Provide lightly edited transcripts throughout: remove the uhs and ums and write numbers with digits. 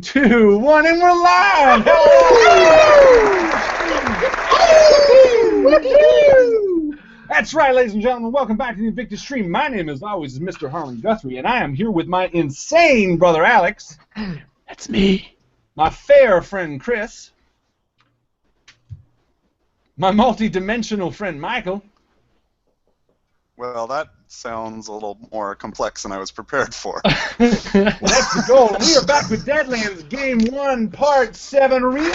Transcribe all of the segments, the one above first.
2, 1, and we're live! Hello! That's right, ladies and gentlemen. Welcome back to the Invictus stream. My name, as always, is Mr. Harlan Guthrie, and I am here with my insane brother Alex. That's me. My fair friend Chris. My multi-dimensional friend Michael. Well, that sounds a little more complex than I was prepared for. That's the goal. We are back with Deadlands Game 1, Part 7, Reno.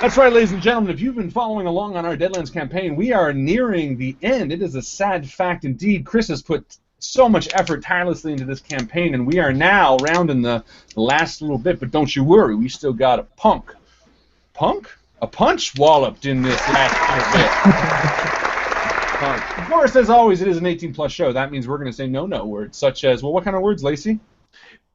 That's right, ladies and gentlemen. If you've been following along on our Deadlands campaign, we are nearing the end. It is a sad fact indeed. Chris has put so much effort tirelessly into this campaign, and we are now rounding the last little bit. But don't you worry, we still got a punch walloped in this last little bit. Of course, as always, it is an 18-plus show. That means we're going to say no words, such as, well, what kind of words, Lacey?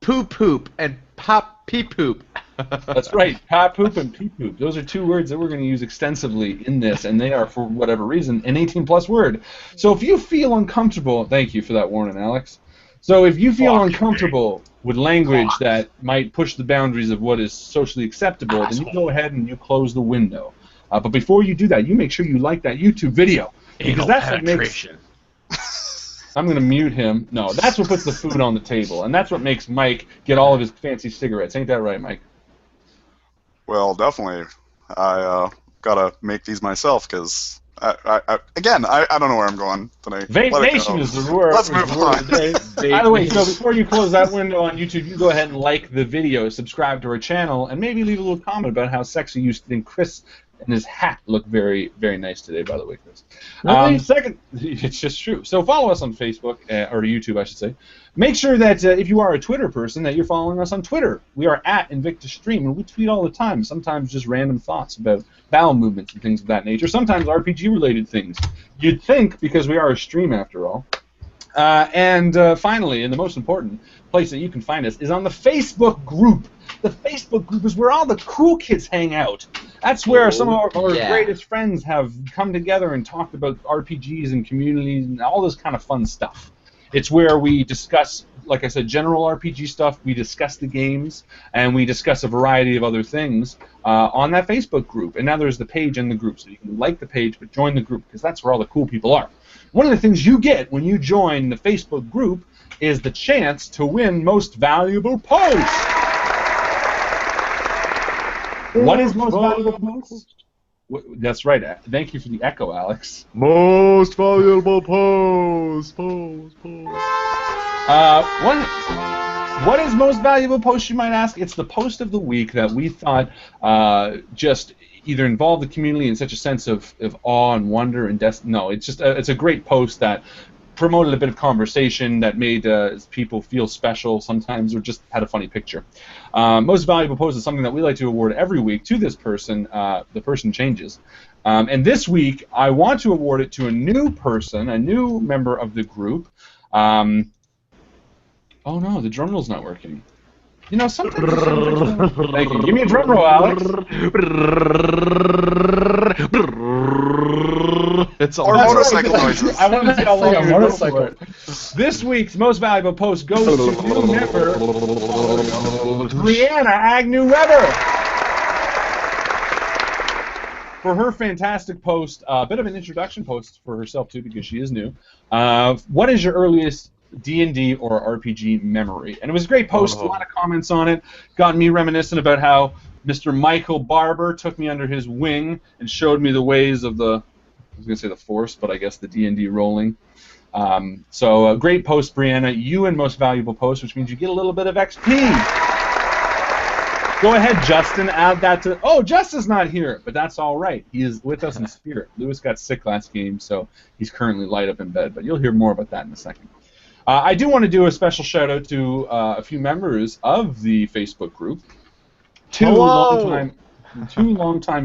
Poop and pop-pee-poop. That's right, pop-poop and pee-poop. Those are two words that we're going to use extensively in this, and they are, for whatever reason, an 18-plus word. So if you feel uncomfortable, thank you for that warning, Alex. So if you feel uncomfortable with language that might push the boundaries of what is socially acceptable, then you go ahead and you close the window. But before you do that, you make sure you like that YouTube video. Because that's what makes... I'm going to mute him. No, that's what puts the food on the table. And that's what makes Mike get all of his fancy cigarettes. Ain't that right, Mike? Well, definitely. I gotta make these myself, because, I don't know where I'm going tonight. Vacation is the word. Let's move on. By the way, so before you close that window on YouTube, you go ahead and like the video, subscribe to our channel, and maybe leave a little comment about how sexy you think Chris and his hat look very, very nice today, by the way, Chris. Really? Second, it's just true. So follow us on Facebook, or YouTube, I should say. Make sure that if you are a Twitter person, that you're following us on Twitter. We are at Invictus Stream, and we tweet all the time, sometimes just random thoughts about bowel movements and things of that nature, sometimes RPG-related things. You'd think, because we are a stream after all. And finally, and the most important place that you can find us is on the Facebook group. The Facebook group is where all the cool kids hang out. That's where some of our greatest friends have come together and talked about RPGs and communities and all this kind of fun stuff. It's where we discuss, like I said, general RPG stuff. We discuss the games, and we discuss a variety of other things on that Facebook group. And now there's the page in the group, so you can like the page but join the group, because that's where all the cool people are. One of the things you get when you join the Facebook group is the chance to win Most Valuable Post. What is Most Valuable Post? That's right. Thank you for the echo, Alex. Most Valuable Post. What is Most Valuable Post, you might ask? It's the post of the week that we thought just either involved the community in such a sense of awe and wonder and no, it's just it's a great post that promoted a bit of conversation, that made people feel special sometimes, or just had a funny picture. Most Valuable Post is something that we like to award every week to this person. The person changes. And this week, I want to award it to a new person, a new member of the group. Oh no, the drum roll's not working. You know, sometimes... Thank you. Give me a drum roll, Alex. It's all motorcycle noises. I want to see how long you're motorcycle. This week's Most Valuable Post goes to new member Brianna Agnew-Weber for her fantastic post. A bit of an introduction post for herself too, because she is new. What is your earliest D&D or RPG memory? And it was a great post, a lot of comments on it, got me reminiscent about how Mr. Michael Barber took me under his wing and showed me the ways of the, I was going to say the Force, but I guess the D&D rolling. So a great post, Brianna. You and Most Valuable Post, which means you get a little bit of XP. Go ahead, Justin, add that to... Oh, Justin's not here, but that's all right. He is with us in spirit. Lewis got sick last game, so he's currently light up in bed, but you'll hear more about that in a second. I do want to do a special shout-out to a few members of the Facebook group. Two longtime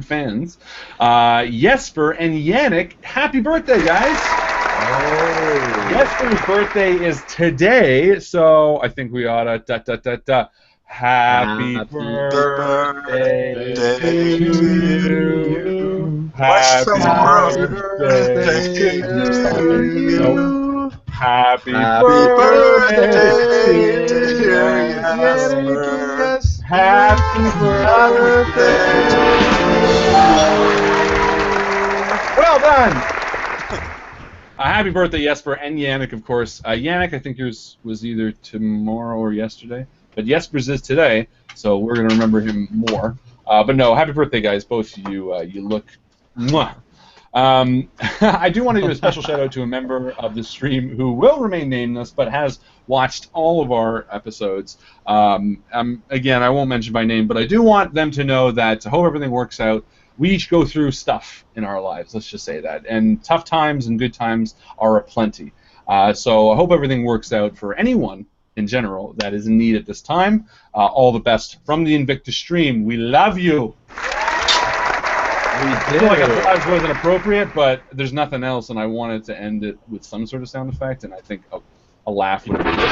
fans, Jesper and Yannick. Happy birthday, guys! Oh. Jesper's birthday is today, so I think we ought to Happy birthday to you. Happy birthday to you. Happy birthday, dear Jesper. Happy birthday. Well done. Happy birthday, Jesper, and Yannick, of course. Yannick, I think yours was either tomorrow or yesterday, but Jesper's is today, so we're going to remember him more. But no, happy birthday, guys, both of you. You look... Mwah. I do want to do a special shout-out to a member of the stream who will remain nameless, but has watched all of our episodes. Again, I won't mention by name, but I do want them to know that I hope everything works out. We each go through stuff in our lives, let's just say that. And tough times and good times are aplenty. So I hope everything works out for anyone in general that is in need at this time. All the best from the Invictus stream. We love you. I feel like applause wasn't appropriate, but there's nothing else, and I wanted to end it with some sort of sound effect, and I think a laugh would be good.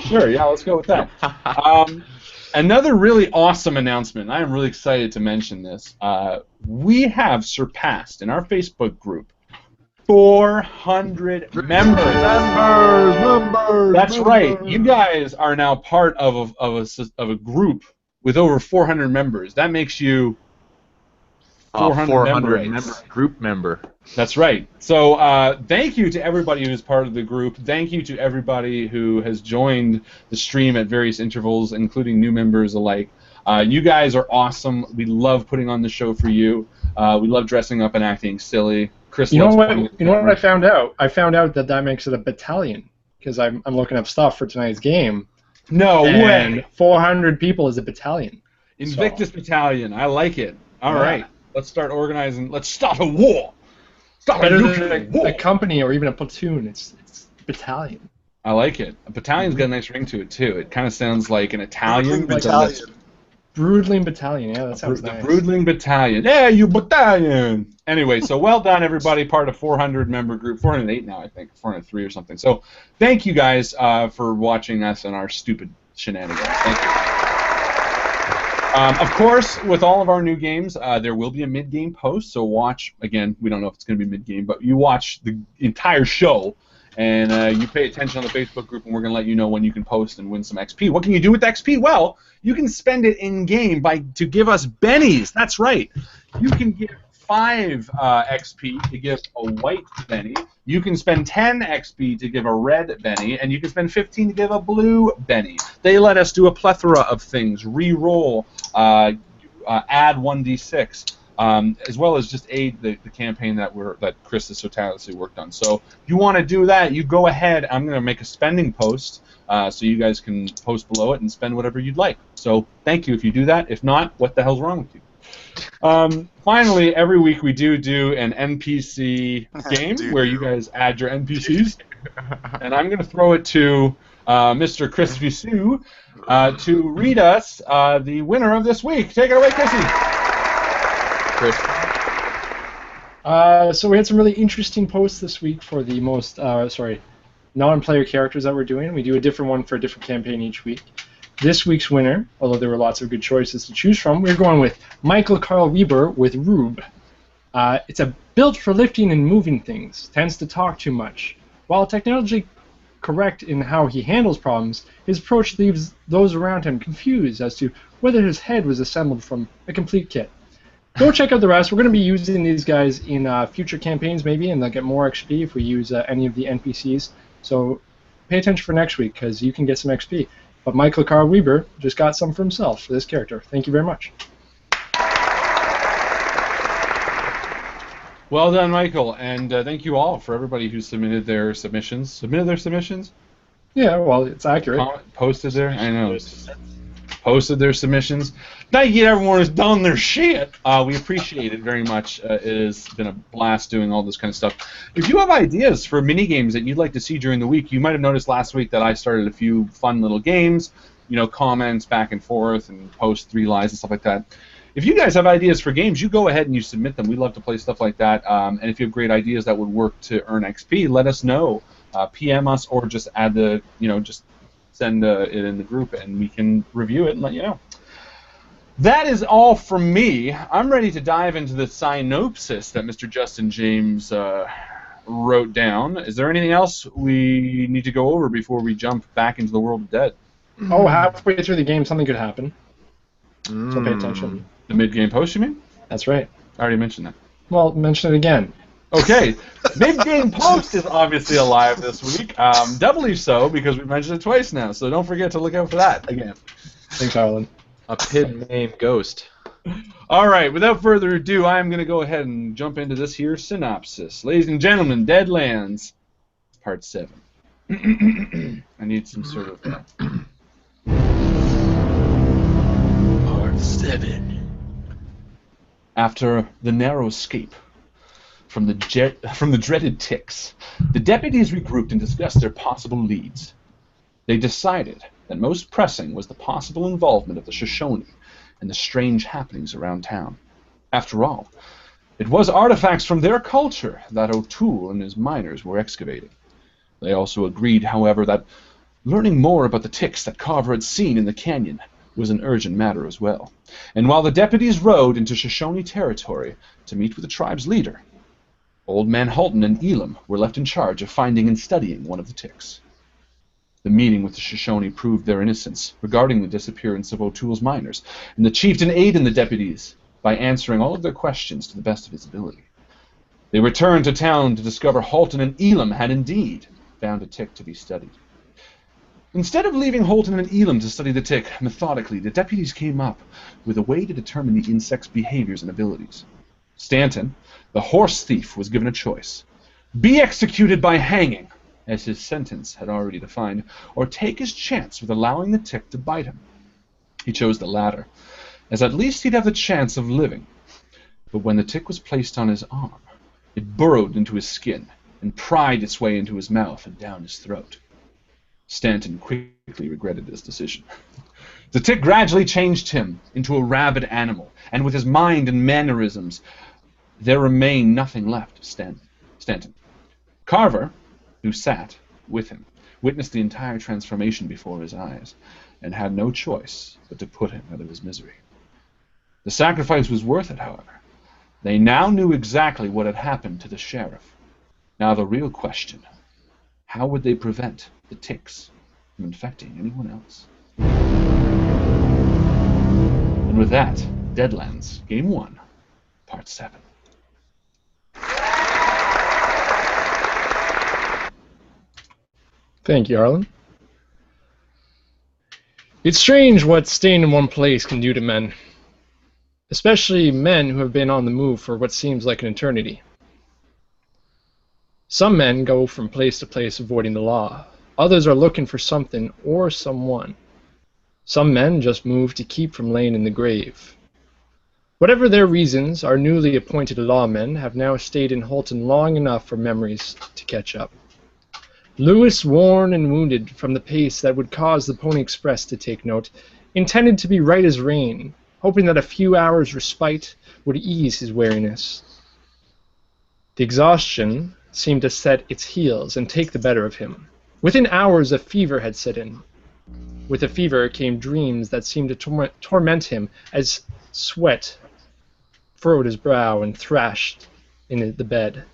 Sure, yeah, let's go with that. Another really awesome announcement, I am really excited to mention this. We have surpassed, in our Facebook group, 400 members. That's right. You guys are now part of a group with over 400 members. That makes you 400 group member. That's right. So thank you to everybody who's part of the group. Thank you to everybody who has joined the stream at various intervals, including new members alike. You guys are awesome. We love putting on the show for you. We love dressing up and acting silly. Chris, you know what I found out? I found out that makes it a battalion because I'm looking up stuff for tonight's game. No way. 400 people is a battalion. Invictus Battalion. I like it. All right. Let's start organizing. Let's start a war. Better than a company or even a platoon. It's battalion. I like it. A battalion's got a nice ring to it too. It kind of sounds like an Italian. Broodling Battalion. Yeah, that sounds nice. The Broodling Battalion. Yeah, you battalion. Anyway, so well done, everybody. Part of 400 member group. 408 now, I think. 403 or something. So thank you guys for watching us and our stupid shenanigans. Thank you. Of course, with all of our new games, there will be a mid-game post, so watch. Again, we don't know if it's going to be mid-game, but you watch the entire show, and you pay attention on the Facebook group, and we're going to let you know when you can post and win some XP. What can you do with XP? Well, you can spend it in-game to give us bennies. That's right. You can give 5 XP to give a white Benny. You can spend 10 XP to give a red Benny, and you can spend 15 to give a blue Benny. They let us do a plethora of things: re-roll, add 1d6, as well as just aid the campaign that Chris has so tirelessly worked on. So if you want to do that, you go ahead. I'm going to make a spending post so you guys can post below it and spend whatever you'd like. So thank you if you do that. If not, what the hell's wrong with you? Finally, every week we do an NPC game where you guys add your NPCs, and I'm going to throw it to Mr. Chris Viseau to read us the winner of this week. Take it away, Chrissy. Chris. So we had some really interesting posts this week for the most non-player characters that we're doing. We do a different one for a different campaign each week. This week's winner, although there were lots of good choices to choose from, we're going with Michael Carl Weber with Rube. It's a built for lifting and moving things, tends to talk too much. While technologically correct in how he handles problems, his approach leaves those around him confused as to whether his head was assembled from a complete kit. Go check out the rest. We're going to be using these guys in future campaigns maybe, and they'll get more XP if we use any of the NPCs. So pay attention for next week, because you can get some XP. But Michael Carl Weber just got some for himself for this character. Thank you very much. Well done, Michael, and thank you all for everybody who submitted their submissions. Submitted their submissions? Yeah, well, it's accurate. Posted there? I know. Posted their submissions. Thank you to everyone who's done their shit. We appreciate it very much. It has been a blast doing all this kind of stuff. If you have ideas for mini games that you'd like to see during the week, you might have noticed last week that I started a few fun little games, comments back and forth and post 3 lies and stuff like that. If you guys have ideas for games, you go ahead and you submit them. We love to play stuff like that. And if you have great ideas that would work to earn XP, let us know. PM us or just add just send it in the group and we can review it and let you know. That is all from me. I'm ready to dive into the synopsis that Mr. Justin James wrote down. Is there anything else we need to go over before we jump back into the world of Dead? Oh, halfway through the game, something could happen. So pay attention. The mid-game post, you mean? That's right. I already mentioned that. Well, mention it again. Okay, mid-game post is obviously alive this week. Doubly so because we mentioned it twice now, so don't forget to look out for that again. Thanks, Harlan. A pid named Ghost. All right, without further ado, I'm going to go ahead and jump into this here synopsis. Ladies and gentlemen, Deadlands, Part 7. I need some sort of... Part 7. After the narrow escape from the dreaded ticks, the deputies regrouped and discussed their possible leads. They decided that most pressing was the possible involvement of the Shoshone and the strange happenings around town. After all, it was artifacts from their culture that O'Toole and his miners were excavating. They also agreed, however, that learning more about the ticks that Carver had seen in the canyon was an urgent matter as well. And while the deputies rode into Shoshone territory to meet with the tribe's leader, Old Man Halton and Elam were left in charge of finding and studying one of the ticks. The meeting with the Shoshone proved their innocence regarding the disappearance of O'Toole's miners, and the chieftain aided the deputies by answering all of their questions to the best of his ability. They returned to town to discover Halton and Elam had indeed found a tick to be studied. Instead of leaving Halton and Elam to study the tick methodically, the deputies came up with a way to determine the insect's behaviors and abilities. Stanton, the horse thief, was given a choice: be executed by hanging, as his sentence had already defined, or take his chance with allowing the tick to bite him. He chose the latter, as at least he'd have the chance of living. But when the tick was placed on his arm, it burrowed into his skin and pried its way into his mouth and down his throat. Stanton quickly regretted this decision. The tick gradually changed him into a rabid animal, and with his mind and mannerisms, there remained nothing left of Stanton. Carver, who sat with him, witnessed the entire transformation before his eyes, and had no choice but to put him out of his misery. The sacrifice was worth it, however. They now knew exactly what had happened to the sheriff. Now the real question: how would they prevent the ticks from infecting anyone else? And with that, Deadlands, Game 1, Part 7. Thank you, Harlan. It's strange what staying in one place can do to men, especially men who have been on the move for what seems like an eternity. Some men go from place to place avoiding the law. Others are looking for something or someone. Some men just move to keep from laying in the grave. Whatever their reasons, our newly appointed lawmen have now stayed in Halton long enough for memories to catch up. Lewis, worn and wounded from the pace that would cause the Pony Express to take note, intended to be right as rain, hoping that a few hours' respite would ease his weariness. The exhaustion seemed to set its heels and take the better of him. Within hours, a fever had set in. With the fever came dreams that seemed to torment him as sweat furrowed his brow and thrashed in the bed.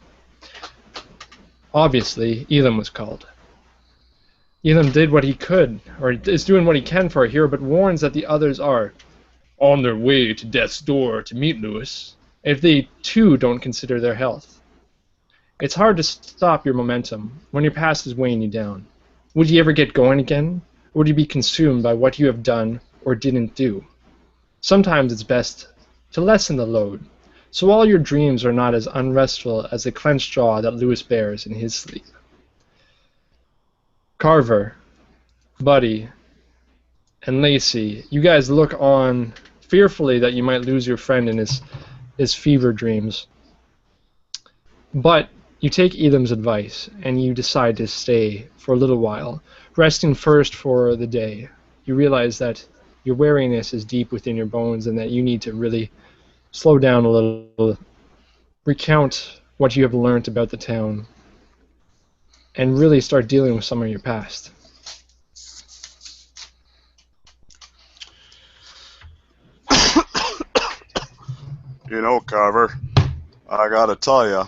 Obviously, Elam was called. Elam did what he could, or is doing what he can for a hero, but warns that the others are on their way to death's door to meet Lewis, if they too don't consider their health. It's hard to stop your momentum when your past is weighing you down. Would you ever get going again, or would you be consumed by what you have done or didn't do? Sometimes it's best to lessen the load, so all your dreams are not as unrestful as the clenched jaw that Lewis bears in his sleep. Carver, Buddy, and Lacy, you guys look on fearfully that you might lose your friend in his fever dreams. But you take Elam's advice, and you decide to stay for a little while, resting first for the day. You realize that your weariness is deep within your bones and that you need to really slow down a little, recount what you have learned about the town, and really start dealing with some of your past. You know, Carver, I gotta tell you,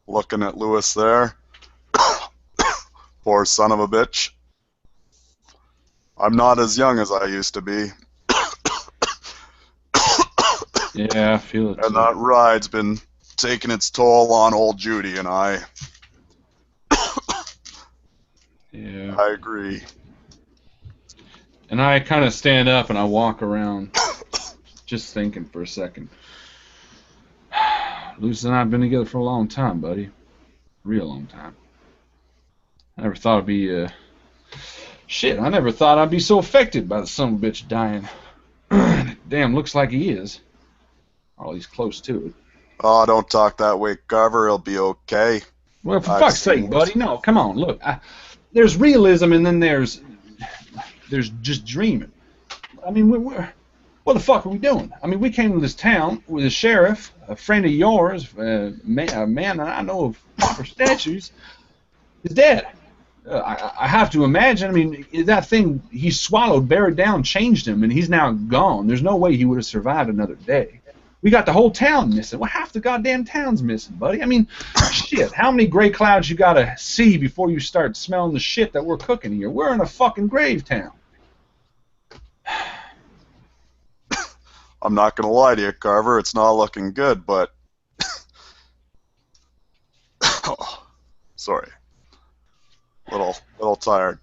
looking at Lewis there, poor son of a bitch, I'm not as young as I used to be. Yeah, I feel it. And that ride's been taking its toll on old Judy and I. Yeah. I agree. And I kind of stand up and I walk around, just thinking for a second. Lucy and I have been together for a long time, buddy. A real long time. I never thought it'd be, shit, I never thought I'd be so affected by the son of a bitch dying. Damn, looks like he is. Or he's close to it. Oh, don't talk that way, Carver. It'll be okay. Well, for fuck's sake, buddy, no, come on, look. There's realism and then there's just dreaming. I mean, what the fuck are we doing? I mean, we came to this town with a sheriff, a friend of yours, a man that I know of proper statues, is dead. I have to imagine, I mean, that thing he swallowed, buried down, changed him, and he's now gone. There's no way he would have survived another day. We got the whole town missing. Well, half the goddamn town's missing, buddy. I mean, shit, how many gray clouds you gotta see before you start smelling the shit that we're cooking here? We're in a fucking grave town. I'm not gonna lie to you, Carver. It's not looking good, but... oh, sorry. Little tired.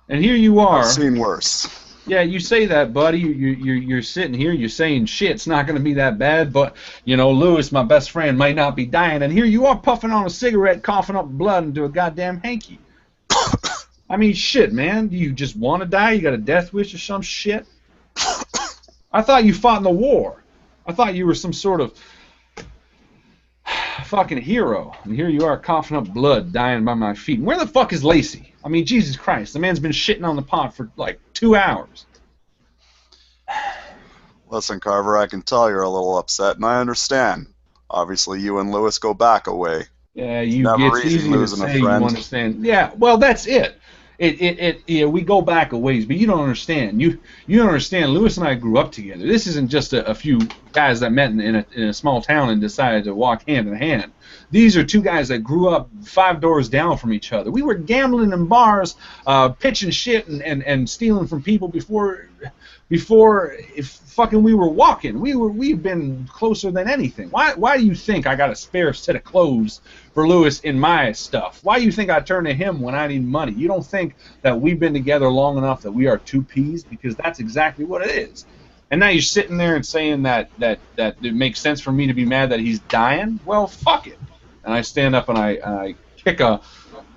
And here you are. I've seen worse. Yeah, you say that, buddy. You're sitting here, you're saying shit's not going to be that bad, but, you know, Lewis, my best friend, might not be dying, and here you are puffing on a cigarette, coughing up blood into a goddamn hanky. I mean, shit, man. Do you just want to die? You got a death wish or some shit? I thought you fought in the war. I thought you were some sort of fucking hero, and here you are coughing up blood, dying by my feet. Where the fuck is Lacy? I mean, Jesus Christ, the man's been shitting on the pot for like 2 hours. Listen, Carver, I can tell you're a little upset, and I understand. Obviously, you and Lewis go back a way. Yeah, you Never it's easy easy to losing a say you friend. understand. Yeah, well, that's it. Yeah, we go back a ways, but you don't understand. You don't understand. Lewis and I grew up together. This isn't just a few guys that met in a small town and decided to walk hand in hand. These are two guys that grew up 5 doors down from each other. We were gambling in bars, pitching shit and stealing from people before if fucking we were walking. We've been closer than anything. Why do you think I got a spare set of clothes for Lewis in my stuff? Why do you think I turn to him when I need money? You don't think that we've been together long enough that we are two peas? Because that's exactly what it is. And now you're sitting there and saying that it makes sense for me to be mad that he's dying? Well, fuck it. And I stand up and I kick a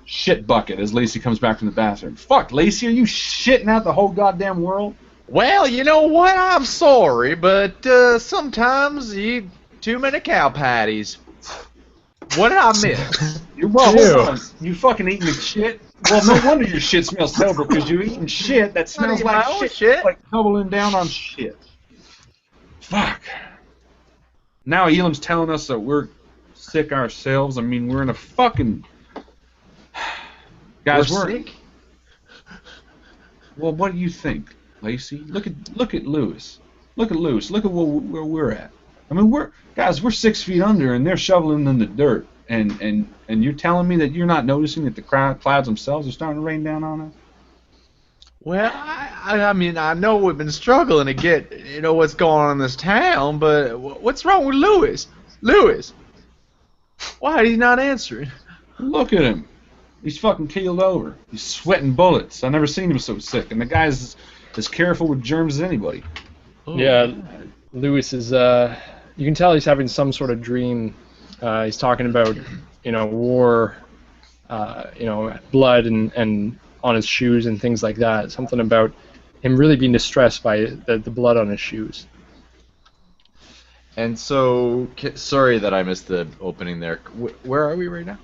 shit bucket as Lacy comes back from the bathroom. Fuck, Lacy, are you shitting out the whole goddamn world? Well, you know what? I'm sorry, but sometimes you eat too many cow patties. What did I miss? Well, hold on. You fucking eating the shit? Well, no wonder your shit smells terrible, because you're eating shit that smells like shit. Like doubling down on shit. Fuck. Now Elam's telling us that we're sick ourselves. I mean, we're in a fucking... Guys, we're sick? Well, what do you think, Lacy? Look at Lewis. Look at Lewis. Look at where we're at. I mean, we're 6 feet under, and they're shoveling in the dirt. And you're telling me that you're not noticing that the clouds themselves are starting to rain down on us? Well, I mean, I know we've been struggling to get, what's going on in this town, but what's wrong with Lewis? Lewis! Why is he not answering? Look at him. He's fucking keeled over. He's sweating bullets. I've never seen him so sick. And the guy's as careful with germs as anybody. Oh, yeah, Lewis is, you can tell he's having some sort of dream. He's talking about, war, blood and on his shoes and things like that. Something about him really being distressed by the blood on his shoes. And so, sorry that I missed the opening there. Where are we right now?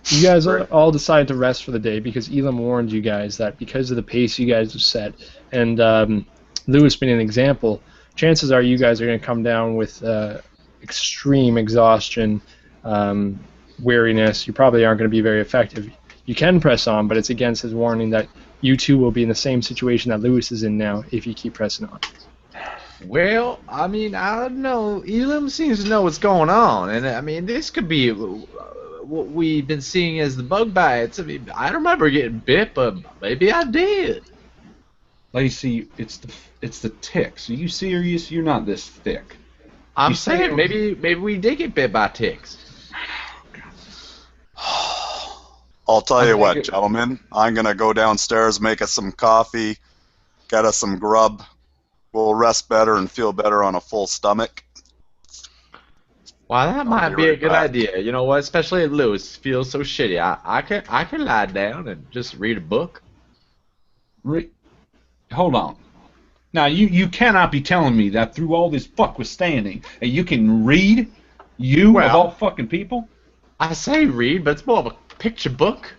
You guys all decided to rest for the day because Elam warned you guys that because of the pace you guys have set, and Lewis being an example, chances are you guys are going to come down with extreme exhaustion, weariness. You probably aren't going to be very effective. You can press on, but it's against his warning that you two will be in the same situation that Lewis is in now if you keep pressing on. Well, I mean, I don't know. Elam seems to know what's going on, and I mean, this could be what we've been seeing as the bug bites. I mean, I don't remember getting bit, but maybe I did. Lacey, it's the ticks. Are you serious? You're not this thick. I'm saying maybe we did get bit by ticks. I'll tell you what, gentlemen. I'm gonna go downstairs, make us some coffee, get us some grub. We'll rest better and feel better on a full stomach. Well, that might be a good idea. You know what? Especially if Lewis feels so shitty. I can lie down and just read a book. Hold on. Now, you cannot be telling me that through all this fuck withstanding, and you can read, of all fucking people? I say read, but it's more of a picture book.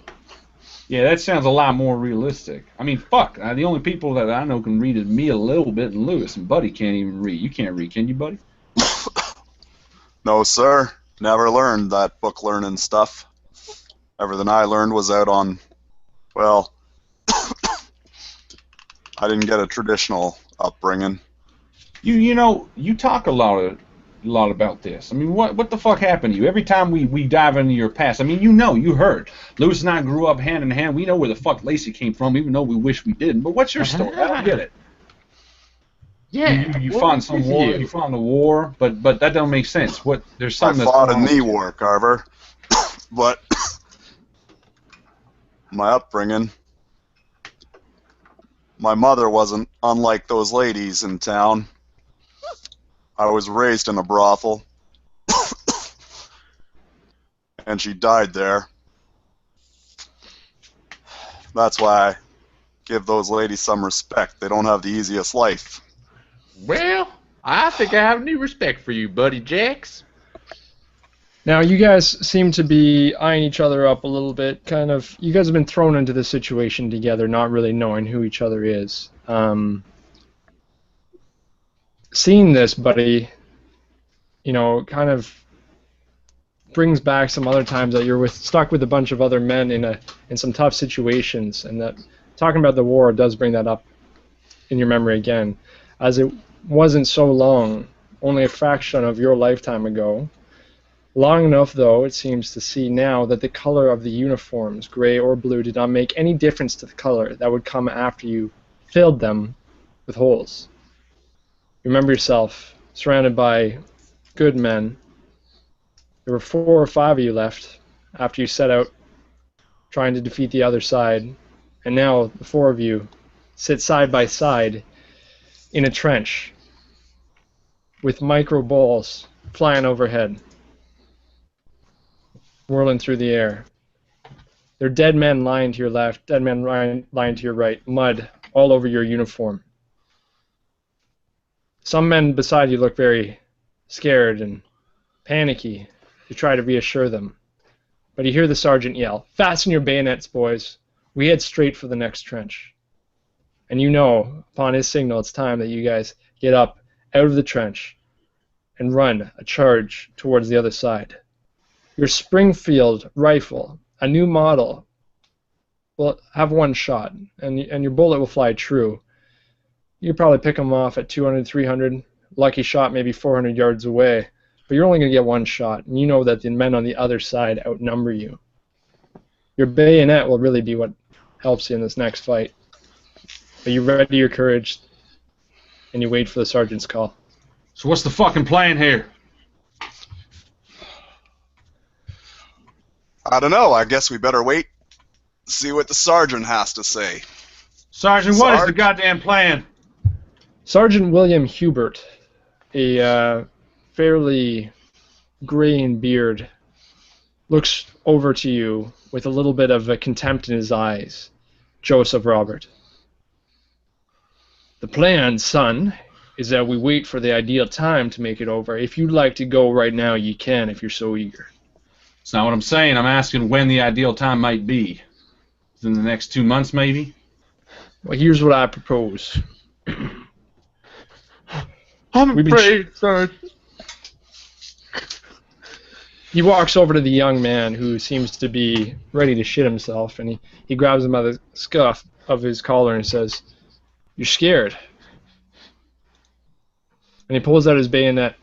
Yeah, that sounds a lot more realistic. I mean, fuck. The only people that I know can read is me a little bit and Lewis, and Buddy can't even read. You can't read, can you, Buddy? No, sir. Never learned that book learning stuff. Everything I learned was out on, well, I didn't get a traditional upbringing. You talk a lot about this. I mean, what the fuck happened to you? Every time we dive into your past, I mean, you heard. Lewis and I grew up hand in hand. We know where the fuck Lacey came from, even though we wish we didn't. But what's your story? I don't get it. Yeah, you fought some war. You fought in the war, but that don't make sense. There's something. I fought in the war, Carver. But my upbringing, my mother wasn't unlike those ladies in town. I was raised in a brothel, and she died there. That's why I give those ladies some respect. They don't have the easiest life. Well, I think I have new respect for you, Buddy Jacks. Now, you guys seem to be eyeing each other up a little bit. Kind of, you guys have been thrown into this situation together, not really knowing who each other is. Seeing this, Buddy, kind of brings back some other times that you're stuck with a bunch of other men in some tough situations, and that talking about the war does bring that up in your memory again, as it wasn't so long, only a fraction of your lifetime ago. Long enough, though, it seems to see now that the color of the uniforms, gray or blue, did not make any difference to the color that would come after you filled them with holes. You remember yourself surrounded by good men. There were 4 or 5 of you left after you set out trying to defeat the other side, and now the 4 of you sit side by side in a trench with micro balls flying overhead, whirling through the air. There are dead men lying to your left, dead men lying to your right, mud all over your uniform. Some men beside you look very scared and panicky. You try to reassure them. But you hear the sergeant yell, "Fasten your bayonets, boys. We head straight for the next trench." And you know, upon his signal, it's time that you guys get up out of the trench and run a charge towards the other side. Your Springfield rifle, a new model, will have 1 shot, and your bullet will fly true. You probably pick them off at 200, 300, lucky shot maybe 400 yards away, but you're only going to get 1 shot, and you know that the men on the other side outnumber you. Your bayonet will really be what helps you in this next fight. But you ready your courage, and you wait for the sergeant's call. So what's the fucking plan here? I don't know. I guess we better wait, see what the sergeant has to say. Sergeant, what is the goddamn plan? Sergeant William Hubert, a fairly gray in beard, looks over to you with a little bit of a contempt in his eyes. Joseph Robert. The plan, son, is that we wait for the ideal time to make it over. If you'd like to go right now, you can if you're so eager. That's not what I'm saying. I'm asking when the ideal time might be. Within the next 2 months, maybe? Well, here's what I propose. I'm afraid, sir. He walks over to the young man who seems to be ready to shit himself, and he grabs him by the scuff of his collar and says, "You're scared." And he pulls out his bayonet.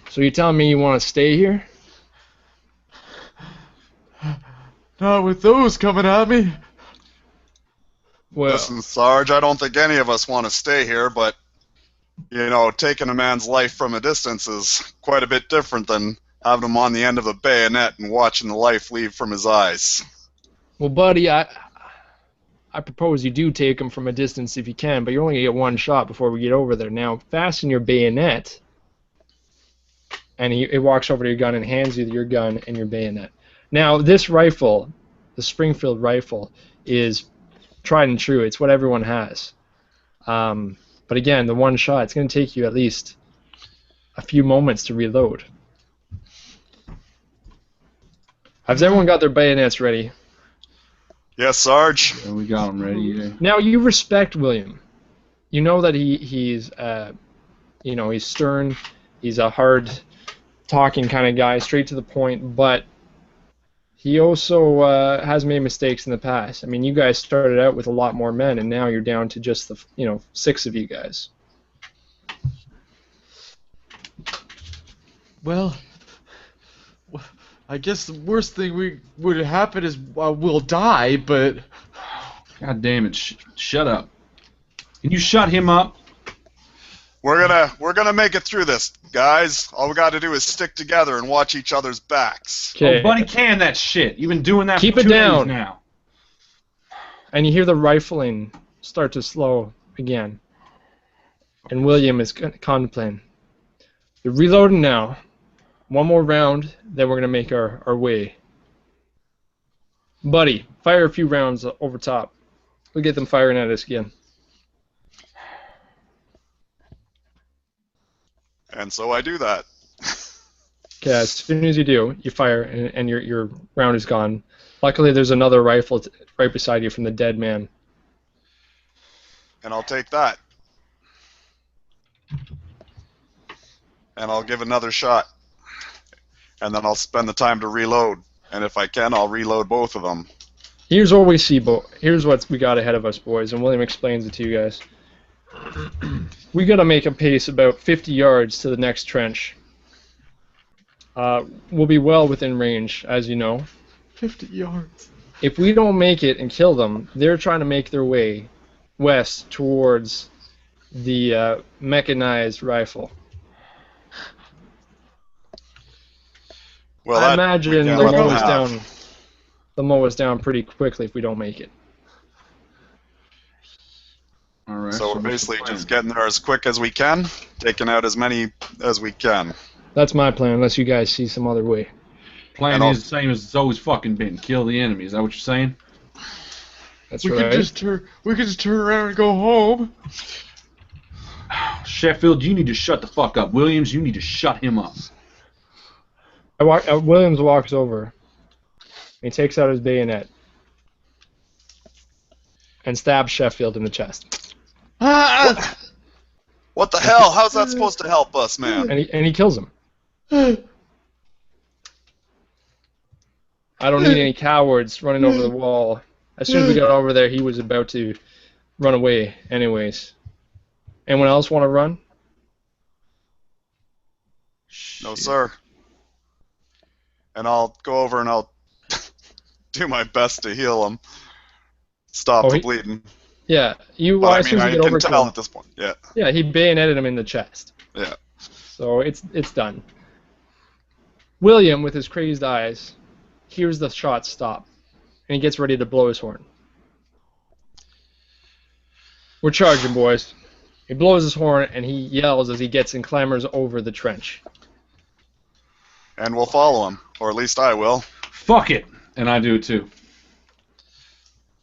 "So you telling me you want to stay here?" Not with those coming at me. Well, Listen, Sarge, I don't think any of us want to stay here, but, you know, taking a man's life from a distance is quite a bit different than having him on the end of a bayonet and watching the life leave from his eyes. well, buddy, I propose you do take him from a distance if you can, but you're only going to get one shot before we get over there. Now, fasten your bayonet. And he walks over to your gun and hands you your gun and your bayonet. Now, this rifle, the Springfield rifle, is tried and true. It's what everyone has. But again, the one shot, it's going to take you at least a few moments to reload. Has everyone got their bayonets ready? Yes, Sarge. Yeah, we got him ready. Yeah. Now, you respect William. You know that he's stern. He's a hard-talking kind of guy, straight to the point, but he also has made mistakes in the past. I mean, you guys started out with a lot more men, and now you're down to just the 6 of you guys. Well, I guess the worst thing would happen is we'll die, but... God damn it! Shut up. Can you shut him up? We're gonna make it through this, guys. All we got to do is stick together and watch each other's backs. Okay. Oh, buddy, can that shit. You've been doing that Keep for it 2 down. days now. And you hear the rifling start to slow again. And William is contemplating. You're reloading now. One more round, then we're going to make our way. Buddy, fire a few rounds over top. We'll get them firing at us again. And so I do that. Okay, as soon as you do, you fire, and your round is gone. Luckily, there's another rifle right beside you from the dead man. And I'll take that. And I'll give another shot. And then I'll spend the time to reload. And if I can, I'll reload both of them. Here's what we see, here's what we got ahead of us, boys, and William explains it to you guys. We got to make a pace about 50 yards to the next trench. We'll be well within range, as you know. 50 yards. If we don't make it and kill them, they're trying to make their way west towards the mechanized rifle. Well, I imagine they'll mow us down pretty quickly if we don't make it. All right. So we're what's the basically plan? just getting there as quick as we can, taking out as many as we can. That's my plan, unless you guys see some other way. Plan is the same as it's always fucking been. Kill the enemy. Is that what you're saying? That's We right. could just turn around and go home. Sheffield, you need to shut the fuck up. Williams, you need to shut him up. Williams walks over. He takes out his bayonet and stabs Sheffield in the chest. What the hell? How's that supposed to help us, man? And he kills him. I don't need any cowards running over the wall. As soon as we got over there, he was about to run away anyways. Anyone else want to run? No, sir. And I'll go over and I'll do my best to heal him. Stop the bleeding. Yeah, you. But, As soon as you I get over can to tell him, at this point. Yeah. yeah, he bayoneted him in the chest. Yeah. So it's done. William, with his crazed eyes, hears the shot stop, and he gets ready to blow his horn. We're charging, boys. He blows his horn, and he yells as he gets and clambers over the trench. And we'll follow him, or at least I will. Fuck it. And I do it too.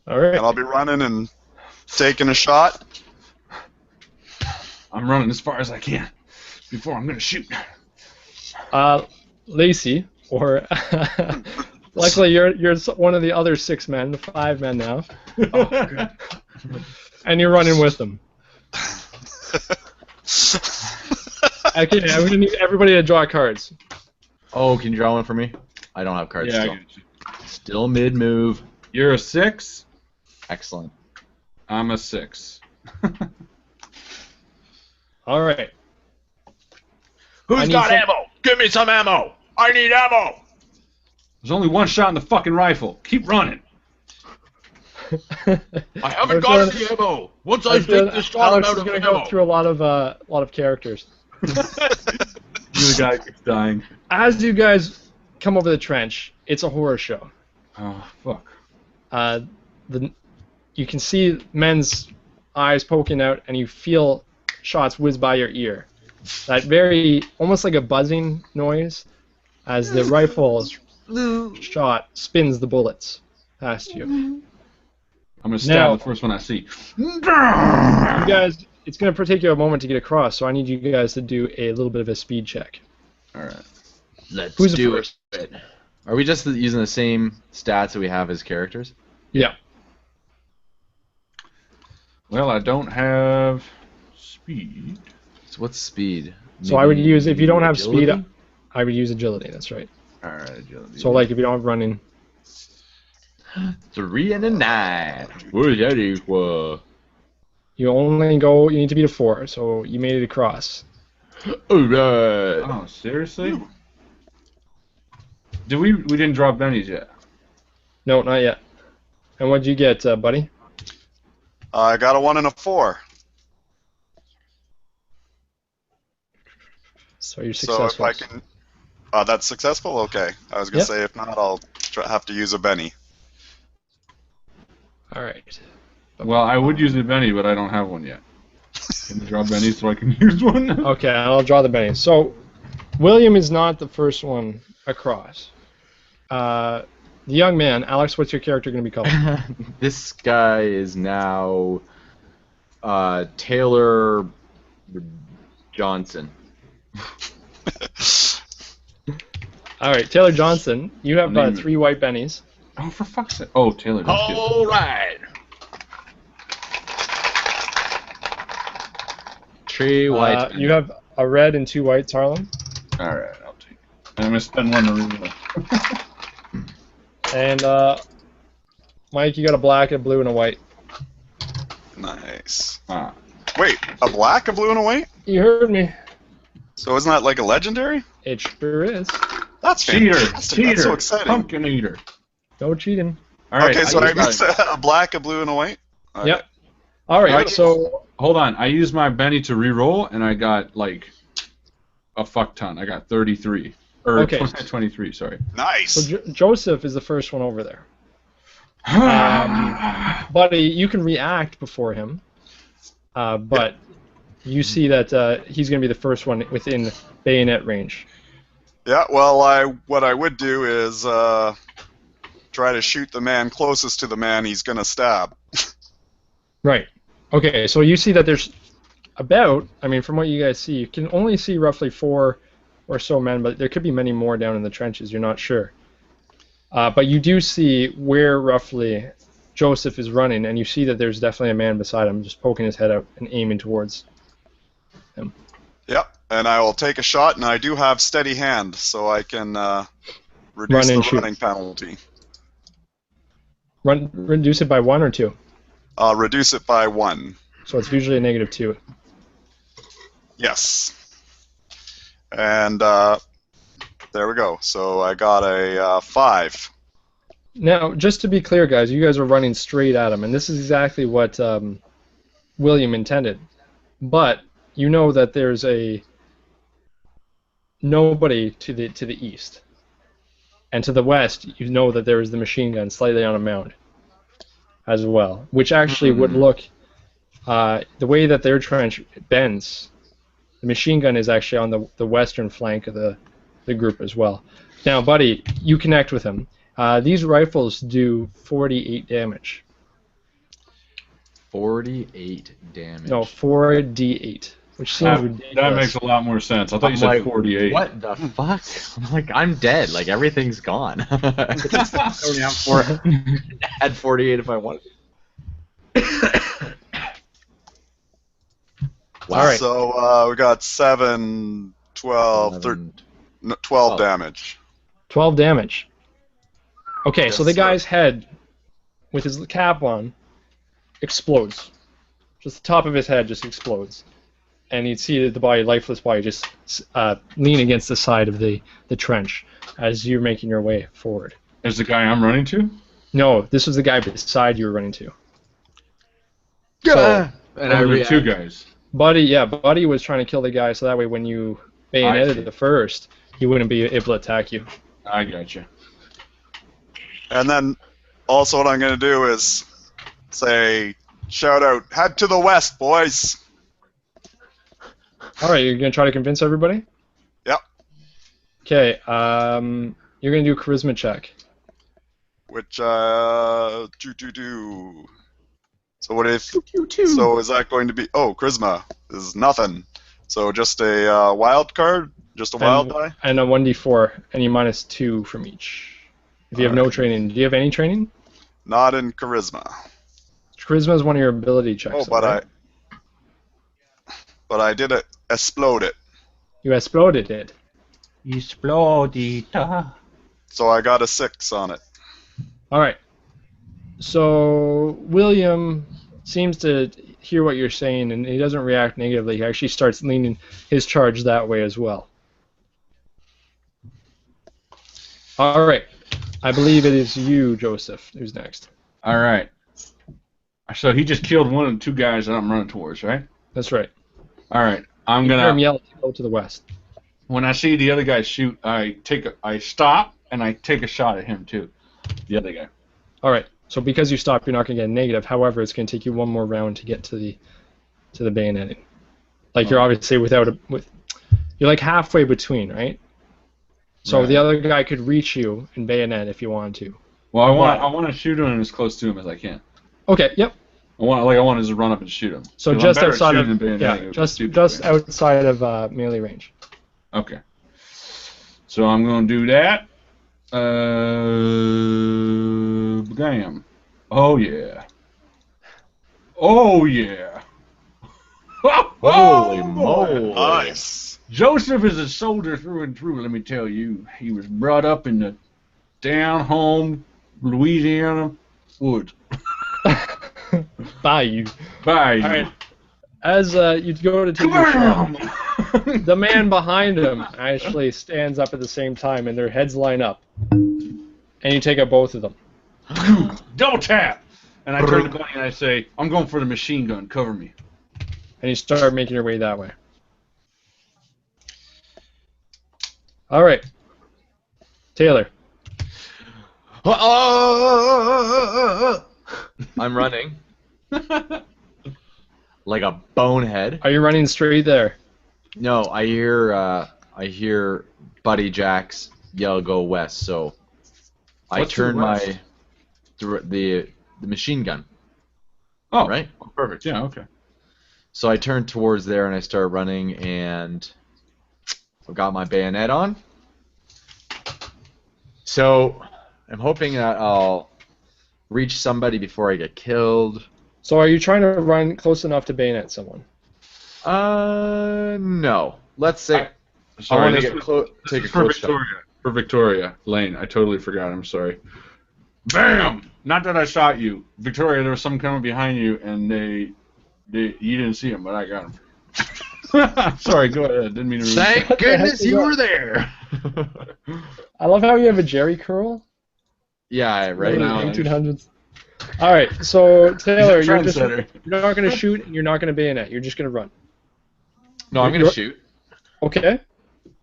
All right. And I'll be running and taking a shot. I'm running as far as I can before I'm gonna shoot. Lacy, or luckily you're one of the other 6 men, the 5 men now. Oh, good. And you're running with them. Okay, I'm gonna need everybody to draw cards. Oh, can you draw one for me? I don't have cards Yeah, I still. got you. Still mid-move. You're a 6. Excellent. I'm a 6. All right. Who's got ammo? Give me some ammo! I need ammo! There's only one shot in the fucking rifle. Keep running. I haven't got any ammo. Once I take this shot, Alex I'm is out of going to ammo. go through a lot of characters. The guy keeps dying. As you guys come over the trench, it's a horror show. Oh, fuck. You can see men's eyes poking out, and you feel shots whiz by your ear. That very, almost like a buzzing noise, as the rifle shot spins the bullets past you. I'm gonna stab Now- the first one I see. You guys, it's going to take you a moment to get across, so I need you guys to do a little bit of a speed check. Alright. Let's Who's the do first? it. Are we just using the same stats that we have as characters? Yeah. Well, I don't have speed. So what's speed? So I would use, if you don't have agility? speed, I would use agility, that's right. Alright, agility. So like if you don't have running, 3 and a 9. What is that equal? you need to beat a 4, so you made it across. Alright. Oh, seriously? We didn't drop bennies yet. No, not yet. And what'd you get, buddy? I got a 1 and a 4. So you're So successful. if I can... that's successful? Okay. I was going to say, if not, I'll have to use a Benny. Alright. Well, I would use a benny, but I don't have one yet. Can you draw bennies so I can use one? Okay, I'll draw the bennies. So, William is not the first one across. The young man, Alex, what's your character going to be called? This guy is now Taylor Johnson. Alright, Taylor Johnson, you have Name it. 3 white bennies. Oh, for fuck's sake. Oh, Taylor. That's good. Alright. 3 white. You have a red and 2 whites, Harlan. Alright, I'll take it. And I'm going to spend one to reroll. And Mike, you got a black, a blue, and a white. Nice. Ah. Wait, a black, a blue, and a white? You heard me. So isn't that like a legendary? It sure is. That's Cheater! fantastic. Cheater! That's so exciting. Pumpkin eater. No cheating. Alright. Okay, so I used missed a black, a blue, and a white? Okay. Yep. Alright, Alright. so Hold on. I used my benny to reroll, and I got, like, a fuck ton. I got 33. Or Okay. 23, sorry. Nice. Joseph is the first one over there. Buddy, you can react before him, but you see that he's going to be the first one within bayonet range. Yeah, well, what I would do is try to shoot the man closest to the man he's going to stab. Right. Okay, so you see that there's about, I mean, from what you guys see, you can only see roughly 4 or so men, but there could be many more down in the trenches, you're not sure. But you do see where roughly Joseph is running, and you see that there's definitely a man beside him just poking his head out and aiming towards him. Yep, and I will take a shot, and I do have steady hand, so I can reduce Run and the shoot. running penalty. Reduce it by 1 or 2? Reduce it by 1. So it's usually a -2. Yes. And there we go. So I got a 5. Now, just to be clear, guys, you guys are running straight at him, and this is exactly what William intended. But you know that there's a nobody to the east, and to the west, you know that there is the machine gun slightly on a mound as well, which actually would look the way that their trench bends. The machine gun is actually on the western flank of the group as well. Now, buddy, you connect with him. These rifles do 48 damage. 48 damage. No, 4d8, which seems ridiculous. That makes a lot more sense. I thought you I'm said like, 48. What the fuck? I'm like, I'm dead. Like, everything's gone. I only have 4. Add 48 if I wanted. Wow. All right. So we got 7, 12, 12 damage. 12 damage. Okay, so Yes, the sir. guy's head, with his cap on, explodes. Just the top of his head just explodes. And you'd see the body, lifeless body, just lean against the side of the trench as you're making your way forward. There's the guy I'm running to? No, this was the guy beside you were running to. And I Only react. two guys. Buddy was trying to kill the guy, so that way when you I see. bayoneted the first, he wouldn't be able to attack you. I got you. And then also what I'm going to do is say, shout out, head to the west, boys. All right, you're gonna try to convince everybody. Yep. Okay. You're gonna do a charisma check. Which, So what if? So is that going to be? Oh, charisma is nothing. So just a wild card, just a wild die. And a 1d4, and you minus 2 from each. If you have no training, do you have any training? Not in charisma. Charisma is one of your ability checks. Oh, but I did it. Explode it. You exploded it. Exploded. So I got a 6 on it. All right. So William seems to hear what you're saying, and he doesn't react negatively. He actually starts leaning his charge that way as well. All right. I believe it is you, Joseph, who's next. All right. So he just killed one of the two guys that I'm running towards, right? That's right. All right. I'm You hear him gonna. yell to go to the west. When I see the other guy shoot, I stop and I take a shot at him too. The other guy. All right. So because you stop, you're not going to get a negative. However, it's going to take you one more round to get to the bayoneting. Like you're obviously you're like halfway between, right? So Right. the other guy could reach you and bayonet if you wanted to. Well, I want to shoot him as close to him as I can. Okay. Yep. I want to just run up and shoot him. So 'Cause just I'm better at outside shooting of than bayoneting with a stupid just thing. outside of melee range. Okay. So I'm going to do that. Bam. Oh yeah. Oh yeah. Holy boy. moly. Nice. Joseph is a soldier through and through, let me tell you. He was brought up in the down-home Louisiana woods. Bye, you. Bye. All right. As you go to take your shot, the man behind him actually stands up at the same time, and their heads line up. And you take out both of them. Double tap. And I turn to Bunny and I say, I'm going for the machine gun. Cover me. And you start making your way that way. All right. Taylor. I'm running. Like a bonehead. Are you running straight there? No, I hear Buddy Jack's yell go west, so I What's to the turn west? the machine gun. Oh, Right? Oh, perfect. Yeah, okay. So I turn towards there and I start running, and I've got my bayonet on. So I'm hoping that I'll reach somebody before I get killed. So are you trying to run close enough to bayonet someone? No. Let's say I Sorry, want to this get was- take this a is close shot. for Victoria Lane. I totally forgot. I'm sorry. Bam! Not that I shot you, Victoria. There was someone coming behind you, and you didn't see him, but I got him. Sorry. Go ahead. Didn't mean to. Thank What the heck goodness is you that? were there. I love how you have a Jerry curl. Yeah, right. Now, 1800s. All right, so Taylor, He's a you're trendsetter. not going to shoot and you're not going to bayonet. You're just going to run. No, I'm gonna shoot. Okay.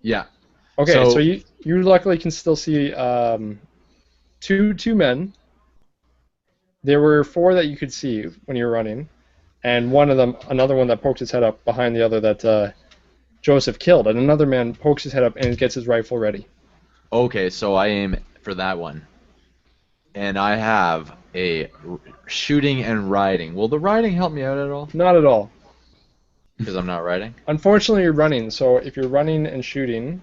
Yeah. Okay. So- So you luckily can still see two men. There were 4 that you could see when you were running, and one of them, another one that poked his head up behind the other that Joseph killed, and another man pokes his head up and gets his rifle ready. Okay, so I aim for that one, and I have a shooting and riding. Will the riding help me out at all? Not at all. Because I'm not riding. Unfortunately, you're running. So if you're running and shooting,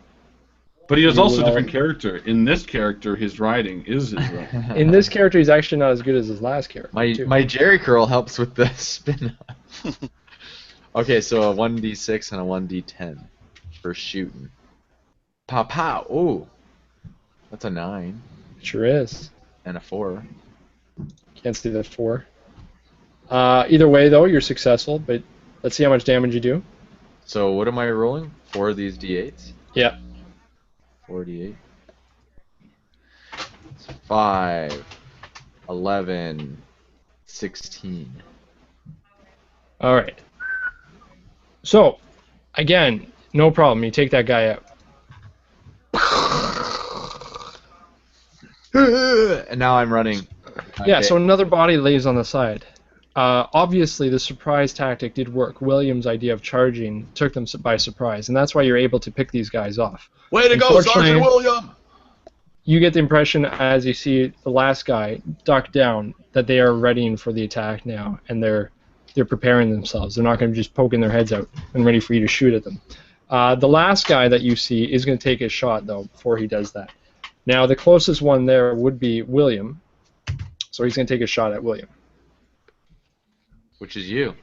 But he was You also a will- different character. In this character, his riding is his riding. in this character, he's actually not as good as his last character. My too. my Jerry curl helps with the spin. Okay, so a 1d6 and a 1d10 for shooting. Pow pow. Ooh, that's a 9 Sure is. and a 4. Can't see the 4. Either way, though, you're successful. But let's see how much damage you do. So what am I rolling? 4 of these d8s. Yeah. 4d8. 5, 11, 16. All right. So, again, no problem. You take that guy out. And now I'm running. Yeah, so another body lays on the side. Obviously, the surprise tactic did work. William's idea of charging took them by surprise, and that's why you're able to pick these guys off. Way to go, Sergeant William! You get the impression, as you see the last guy duck down, that they are readying for the attack now, and they're preparing themselves. They're not going to be just poking their heads out and ready for you to shoot at them. The last guy that you see is going to take his shot, though, before he does that. Now, the closest one there would be William, so he's going to take a shot at William. Which is you.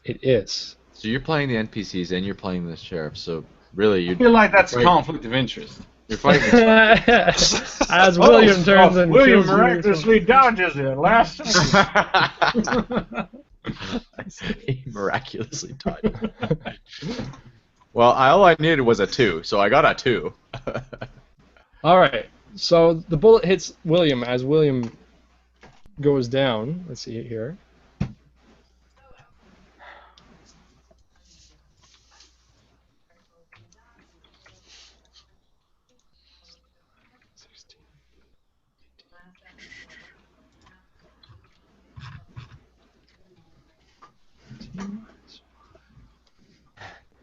It is. So you're playing the NPCs and you're playing the sheriff, so really you're... I feel like that's a conflict of interest. You're fighting As William turns and William kills you. miraculously dodges it last second. He miraculously died. Well, all I needed was a 2, so I got a 2. All right. So the bullet hits William as William goes down. Let's see it here.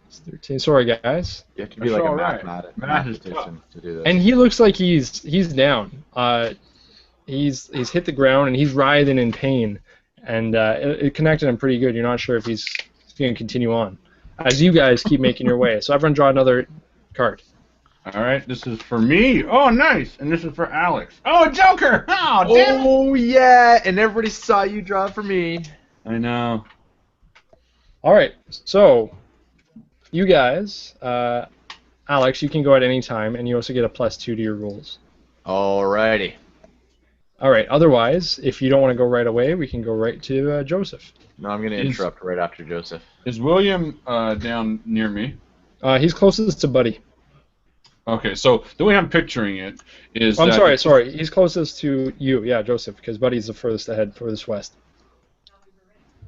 It's 13. Sorry, guys. You have to be That's like a all right. mathematician to do this. And he looks like he's down. He's hit the ground and he's writhing in pain, and it connected him pretty good. You're not sure if he's going to continue on as you guys keep making your way. So everyone draw another card. All right, this is for me. Oh, nice. And this is for Alex. Oh, Joker. Oh, damn it. Oh, yeah, and everybody saw you draw for me. I know. All right, so you guys, Alex, you can go at any time, and you also get a +2 to your rolls. Alrighty. All right. Otherwise, if you don't want to go right away, we can go right to Joseph. No, I'm going to interrupt right after Joseph. Is William down near me? He's closest to Buddy. Okay, so the way I'm picturing it is. I'm sorry. He's closest to you, yeah, Joseph, because Buddy's the furthest ahead, furthest west.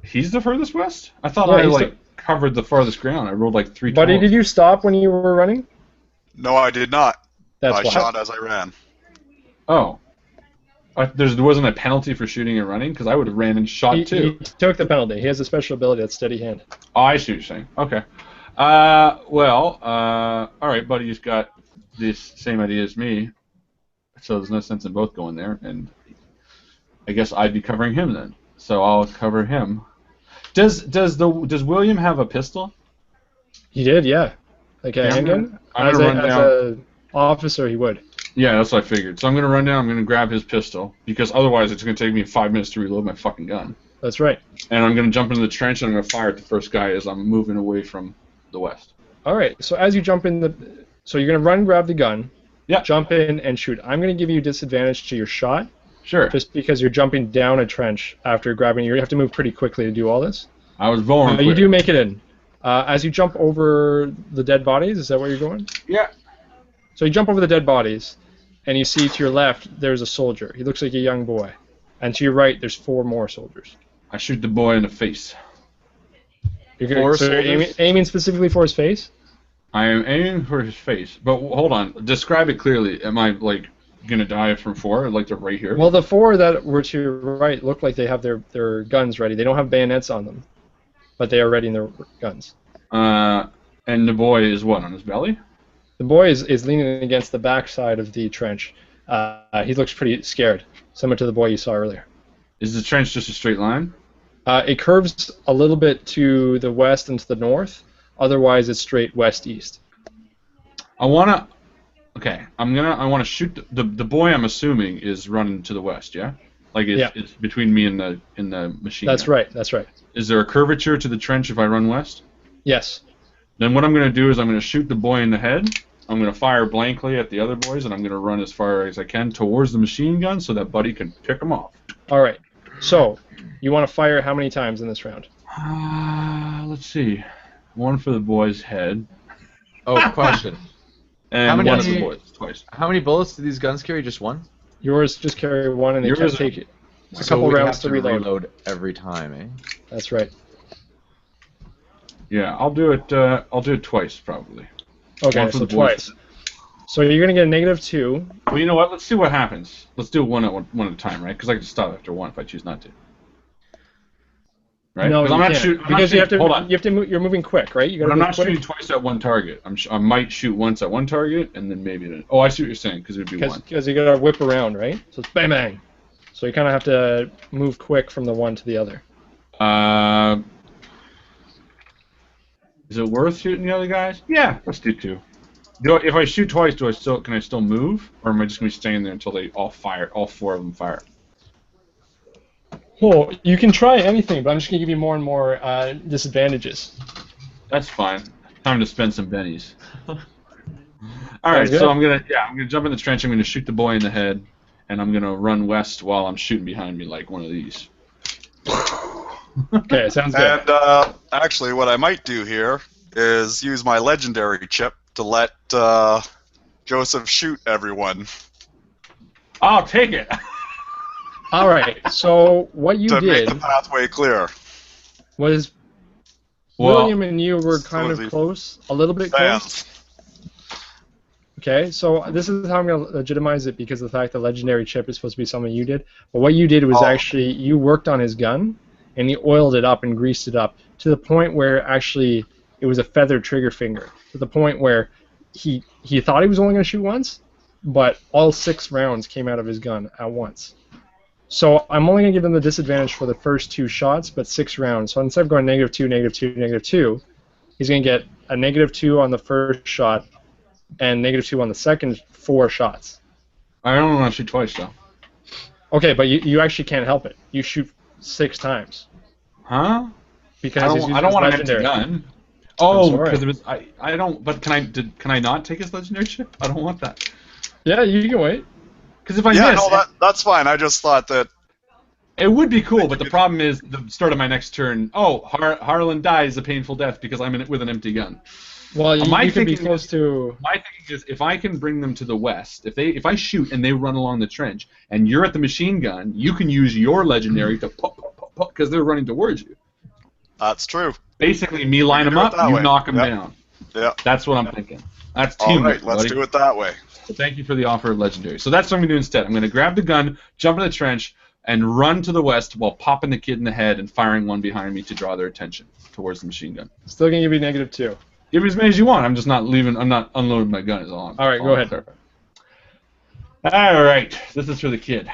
He's the furthest west? I thought Yeah, I he's covered the farthest ground. I rolled like 3 Buddy, did you stop when you were running? No, I did not. That's I why. shot as I ran. Oh. There wasn't a penalty for shooting and running? Because I would have ran and shot too. He took the penalty. He has a special ability that's steady hand. Oh, I see what you're saying. Okay. All right, Buddy's got this same idea as me, so there's no sense in both going there, and I guess I'd be covering him then. So I'll cover him. Does William have a pistol? He did, yeah. Like a handgun? I'm gonna run as down. an officer, he would. Yeah, that's what I figured. So I'm gonna run down. I'm gonna grab his pistol because otherwise it's gonna take me 5 minutes to reload my fucking gun. That's right. And I'm gonna jump into the trench and I'm gonna fire at the first guy as I'm moving away from the west. All right. So as you jump in so you're gonna run, grab the gun. Yeah. Jump in and shoot. I'm gonna give you disadvantage to your shot. Sure. Just because you're jumping down a trench after grabbing, you have to move pretty quickly to do all this. I was born. You do make it in. As you jump over the dead bodies, is that where you're going? Yeah. So you jump over the dead bodies, and you see to your left there's a soldier. He looks like a young boy. And to your right, there's 4 more soldiers. I shoot the boy in the face. You're aiming specifically for his face? I am aiming for his face, but hold on. Describe it clearly. Am I like gonna die from 4? Like they're right here? Well, the 4 that were to your right look like they have their guns ready. They don't have bayonets on them, but they are ready in their guns. And the boy is what, on his belly? The boy is leaning against the backside of the trench. He looks pretty scared, similar to the boy you saw earlier. Is the trench just a straight line? It curves a little bit to the west and to the north. Otherwise, it's straight west-east. I wanna shoot the boy. I'm assuming is running to the west. Yeah, like it's between me and the machine. That's gun. right. That's right. Is there a curvature to the trench if I run west? Yes. Then what I'm gonna do is I'm gonna shoot the boy in the head. I'm gonna fire blankly at the other boys, and I'm gonna run as far as I can towards the machine gun so that Buddy can pick them off. All right. So, you want to fire how many times in this round? Let's see. 1 for the boy's head. Oh, question. And How many- one of the boys twice. How many bullets do these guns carry? Just 1? Yours just carry one, and they can't take it. It's a So couple we rounds have to to reload. every time, eh? That's right. Yeah, I'll do it twice probably. Okay, One for so the boys. twice. So you're gonna get a -2. Well, you know what? Let's see what happens. Let's do one at a time, right? Because I can stop after one if I choose not to. Right? No, you I'm not can't. shooting. Because you have to. Hold on. You have to. You're moving quick, right? You But gotta I'm move not quick. shooting twice at one target. I might shoot once at one target and then maybe. Oh, I see what you're saying. Because it would be one. Because you gotta whip around, right? So it's bang bang. So you kind of have to move quick from the one to the other. Is it worth shooting the other guys? Yeah, let's do 2. If I shoot twice, can I still move, or am I just gonna be staying there until they all fire? All 4 of them fire. Well, you can try anything, but I'm just gonna give you more and more disadvantages. That's fine. Time to spend some bennies. All right, good. so I'm gonna jump in the trench. I'm gonna shoot the boy in the head, and I'm gonna run west while I'm shooting behind me like one of these. Okay, sounds good. And actually, what I might do here is use my legendary chip to let Joseph shoot everyone. I'll take it. All right. So what you to did make the pathway clear. was Well, William and you were kind of Susie. close, a little bit close. Fans. Okay, so this is how I'm going to legitimize it because of the fact the legendary chip is supposed to be something you did. But what you did was actually you worked on his gun, and you oiled it up and greased it up to the point where actually it was a feathered trigger finger. To the point where he thought he was only going to shoot once, but all 6 rounds came out of his gun at once. So I'm only going to give him the disadvantage for the first 2 shots, but 6 rounds. So instead of going -2, -2, -2, he's going to get a -2 on the first shot and -2 on the second 4 shots. I don't want to shoot twice though. Okay, but you actually can't help it. You shoot 6 times. Huh? Because I don't want an empty gun. Oh, sorry. because it was I don't. But can I not take his legendary chip? I don't want that. Yeah, you can wait. Because if I Yeah, miss, no, that's fine. I just thought that. it would be cool. But the problem is the start of my next turn. Oh, Harlan dies a painful death because I'm in it with an empty gun. Well, you can be thinking close to. My thinking is if I can bring them to the west, if I shoot and they run along the trench, and you're at the machine gun, you can use your legendary to pop because they're running towards you. That's true. Basically, me line them do it up, that you way. knock them Yep. down. Yeah. That's what I'm thinking. That's All teamwork, right, let's buddy. do it that way. So thank you for the offer of legendary. So that's what I'm going to do instead. I'm going to grab the gun, jump in the trench, and run to the west while popping the kid in the head and firing one behind me to draw their attention towards the machine gun. Still gonna give you -2. Give me as many as you want. I'm just not leaving. I'm not unloading my gun. Is all. All right, go ahead. All right, this is for the kid.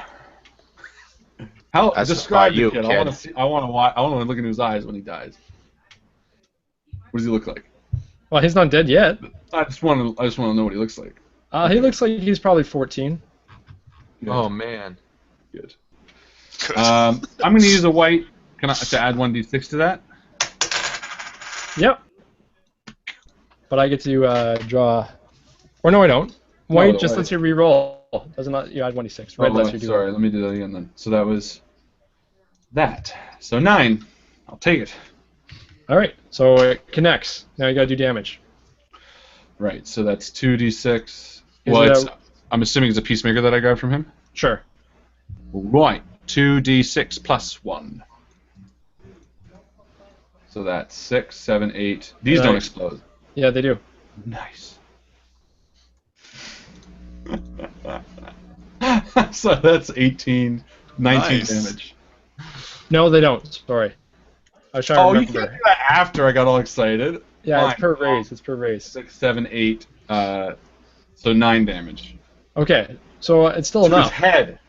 How That's describe about the you, kid? kid. I want to see. I want to look in his eyes when he dies. What does he look like? Well, he's not dead yet. I just want to know what he looks like. He looks like he's probably 14. Good. Oh man. Good. Good. I'm going to use a white. To add 1d6 to that? Yep. But I get to draw. Or no, I don't. White just lets you re-roll. Doesn't let you add 1d6. Red lets you do sorry, it. let me do that again then. So that was that. So 9. I'll take it. All right. So it connects. Now you got to do damage. Right. So that's 2d6. Is Well, it I'm assuming it's a peacemaker that I got from him. Sure. Right. 2d6 plus 1. So that's 6, 7, 8. These don't Nice. explode. Yeah, they do. Nice. So that's 18, 19 Nice. damage. No, they don't. Sorry. I was trying to Oh, you remember. can't do that after I got all excited. Yeah, Fine. it's per raise. It's per raise. 6, 7, 8. So 9 damage. Okay. So it's still To his enough. head.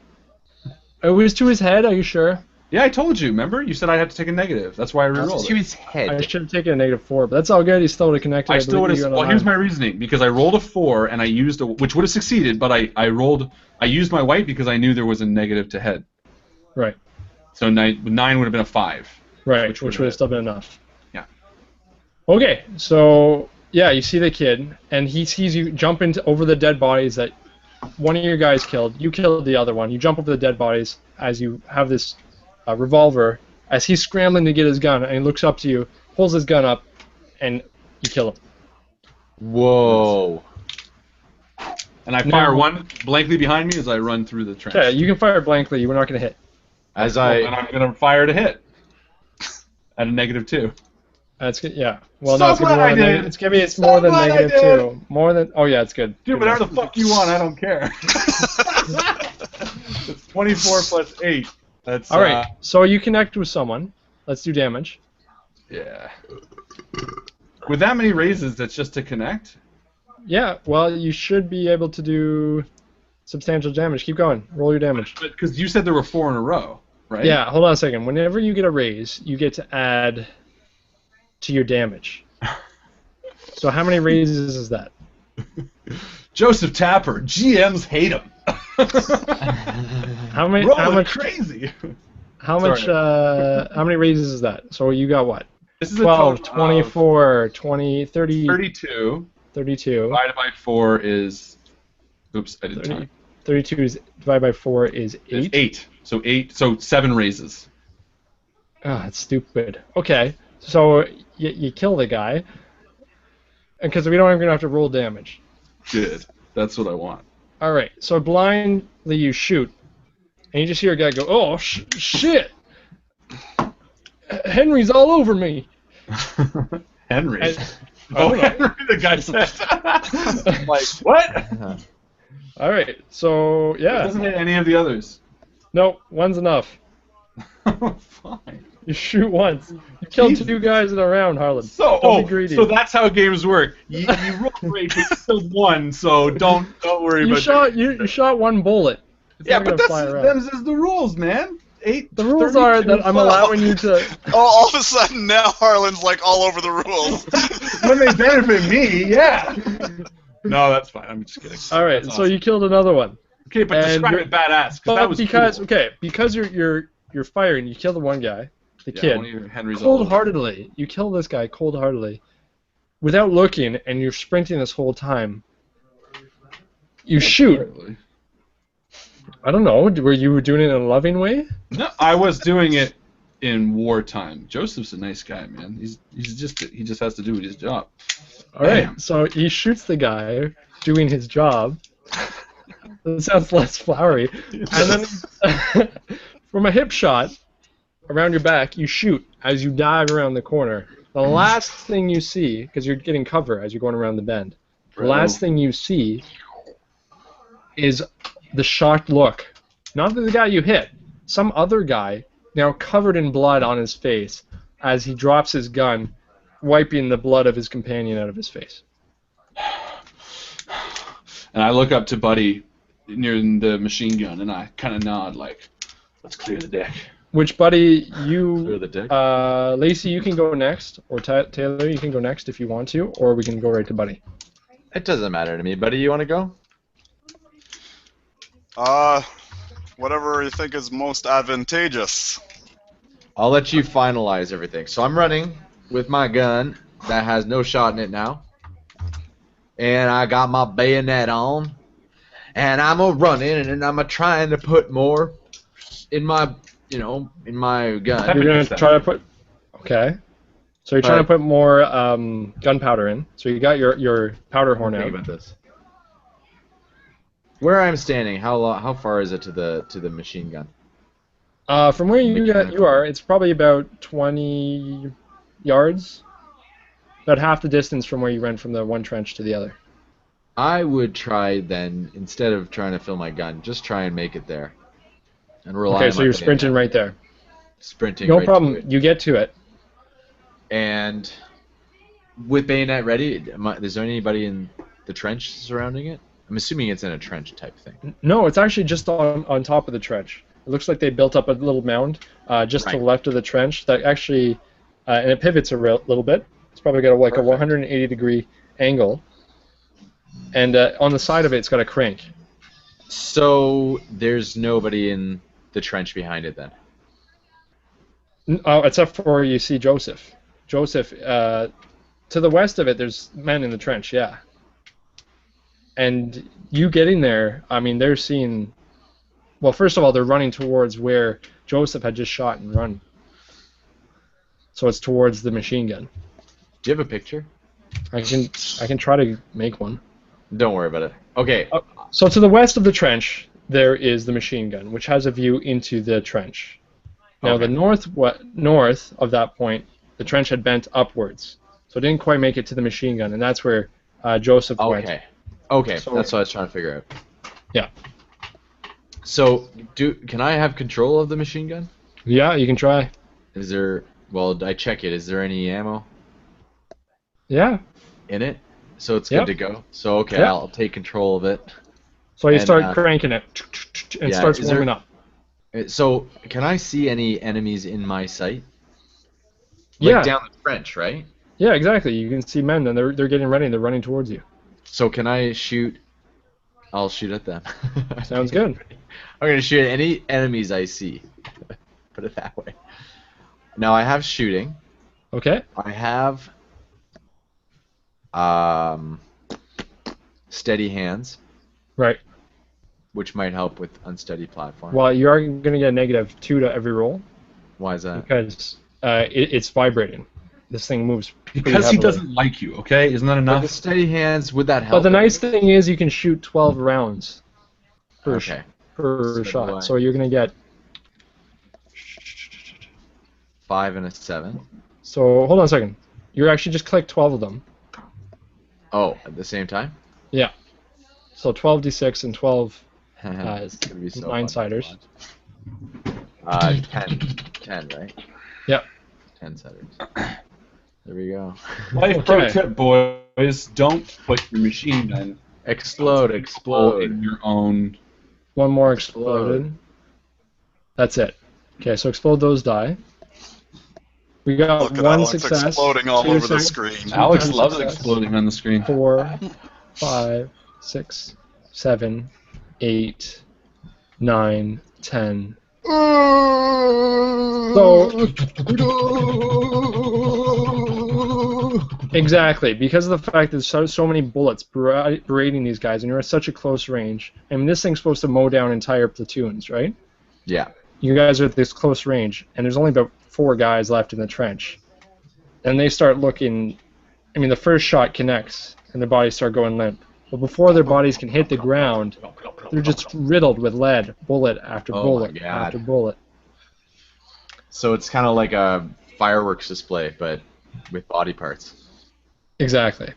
It was to his head. Are you sure? Yeah, I told you. Remember? You said I had to take a negative. That's why I rerolled To it. his I head. should have taken a -4, but that's all good. He's still would have connected. I still would believe have. you got a Well, here's nine. my reasoning. Because I rolled a 4 and I used which would have succeeded, but I used my white because I knew there was a negative to head. Right. So 9 would have been a 5. Right, Which which would would have still been enough. Yeah. Okay, so yeah, you see the kid, and he sees you jump over the dead bodies that one of your guys killed. You killed the other one. You jump over the dead bodies as you have this revolver. As he's scrambling to get his gun, and he looks up to you, pulls his gun up, and you kill him. Whoa. And I fire one blankly behind me as I run through the trench. Okay, you can fire blankly. We're not going to hit. As And I'm going to fire to hit. At a -2. That's good. Yeah. Well, So no, it's glad I did. it's gonna be more than glad I did. -2. More than. Oh yeah, it's good. Do Good whatever enough. the fuck you want. I don't care. It's 24 plus 8. That's All right. So you connect with someone. Let's do damage. Yeah. With that many raises, that's just to connect? Yeah. Well, you should be able to do substantial damage. Keep going. Roll your damage. Because you said there were 4 in a row, right? Yeah. Hold on a second. Whenever you get a raise, you get to add to your damage. So how many raises is that? Joseph Tapper. GMs hate him. How many? Rolling How much? crazy. How much? How many raises is that? So you got what? This is 12, a 24, 20, 30, 32. 32. Divided by 4 is. Oops, I didn't 30, time. 32 is divided by 4 is 8. It's 8. So 8. So 7 raises. Oh, that's stupid. Okay, so you kill the guy, because we don't even have to roll damage. Good. That's what I want. All right, so blindly you shoot, and you just hear a guy go, "Oh shit! Henry's all over me." Henry. Oh, Henry, the guy said. Like, what? All right, so It yeah, doesn't hit any of the others. no, one's enough. Fine. You shoot once. You killed Jesus. 2 guys in a round, Harlan. So, Don't be greedy. so that's how games work. You roll great, but you killed 1, so don't worry You about you shot 1 bullet. It's Yeah, not but gonna fly around. them's is the rules, man. 8. The rules are that I'm allowing you to. All of a sudden now Harlan's like all over the rules. When they benefit me, yeah. No, that's fine. I'm just kidding. All right, That's so awesome. you killed another one. Okay, but and describe you're- it badass, because that was cool. because you're firing, you kill the one guy, the Yeah, kid, one of your Henry's all over. cold-heartedly. You kill this guy cold-heartedly, without looking, and you're sprinting this whole time. You shoot. I don't know. Were you doing it in a loving way? No, I was doing it in wartime. Joseph's a nice guy, man. He just has to do his job. All right. Bam. So he shoots the guy doing his job. That sounds less flowery. And then from a hip shot around your back, you shoot as you dive around the corner. The last thing you see, because you're getting cover as you're going around the bend, the last thing you see is the shocked look. Not the guy you hit. Some other guy, now covered in blood on his face, as he drops his gun, wiping the blood of his companion out of his face. And I look up to Buddy near the machine gun, and I kind of nod like, let's clear the deck. Which, Buddy, Clear you... the deck? Lacy, you can go next, or Taylor, you can go next if you want to, or we can go right to Buddy. It doesn't matter to me, buddy. You want to go? Whatever you think is most advantageous. I'll let you finalize everything. So I'm running with my gun that has no shot in it now. And I got my bayonet on. And I'm running and I'm trying to put more in my, in my gun. You're going to try to put... Okay. So you're trying to put more gunpowder in. So you got your powder horn out. Think about this. Where I'm standing, how far is it to the machine gun? From where you are, it's probably about 20 yards. About half the distance from where you ran from the one trench to the other. I would try then, instead of trying to fill my gun, just try and make it there. And rely Okay, on so my you're bayonet. sprinting right there. Sprinting No right problem. to it. You get to it. And with bayonet ready, is there anybody in the trench surrounding it? I'm assuming it's in a trench type thing. No, it's actually just on top of the trench. It looks like they built up a little mound just to the left of the trench that actually, and it pivots a little bit. It's probably got a 180-degree angle. And on the side of it, it's got a crank. So there's nobody in the trench behind it then? Except for you see Joseph. Joseph, to the west of it, there's men in the trench, yeah. And you getting there, I mean, they're seeing... Well, first of all, they're running towards where Joseph had just shot and run. So it's towards the machine gun. Do you have a picture? I can try to make one. Don't worry about it. Okay. So to the west of the trench, there is the machine gun, which has a view into the trench. Now, Okay. the north of that point, the trench had bent upwards, so it didn't quite make it to the machine gun, and that's where Joseph went. Okay, So- that's what I was trying to figure out. Yeah. So, can I have control of the machine gun? Yeah, you can try. Is there? Well, I check it. Is there any ammo Yeah. in it? So it's Yep. good to go. So okay, Yep. I'll take control of it. So you And, start cranking it, and it yeah, starts is there- warming up. So can I see any enemies in my sight? Yeah. Like down the trench, right? Yeah, exactly. You can see men, and they're getting ready, and they're running towards you. So can I shoot? I'll shoot at them. Sounds good. I'm gonna shoot at any enemies I see. Put it that way. Now I have shooting. Okay. I have steady hands, Right. which might help with unsteady platform. Well, you are going to get a -2 to every roll Why is that? because it's vibrating. This thing moves. pretty Because he heavily. doesn't like you, okay? Isn't that But the enough? steady hands, would that help? But the it? nice thing is you can shoot 12 rounds per Okay. per So shot. do I. So you're going to get. 5 and a 7. So hold on a second. You actually just click 12 of them. Oh, at the same time? Yeah. So 12d6 and 12 It's gonna be so fun to 9-siders. watch. 10, right? Yep. 10-siders. There we go. Life pro Okay. tip, boys: don't put your machine gun Explode. in your own. One more exploded. That's it. Okay, so explode those die. We got Look at one Alex success. exploding all 2 over the success, screen. Alex times loves success. exploding on the screen. 4, 5, 6, 7, 8, 9, 10. So exactly, because of the fact that there's so many bullets berating these guys, and you're at such a close range. I mean, this thing's supposed to mow down entire platoons, right? Yeah. You guys are at this close range, and there's only about 4 guys left in the trench. And they start looking. I mean, the first shot connects, and their bodies start going limp. But before their bodies can hit the ground, they're just riddled with lead, bullet after Oh bullet my God. after bullet. So it's kind of like a fireworks display, but with body parts. Exactly.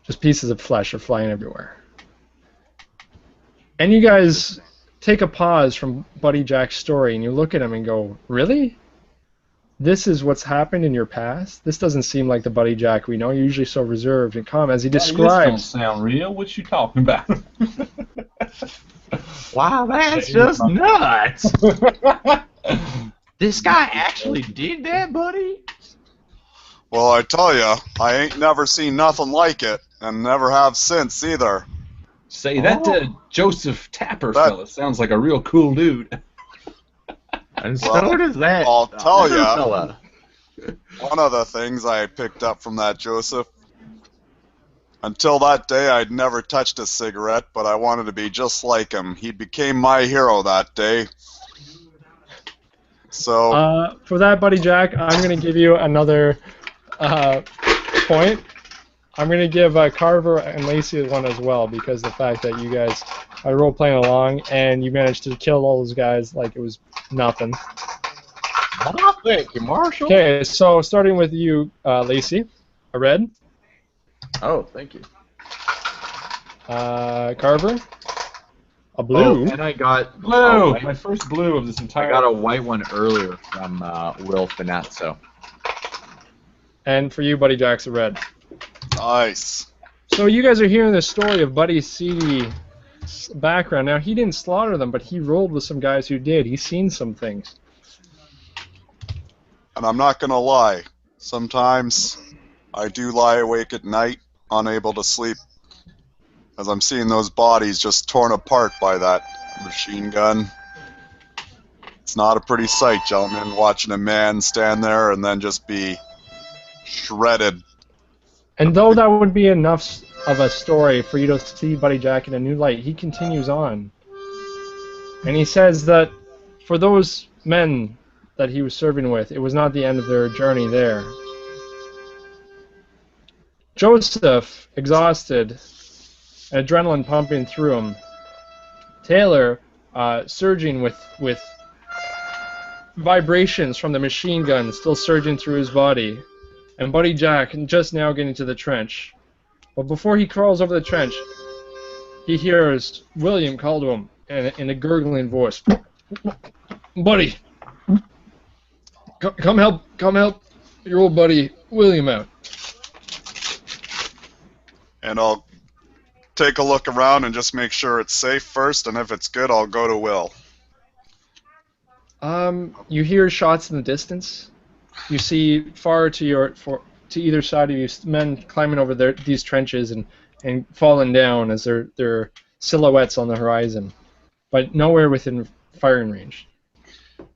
Just pieces of flesh are flying everywhere. And you guys take a pause from Buddy Jack's story, and you look at him and go, really? This is what's happened in your past? This doesn't seem like the Buddy Jack we know. You're usually so reserved and calm. As he This don't describes, sound real. What you talking about? Wow, that's just nuts! This guy actually did that, buddy? Well, I tell ya, I ain't never seen nothing like it, and never have since either. Say that Joseph Tapper That- fella sounds like a real cool dude. And Well, so does that. I'll tell other ya. fella. One of the things I picked up from that Joseph, until that day I'd never touched a cigarette, but I wanted to be just like him. He became my hero that day. So, for that, Buddy Jack, I'm going to give you another point. I'm going to give Carver and Lacey one as well, because the fact that you guys are role-playing along, and you managed to kill all those guys like it was nothing. Oh, thank you, Marshall. Okay, so starting with you, Lacey, a red. Oh, thank you. Carver, a blue. Oh, and I got Blue! a My white, first blue of this I entire. got a white one earlier from Will Finazzo. And for you, Buddy Jack's a red. nice. So you guys are hearing the story of Buddy's seedy background. Now, he didn't slaughter them, but he rolled with some guys who did. He's seen some things. And I'm not gonna lie, sometimes I do lie awake at night, unable to sleep, as I'm seeing those bodies just torn apart by that machine gun. It's not a pretty sight, gentlemen, watching a man stand there and then just be shredded. And though that would be enough of a story for you to see Buddy Jack in a new light, he continues on. And he says that for those men that he was serving with, it was not the end of their journey there. Joseph, exhausted, adrenaline pumping through him. Taylor, surging with vibrations from the machine gun still surging through his body. And Buddy Jack just now getting to the trench. But before he crawls over the trench, he hears William call to him in a gurgling voice. Buddy, come help your old buddy William out. And I'll take a look around and just make sure it's safe first, and if it's good, I'll go to Will. You hear shots in the distance. You see far to either side of you men climbing over these trenches and falling down as they're silhouettes on the horizon, but nowhere within firing range.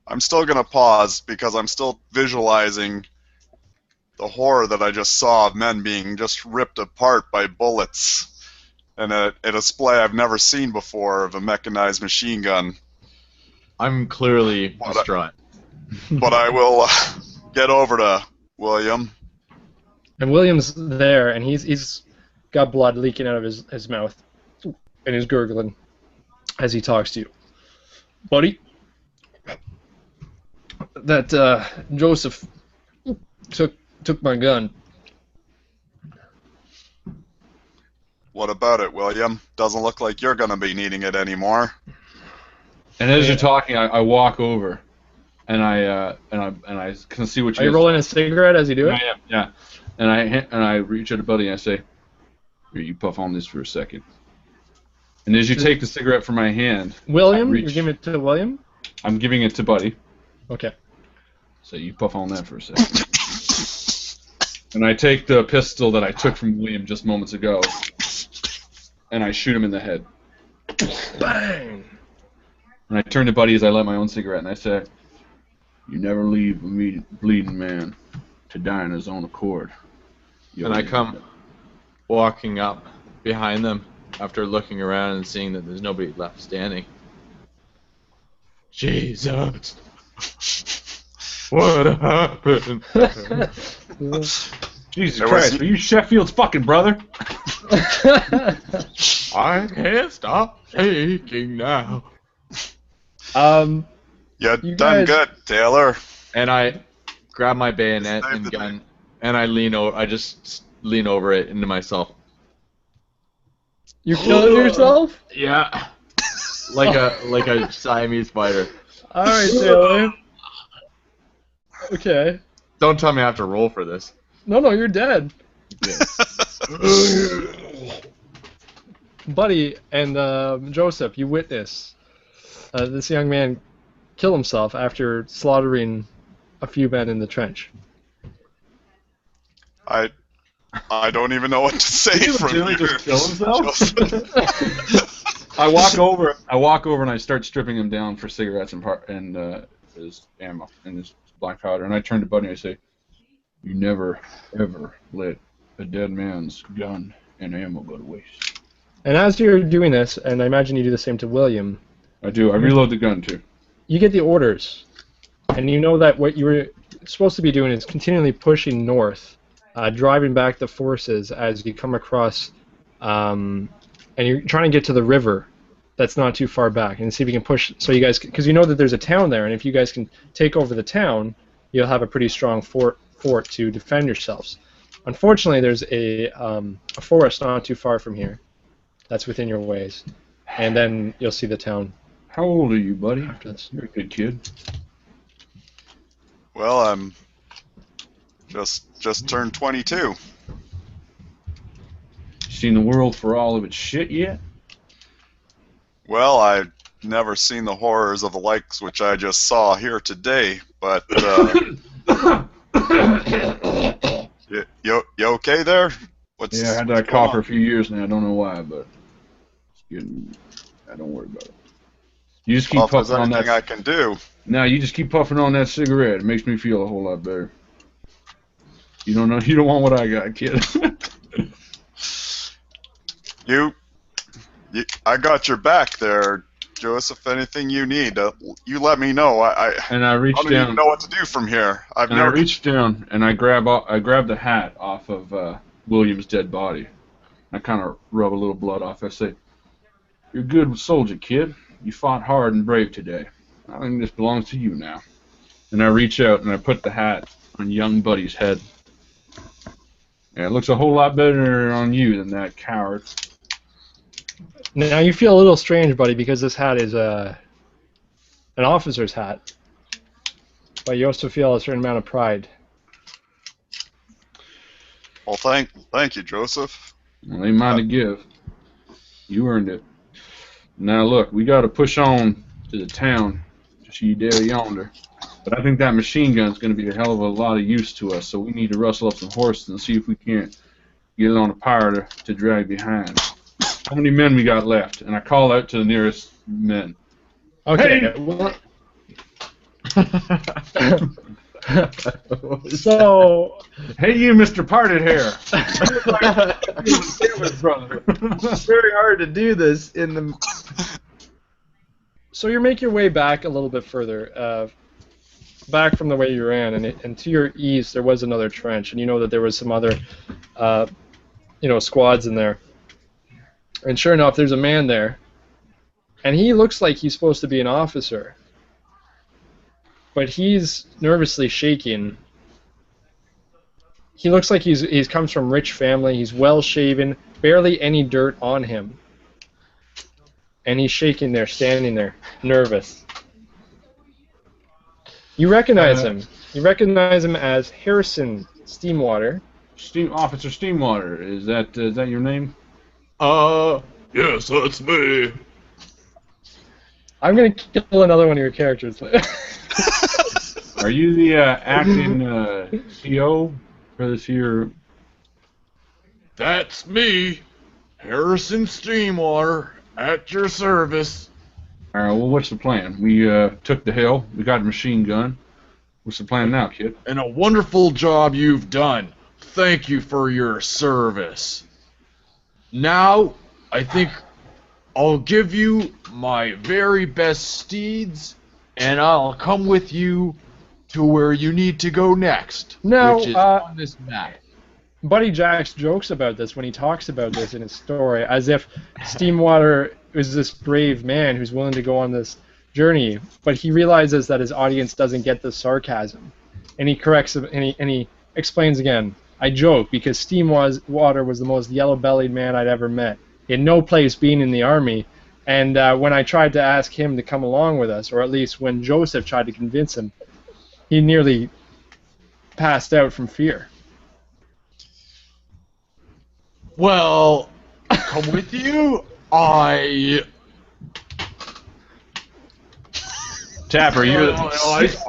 I'm still going to pause because I'm still visualizing the horror that I just saw of men being just ripped apart by bullets in a display I've never seen before of a mechanized machine gun. I'm clearly distraught. But I will get over to William. And William's there, and he's got blood leaking out of his mouth, and he's gurgling as he talks to you. Buddy, that Joseph took my gun. What about it, William? Doesn't look like you're going to be needing it anymore. And as you're talking, I walk over, and I can see what Are you rolling a cigarette as you do it? I am, yeah. And I reach out to Buddy and I say, "Here, you puff on this for a second." And as you take the cigarette from my hand, William, you're giving it to William? I'm giving it to Buddy. Okay. So you puff on that for a second. And I take the pistol that I took from William just moments ago, and I shoot him in the head. Bang! And I turn to Buddy as I light my own cigarette, and I say, "You never leave a bleeding man to die on his own accord." And I come walking up behind them after looking around and seeing that there's nobody left standing. Jesus! What happened? Jesus Christ, are you Sheffield's fucking brother? I can't stop shaking now. You done good, Taylor. And I grab my bayonet and gun, and I lean over. I just lean over it into myself. You killing yourself? Yeah, like a Siamese fighter. All right, Taylor. Okay. Don't tell me I have to roll for this. No, you're dead. Buddy and Joseph, you witness this young man kill himself after slaughtering a few men in the trench. I don't even know what to say from here. Just kill himself? I walk over and I start stripping him down for cigarettes and his ammo and his black powder, and I turn to Buddy and I say, "You never ever let a dead man's gun and ammo go to waste." And as you're doing this, and I imagine you do the same to William, I do. I reload the gun too. You get the orders, and you know that what you were supposed to be doing is continually pushing north, driving back the forces as you come across, and you're trying to get to the river that's not too far back, and see if you can push, so you guys, because you know that there's a town there, and if you guys can take over the town, you'll have a pretty strong fort to defend yourselves. Unfortunately, there's a forest not too far from here that's within your ways, and then you'll see the town. How old are you, buddy? After this. You're a good kid. Well, I'm just turned 22. Seen the world for all of its shit yet? Well, I've never seen the horrors of the likes which I just saw here today, but you okay there? Yeah, I had that cough for a few years now. I don't know why, but it's getting. Don't worry about it. You just keep puffing on that. I can do. No, you just keep puffing on that cigarette. It makes me feel a whole lot better. You don't know. You don't want what I got, kid. I got your back there, Joseph. Anything you need, you let me know. I reach don't down. even know what to do from here. I reach down and I grab the hat off of William's dead body, I kind of rub a little blood off. I say, "You're a good soldier, kid. You fought hard and brave today. I think this belongs to you now." And I reach out and I put the hat on young Buddy's head. And it looks a whole lot better on you than that coward. Now you feel a little strange, buddy, because this hat is an officer's hat. But you also feel a certain amount of pride. Well, thank you, Joseph. Well, ain't mine to give. You earned it. Now look, we got to push on to the town, just you there yonder. But I think that machine gun's going to be a hell of a lot of use to us, so we need to rustle up some horses and see if we can't get it on a pyre to drag behind. How many men we got left? And I call out to the nearest men. Okay. Hey! Well, so, hey, you, Mr. Parted Hair. It's very hard to do this in the... So you make your way back a little bit further, back from the way you ran, and to your east there was another trench, and you know that there was some other, squads in there. And sure enough, there's a man there, and he looks like he's supposed to be an officer, but he's nervously shaking. He looks like he comes from rich family. He's well shaven, barely any dirt on him, and he's shaking there, standing there, nervous. You recognize him. You recognize him as Harrison Steamwater. Officer Steamwater. Is that your name? Yes, that's me. I'm gonna kill another one of your characters. Are you the acting CO for this here? That's me, Harrison Steamwater, at your service. All right. Well, what's the plan? We took the hill. We got a machine gun. What's the plan now, kid? And a wonderful job you've done. Thank you for your service. Now, I think I'll give you my very best steeds, and I'll come with you to where you need to go next, Now, which is on this map. Buddy Jax jokes about this when he talks about this in his story, as if Steamwater is this brave man who's willing to go on this journey, but he realizes that his audience doesn't get the sarcasm, and he corrects him, and he explains again. I joke because Steamwater was the most yellow-bellied man I'd ever met. He had no place being in the army, and when I tried to ask him to come along with us, or at least when Joseph tried to convince him, he nearly passed out from fear. Well, come with you. Tapper, you're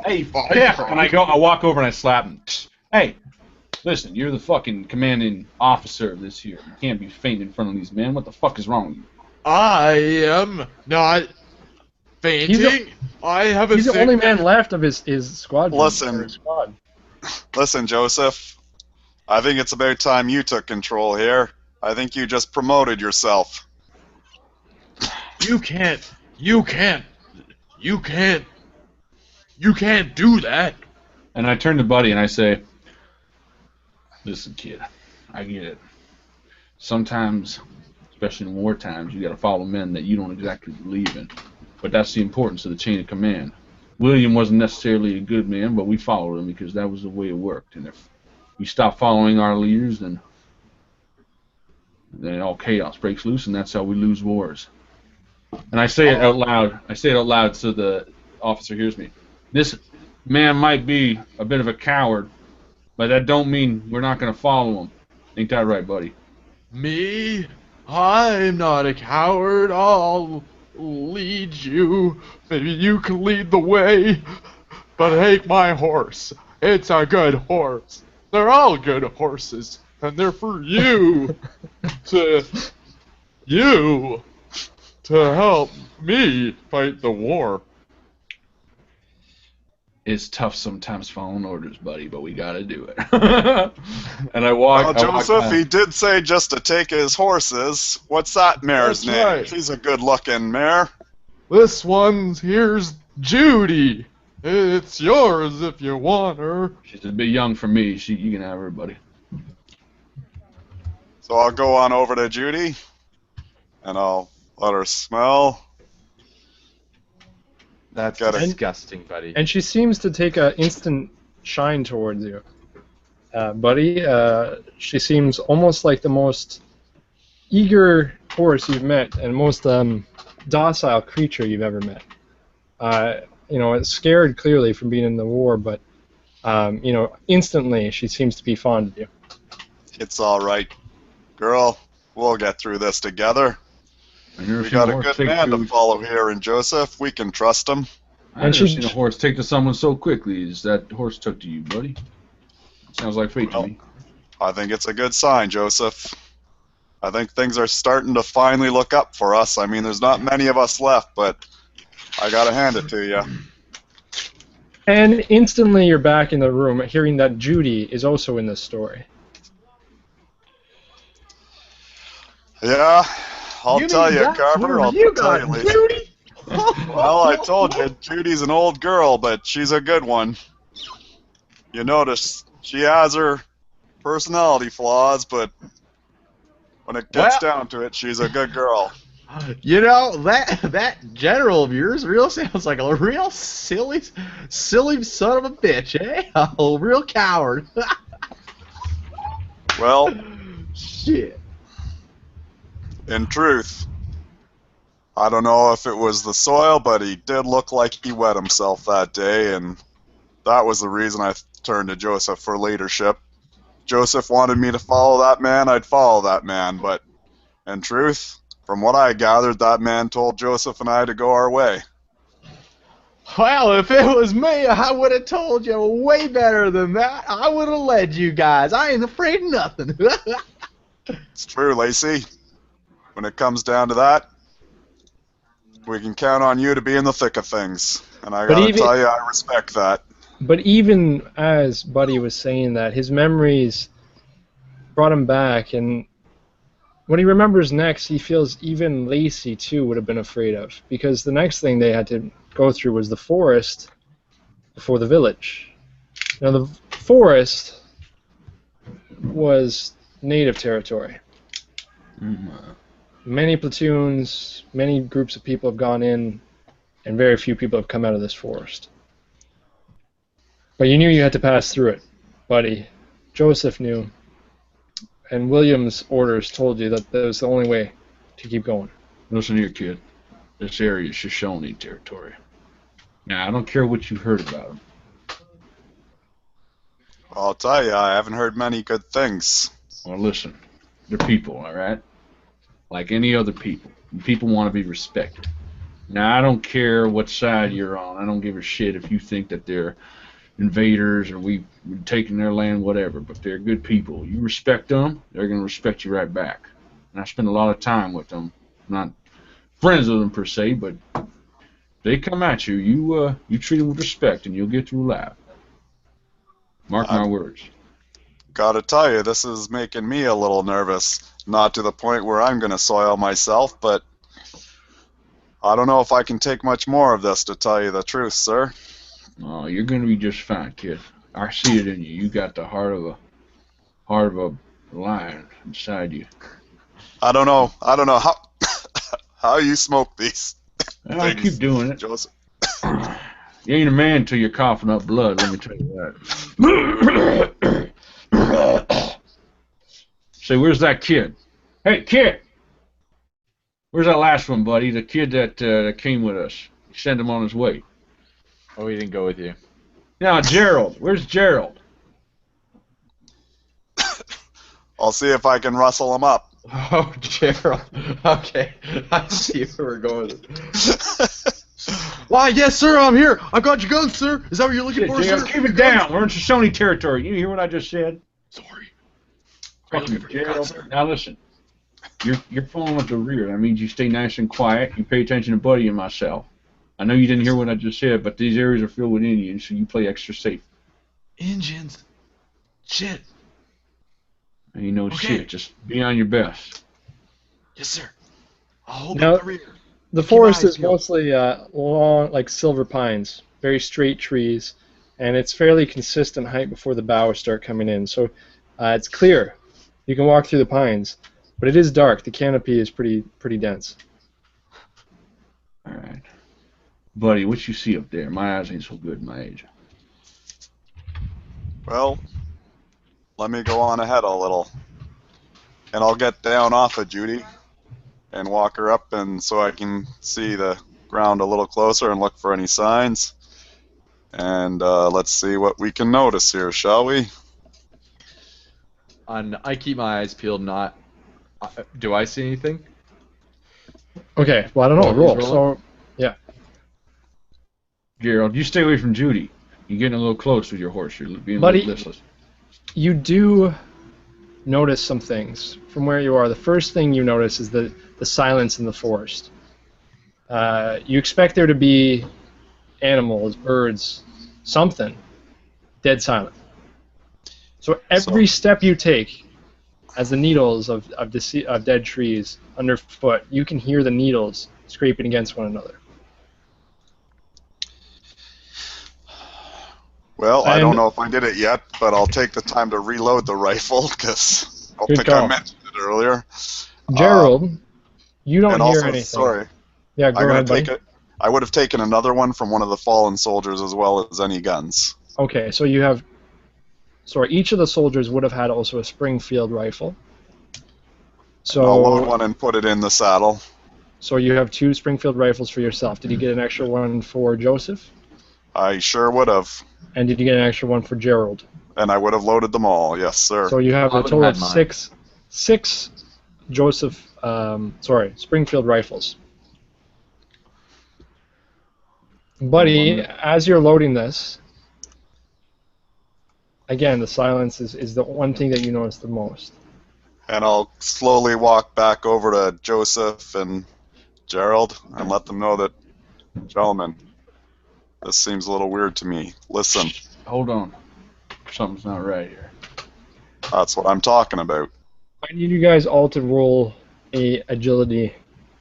hey, Tapper, and I walk over and I slap him. Hey, listen, you're the fucking commanding officer of this here. You can't be fainting in front of these men. What the fuck is wrong with you? I am not fainting. I have a He's the only man left of his squad. Listen, Joseph. I think it's about time you took control here. I think you just promoted yourself. You can't do that. And I turn to Buddy and I say, listen, kid, I get it. Sometimes, especially in war times, you got to follow men that you don't exactly believe in. But that's the importance of the chain of command. William wasn't necessarily a good man, but we followed him because that was the way it worked. And if we stop following our leaders, then all chaos breaks loose, and that's how we lose wars. And I say it out loud. I say it out loud so the officer hears me. This man might be a bit of a coward, but that don't mean we're not going to follow him. Ain't that right, buddy? Me? I'm not a coward. I'll lead you. Maybe you can lead the way. But take my horse. It's a good horse. They're all good horses. And they're for you to help me fight the war. It's tough sometimes following orders, buddy, but we gotta do it. And I walk. Joseph, he did say just to take his horses. What's that mare's name? Right. She's a good-looking mare. This one's here's Judy. It's yours if you want her. She's a bit young for me. You can have her, buddy. So I'll go on over to Judy, and I'll let her smell. That's Got it. disgusting, buddy. And she seems to take an instant shine towards you. Buddy, she seems almost like the most eager horse you've met and most docile creature you've ever met. It's scared clearly from being in the war, but instantly she seems to be fond of you. It's all right, girl. We'll get through this together. We got a good man to follow here in Joseph. We can trust him. I've never seen a horse take to someone so quickly as that horse took to you, buddy. Sounds like fate to me. I think it's a good sign, Joseph. I think things are starting to finally look up for us. I mean, there's not many of us left, but I gotta hand it to you. And instantly you're back in the room hearing that Judy is also in this story. Yeah, I'll tell you, Carver. I'll tell you later. Judy? Well, I told you, Judy's an old girl, but she's a good one. You notice she has her personality flaws, but when it gets down to it, she's a good girl. You know, that general of yours real sounds like a real silly son of a bitch, eh? A real coward. Well, shit. In truth, I don't know if it was the soil, but he did look like he wet himself that day, and that was the reason I turned to Joseph for leadership. Joseph wanted me to follow that man, I'd follow that man, but in truth, from what I gathered, that man told Joseph and I to go our way. Well, if it was me, I would have told you way better than that. I would have led you guys. I ain't afraid of nothing. It's true, Lacy. When it comes down to that, we can count on you to be in the thick of things. And I gotta tell you, I respect that. But even as Buddy was saying that, his memories brought him back, and what he remembers next, he feels even Lacy, too, would have been afraid of. Because the next thing they had to go through was the forest before the village. Now, the forest was native territory. Many platoons, many groups of people have gone in, and very few people have come out of this forest. But you knew you had to pass through it, Buddy. Joseph knew. And William's orders told you that that was the only way to keep going. Listen here, kid. This area is Shoshone territory. Now, I don't care what you've heard about them. I'll tell you, I haven't heard many good things. Well, listen. They're people, all right? Like any other people. People want to be respected. Now, I don't care what side you're on. I don't give a shit if you think that they're invaders or we're taking their land, whatever. But they're good people. You respect them, they're going to respect you right back. And I spend a lot of time with them. I'm not friends with them per se, but they come at you. You treat them with respect, and you'll get through alive. Mark my words. Gotta tell you, this is making me a little nervous. Not to the point where I'm gonna soil myself, but I don't know if I can take much more of this, to tell you the truth, sir. Oh, you're gonna be just fine, kid. I see it in you. You got the heart of a lion inside you. I don't know how how you smoke these. I keep doing it. Joseph. You ain't a man until you're coughing up blood, let me tell you that. Say, where's that kid? Hey, kid! Where's that last one, buddy? The kid that came with us. You sent him on his way. Oh, he didn't go with you. Now, Gerald. Where's Gerald? I'll see if I can rustle him up. Oh, Gerald. Okay, I see where we're going. Why, yes, sir, I'm here. I got your gun, sir. Is that what you're looking for, sir? Keep it down. We're in Shoshone territory. You hear what I just said? Sorry. Fucking Gerald. Now listen. You're following at the rear. That means you stay nice and quiet. You pay attention to Buddy and myself. I know you didn't hear what I just said, but these areas are filled with Indians, so you play extra safe. Engines. Shit. And you know shit. Just be on your best. Yes, sir. I'll hold Now, up the rear. The forest is mostly long, like silver pines, very straight trees, and it's fairly consistent height before the boughs start coming in. So it's clear You can walk through the pines, but it is dark. The canopy is pretty dense. All right, buddy, what you see up there? My eyes ain't so good in my age. Well, let me go on ahead a little, and I'll get down off of Judy and walk her up, and so I can see the ground a little closer and look for any signs. And let's see what we can notice here, shall we? I keep my eyes peeled. Do I see anything? Okay, well, I don't know. Roll. So, yeah. Gerald, you stay away from Judy. You're getting a little close with your horse. You're being a Buddy, little listless. You do notice some things from where you are. The first thing you notice is the silence in the forest. You expect there to be animals, birds, something, dead silent. So every step you take, as the needles of dead trees underfoot, you can hear the needles scraping against one another. Well, I don't know if I did it yet, but I'll take the time to reload the rifle, because I think I mentioned it earlier. Gerald, you don't hear also, anything. Sorry. Yeah, go ahead, buddy. I would have taken another one from one of the fallen soldiers as well as any guns. Okay, so you have... Sorry, each of the soldiers would have had also a Springfield rifle. So I'll load one and put it in the saddle. So you have 2 Springfield rifles for yourself. Did you get an extra one for Joseph? I sure would have. And did you get an extra one for Gerald? And I would have loaded them all, yes, sir. So you have a total of six Joseph, Springfield rifles. Buddy, as you're loading this, again, the silence is the one thing that you notice the most. And I'll slowly walk back over to Joseph and Gerald and let them know that, gentlemen, this seems a little weird to me. Listen. Hold on. Something's not right here. That's what I'm talking about. I need you guys all to roll a agility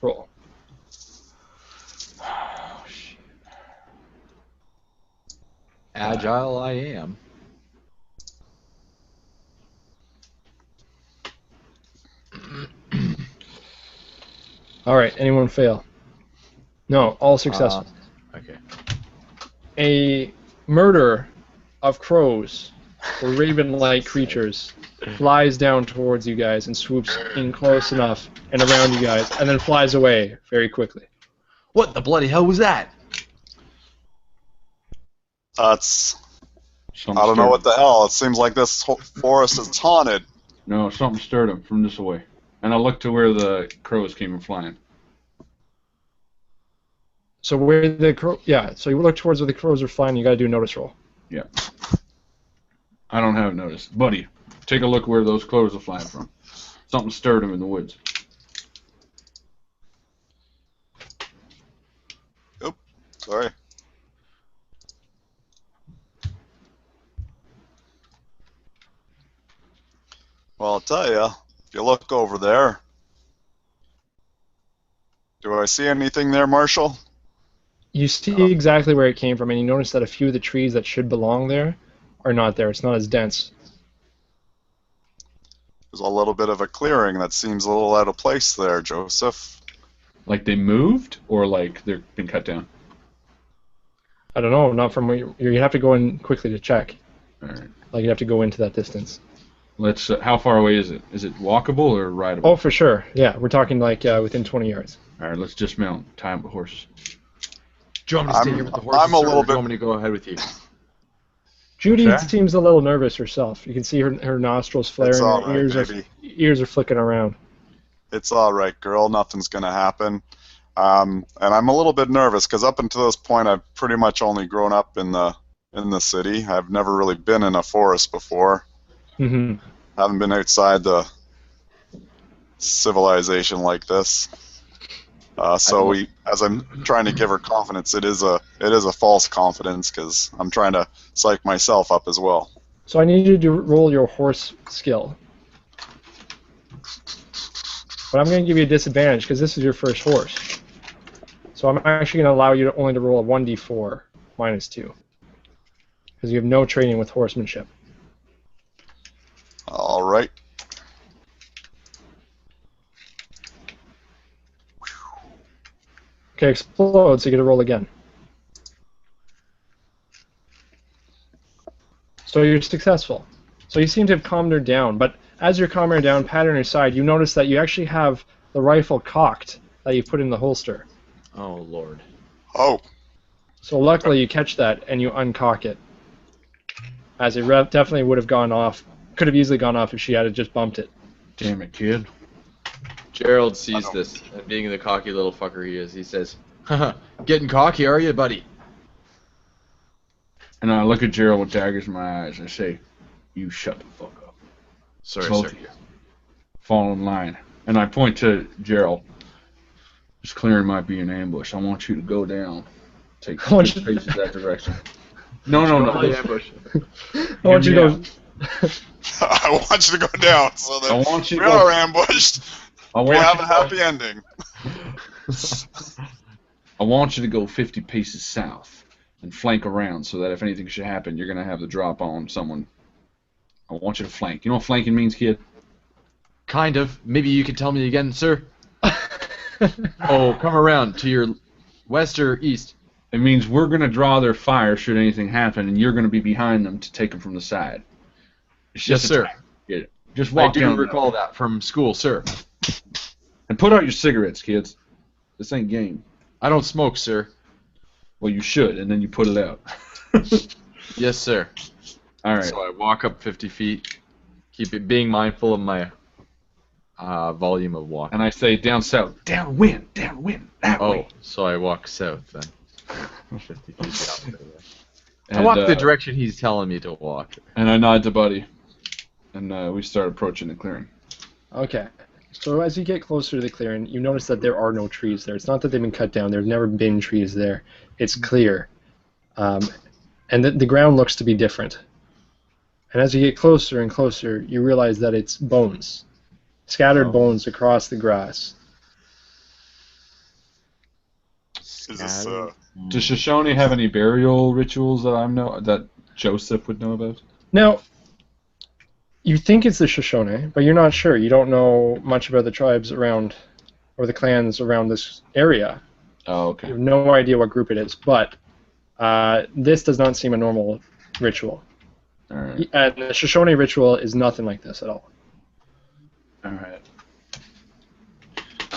roll. Oh, shit. Agile I am. All right, anyone fail? No, all successful. Okay. A murder of crows or raven-like creatures flies down towards you guys and swoops in close enough and around you guys, and then flies away very quickly. What the bloody hell was that? That's... I don't know what the hell. It seems like this forest is haunted. No, something stirred him from this away. And I looked to where the crows came flying. So where the crow... Yeah, so you look towards where the crows are flying, you gotta do a notice roll. Yeah. I don't have notice. Buddy, take a look where those crows are flying from. Something stirred them in the woods. Oop, sorry. Well, I'll tell you, if you look over there, do I see anything there, Marshal? You see exactly where it came from, and you notice that a few of the trees that should belong there are not there. It's not as dense. There's a little bit of a clearing that seems a little out of place there, Joseph. Like they moved, or like they've been cut down? I don't know, not from where you have to go in quickly to check. All right. Like you have to go into that distance. Let's. How far away is it? Is it walkable or rideable? Oh, for sure. Yeah, we're talking like within 20 yards. All right, let's dismount. Time with horses. Do you want me to stay here with the horses, I'm a little or do you want me to go ahead with you? Judy Okay. seems a little nervous herself. You can see her nostrils flaring, all her right, ears are flicking around. It's all right, girl. Nothing's going to happen. And I'm a little bit nervous because up until this point, I've pretty much only grown up in the city. I've never really been in a forest before. Mm-hmm. Haven't been outside the civilization like this. As I'm trying to give her confidence, it is a false confidence because I'm trying to psych myself up as well. So I need you to roll your horse skill. But I'm going to give you a disadvantage because this is your first horse. So I'm actually going to allow you only to roll a 1d4 minus 2. Because you have no training with horsemanship. All right. Okay, explode, so you get to roll again. So you're successful. So you seem to have calmed her down, but as you're calming her down, patting her side, you notice that you actually have the rifle cocked that you put in the holster. Oh, Lord. Oh, So luckily you catch that and you uncock it. As it definitely would have gone off. Could have easily gone off if she had just bumped it. Damn it, kid. Gerald sees this, and being the cocky little fucker he is, he says, haha, getting cocky, are you, buddy? And I look at Gerald with daggers in my eyes and I say, you shut the fuck up. Sorry, Both sir. of you. Fall in line. And I point to Gerald. This clearing might be an ambush. I want you to go down. Take 2 paces that direction. No. Ambush. I want you to go... I want you to go down so that I want you we to go... are ambushed. I We want have you a to go- happy ending. I want you to go 50 paces south and flank around so that if anything should happen, you're going to have the drop on someone. I want you to flank. You know what flanking means, kid? Kind of. Maybe you could tell me again, sir? Oh, come around to your west or east. It means we're going to draw their fire should anything happen, and you're going to be behind them to take them from the side. It's Yes, just sir. Get it. Just I walk do down recall that from school, sir. and put out your cigarettes, kids. This ain't game. I don't smoke, sir. Well, you should, and then you put it out. Yes, sir. All right. So I walk up 50 feet, keep it being mindful of my volume of walk. And I say down south. Downwind, that Oh, way. so I walk south then. 50 feet down. I And, walk the direction he's telling me to walk. And I nod to Buddy, and we start approaching the clearing. Okay. So as you get closer to the clearing, you notice that there are no trees there. It's not that they've been cut down. There have never been trees there. It's clear. And the ground looks to be different. And as you get closer and closer, you realize that it's bones. Scattered bones across the grass. Is this, Does Shoshone have any burial rituals that Joseph would know about? Now, you think it's the Shoshone, but you're not sure. You don't know much about the tribes around, or the clans around this area. Oh, You okay. have no idea what group it is, but this does not seem a normal ritual. All right. And the Shoshone ritual is nothing like this at all. All right.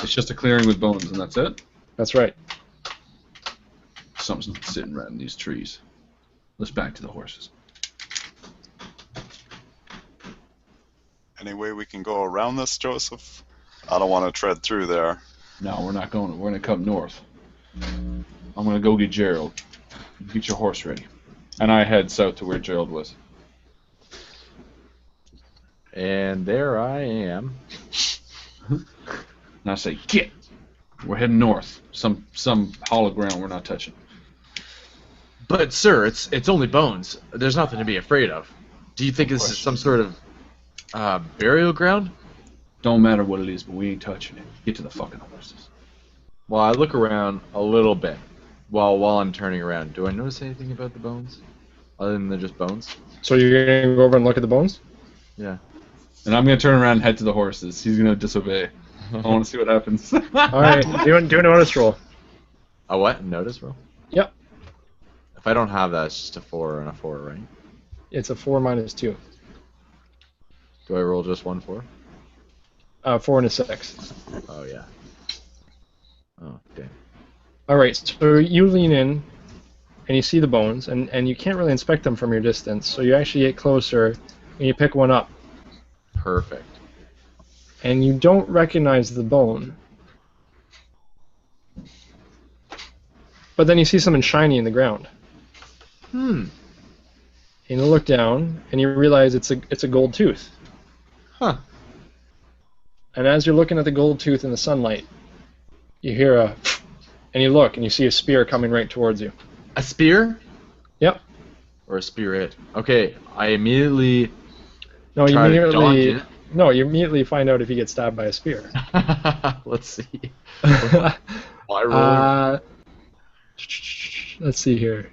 It's just a clearing with bones, and that's it? That's right. Something's sitting right in these trees. Let's back to the horses. any way we can go around this, Joseph? I don't want to tread through there. No, we're not going. We're going to come north. I'm going to go get Gerald. Get your horse ready. And I head south to where Gerald was. And there I am. And I say, get! We're heading north. Some hollow ground we're not touching. But sir, it's only bones. There's nothing to be afraid of. Do you think this is some sort of burial ground? Don't matter what it is, but we ain't touching it. Get to the fucking horses. Well, I look around a little bit while I'm turning around. Do I notice anything about the bones? Other than they're just bones? So you're going to go over and look at the bones? Yeah. And I'm going to turn around and head to the horses. He's going to disobey. I want to see what happens. Alright, do a notice roll. A what? Notice roll? Yep. If I don't have that, it's just a 4 and a 4, right? It's a 4 minus 2. Do I roll just 1 4? 4 and a 6. Oh, yeah. Oh, damn. Alright, so you lean in, and you see the bones, and you can't really inspect them from your distance, so you actually get closer, and you pick one up. Perfect. And you don't recognize the bone. But then you see something shiny in the ground. Hmm. And you look down, and you realize it's a gold tooth. Huh. And as you're looking at the gold tooth in the sunlight, you hear a... And you look, and you see a spear coming right towards you. A spear? Yep. Or a spirit? Okay, I immediately No, you try to dodge immediately... it. No, you immediately find out if you get stabbed by a spear. Let's see. I roll. Let's see here.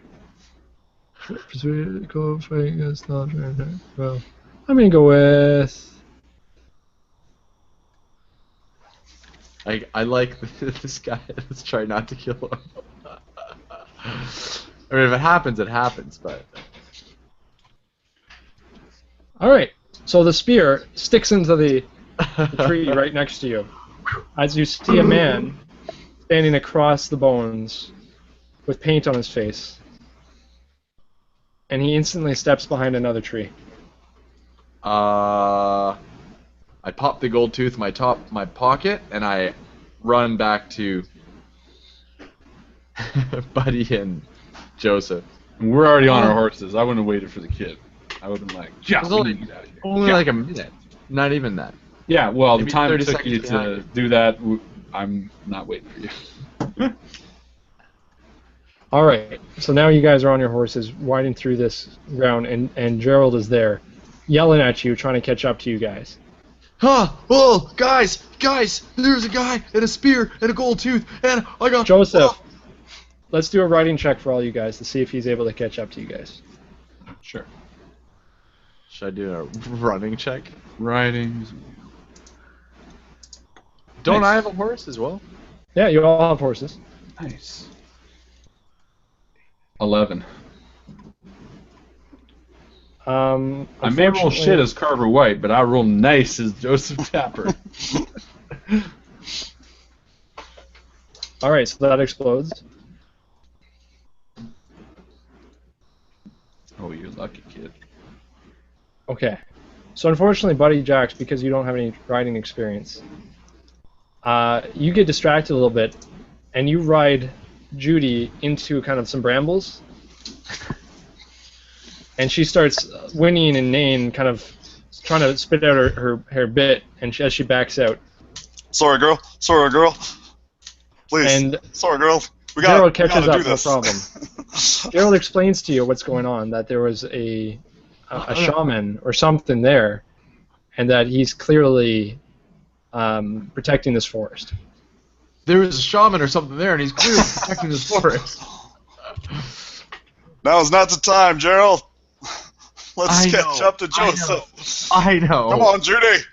Go fight against well, I'm gonna go with I like this guy. Let's try not to kill him. I mean, if it happens, it happens, but... Alright, so the spear sticks into the tree right next to you. As you see a man standing across the bones with paint on his face. And he instantly steps behind another tree. I pop the gold tooth in my pocket, and I run back to Buddy and Joseph. We're already on our horses. I wouldn't have waited for the kid. I would have been like, yeah, It was only, like a minute. Not even that. Yeah, well, Maybe the time it 30 took you seconds to behind. do that, I'm not waiting for you. Alright, so now you guys are on your horses, riding through this ground, and Gerald is there, yelling at you, trying to catch up to you guys. Oh, guys, there's a guy and a spear and a gold tooth, and I got... Joseph, let's do a riding check for all you guys to see if he's able to catch up to you guys. Sure. Should I do a running check? Riding. Don't Nice. I have a horse as well? Yeah, you all have horses. Nice. 11. I may roll shit as Carver White, but I roll nice as Joseph Tapper. Alright, so that explodes. Oh, you're lucky, kid. Okay. So unfortunately, Buddy Jax, because you don't have any riding experience, you get distracted a little bit, and you ride Judy into kind of some brambles, and she starts whinnying and neighing, kind of trying to spit out her bit, and as she backs out. Sorry, girl. Please. And Sorry, girl. Gerald catches gotta up, do no this. problem. Gerald explains to you what's going on, that there was a shaman or something there, and that he's clearly protecting this forest. There was a shaman or something there, and he's clearly protecting this forest. Now is not the time, Gerald. Let's I catch know, up to Joseph. I know. Come on, Judy.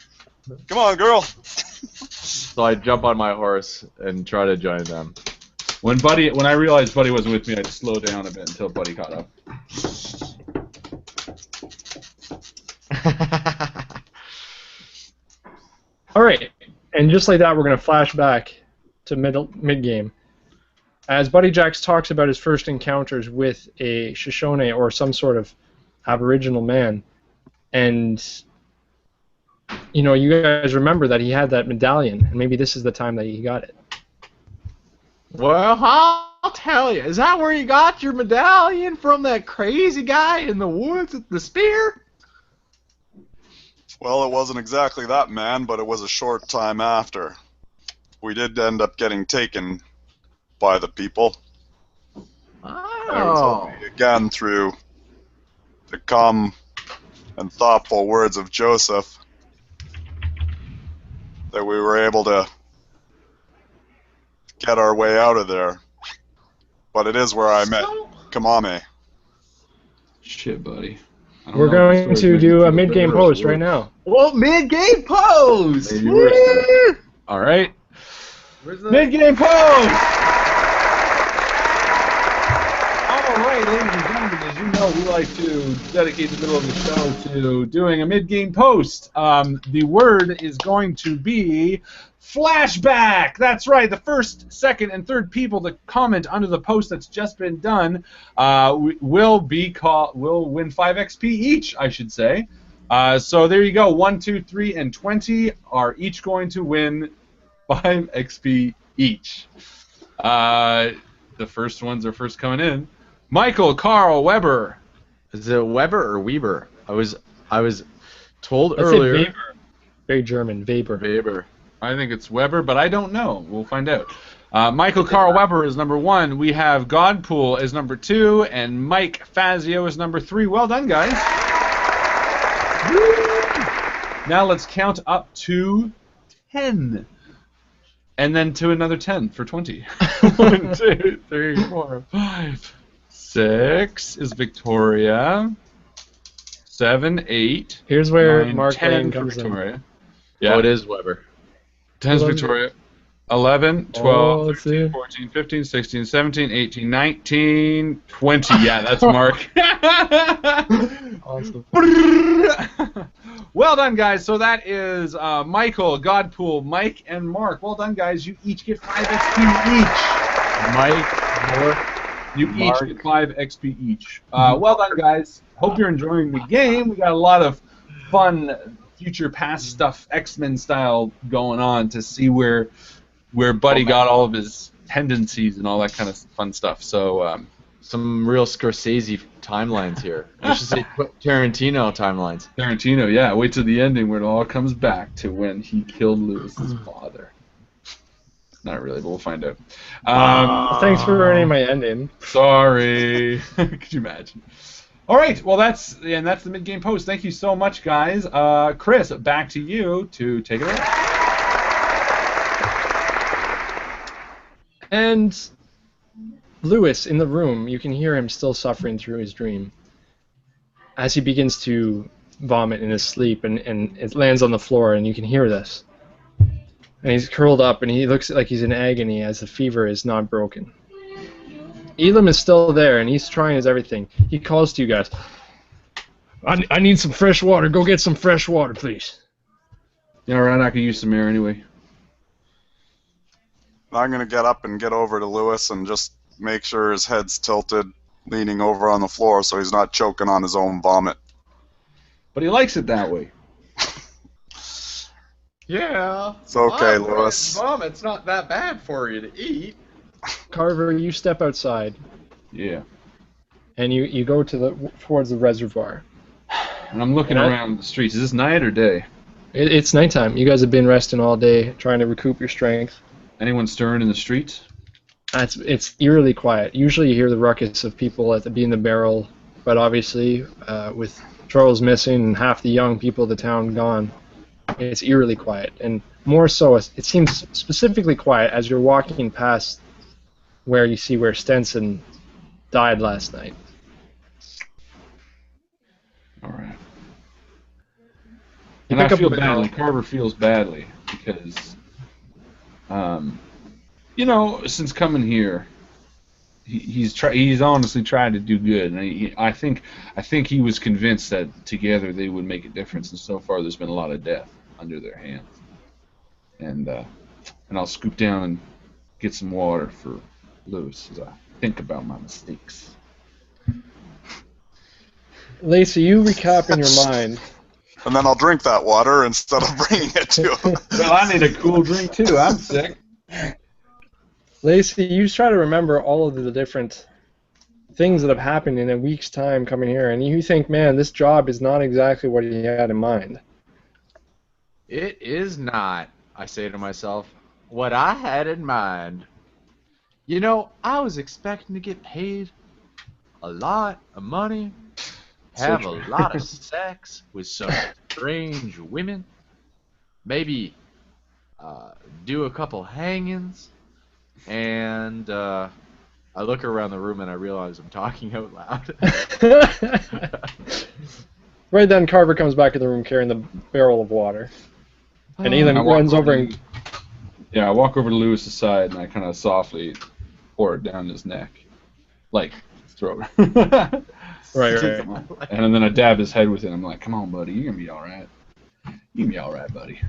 Come on, girl. So I jump on my horse and try to join them. When I realized Buddy wasn't with me, I slowed down a bit until Buddy caught up. Alright, and just like that, we're going to flash back to mid-game. As Buddy Jax talks about his first encounters with a Shoshone or some sort of Aboriginal man, and you know, you guys remember that he had that medallion, and maybe this is the time that he got it. Well, I'll tell you. Is that where you got your medallion from, that crazy guy in the woods with the spear? Well, it wasn't exactly that man, but it was a short time after. We did end up getting taken by the people. I was Oh. hoping again through the calm and thoughtful words of Joseph that we were able to get our way out of there. But it is where I met Kamame. Shit, Buddy. I don't We're know if the going story's to making do too a much mid-game better. post right now. Well, mid-game pose! Maybe worse. All right. Where's the... Mid-game post! All right, ladies and gentlemen, as you know, we like to dedicate the middle of the show to doing a mid-game post. The word is going to be flashback. That's right. The first, second, and third people to comment under the post that's just been done will win 5 XP each, I should say. So there you go. 1, 2, 3, and 20 are each going to win 5 XP each. The first ones are first coming in. Michael Carl Weber. Is it Weber or Weber? I was told Let's say earlier. Weber. Very German, Weber. Weber. I think it's Weber, but I don't know. We'll find out. Michael Carl Weber is number 1. We have Godpool as number 2, and Mike Fazio is number 3. Well done, guys. Now let's count up to 10. And then to another 10 for 20. 1, 2, 3, 4, 5. 6 is Victoria. 7, 8. Here's where 9, Mark 10 Lane for comes in. Victoria. Yeah. Oh, it is Weber. 10 is Hold on. Victoria. 11, 12, let's 13, see. 14, 15, 16, 17, 18, 19, 20. Yeah, that's Mark. Awesome. Well done, guys. So that is Michael, Godpool, Mike, and Mark. Well done, guys. You each get 5 XP each. Mike, Mark. You each get 5 XP each. Well done, guys. Hope you're enjoying the game. We got a lot of fun future past stuff, X-Men style, going on to see where Buddy got all of his tendencies and all that kind of fun stuff. So Some real Scorsese timelines here. I should say Tarantino timelines. Tarantino, yeah. Wait till the ending where it all comes back to when he killed Lewis's father. Not really, but we'll find out. Thanks for ruining my ending. Sorry. Could you imagine? All right. Well, that's the mid-game post. Thank you so much, guys. Chris, back to you to take it away. And Lewis in the room, you can hear him still suffering through his dream. As he begins to vomit in his sleep, and it lands on the floor, and you can hear this. And he's curled up, and he looks like he's in agony as the fever is not broken. Elam is still there, and he's trying his everything. He calls to you guys. I need some fresh water. Go get some fresh water, please. Yeah, right. I could use some air anyway. I'm going to get up and get over to Lewis and just make sure his head's tilted, leaning over on the floor so he's not choking on his own vomit. But he likes it that way. Yeah. It's okay, Lewis. Vomit's not that bad for you to eat. Carver, you step outside, Yeah. and you go towards the reservoir. And I'm looking around the streets. Is this night or day? It's nighttime. You guys have been resting all day, trying to recoup your strength. Anyone stirring in the streets? It's eerily quiet. Usually you hear the ruckus of people at the Bee in the Barrel, but obviously with Charles missing and half the young people of the town gone, it's eerily quiet. And more so, it seems specifically quiet as you're walking past where you see where Stenson died last night. All right. You And I pick up feel a badly. barrel. Carver feels badly because, you know, since coming here, he's honestly tried to do good, and I think he was convinced that together they would make a difference. And so far, there's been a lot of death under their hands. And I'll scoop down and get some water for Lewis as I think about my mistakes. Lacey, you recap in your mind. And then I'll drink that water instead of bringing it to him. Well, I need a cool drink too. I'm sick. Lacey, you try to remember all of the different things that have happened in a week's time coming here, and you think, man, this job is not exactly what he had in mind. It is not, I say to myself, what I had in mind. You know, I was expecting to get paid a lot of money, have a lot of sex with some strange women, maybe do a couple hangings, and I look around the room and I realize I'm talking out loud. Right then, Carver comes back in the room carrying the barrel of water. And Elon runs over and... Yeah, I walk over to Lewis's side and I kind of softly pour it down his neck. Like, his throat. Right. And then I dab his head with it. I'm like, come on, buddy, you're going to be alright. You're going to be alright, buddy.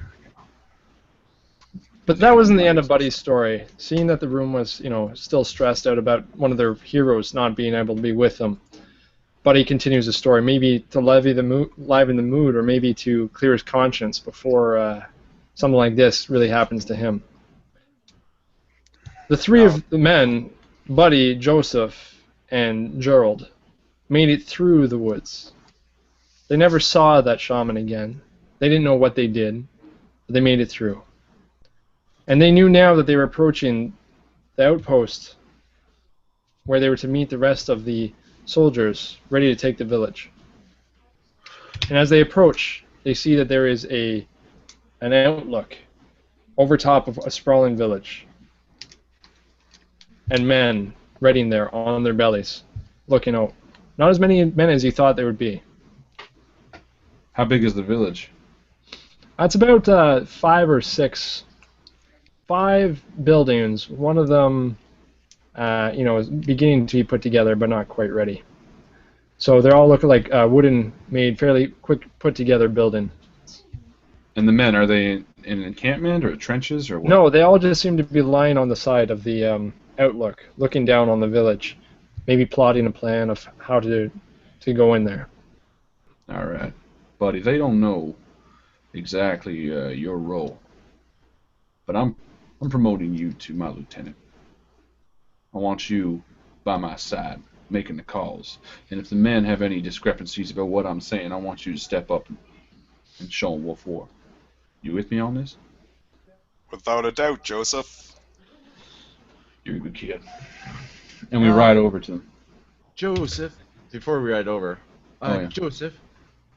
But that wasn't the end of Buddy's story. Seeing that the room was, still stressed out about one of their heroes not being able to be with them, Buddy continues the story, maybe to liven the mood, or maybe to clear his conscience before something like this really happens to him. The three of the men, Buddy, Joseph, and Gerald, made it through the woods. They never saw that shaman again. They didn't know what they did, but they made it through. And they knew now that they were approaching the outpost where they were to meet the rest of the soldiers ready to take the village. And as they approach, they see that there is an outlook over top of a sprawling village. And men ready there on their bellies, looking out. Not as many men as you thought there would be. How big is the village? It's about 5 or 6 5 buildings. One of them, is beginning to be put together, but not quite ready. So they're all looking like wooden, made fairly quick put together building. And the men, are they in an encampment or trenches or what? No, they all just seem to be lying on the side of the outlook, looking down on the village, maybe plotting a plan of how to go in there. All right, buddy. They don't know exactly your role, but I'm promoting you to my lieutenant. I want you by my side, making the calls. And if the men have any discrepancies about what I'm saying, I want you to step up and show them what for. You with me on this? Without a doubt, Joseph. You're a good kid. And we ride over to them. Joseph, before we ride over, Yeah. Joseph,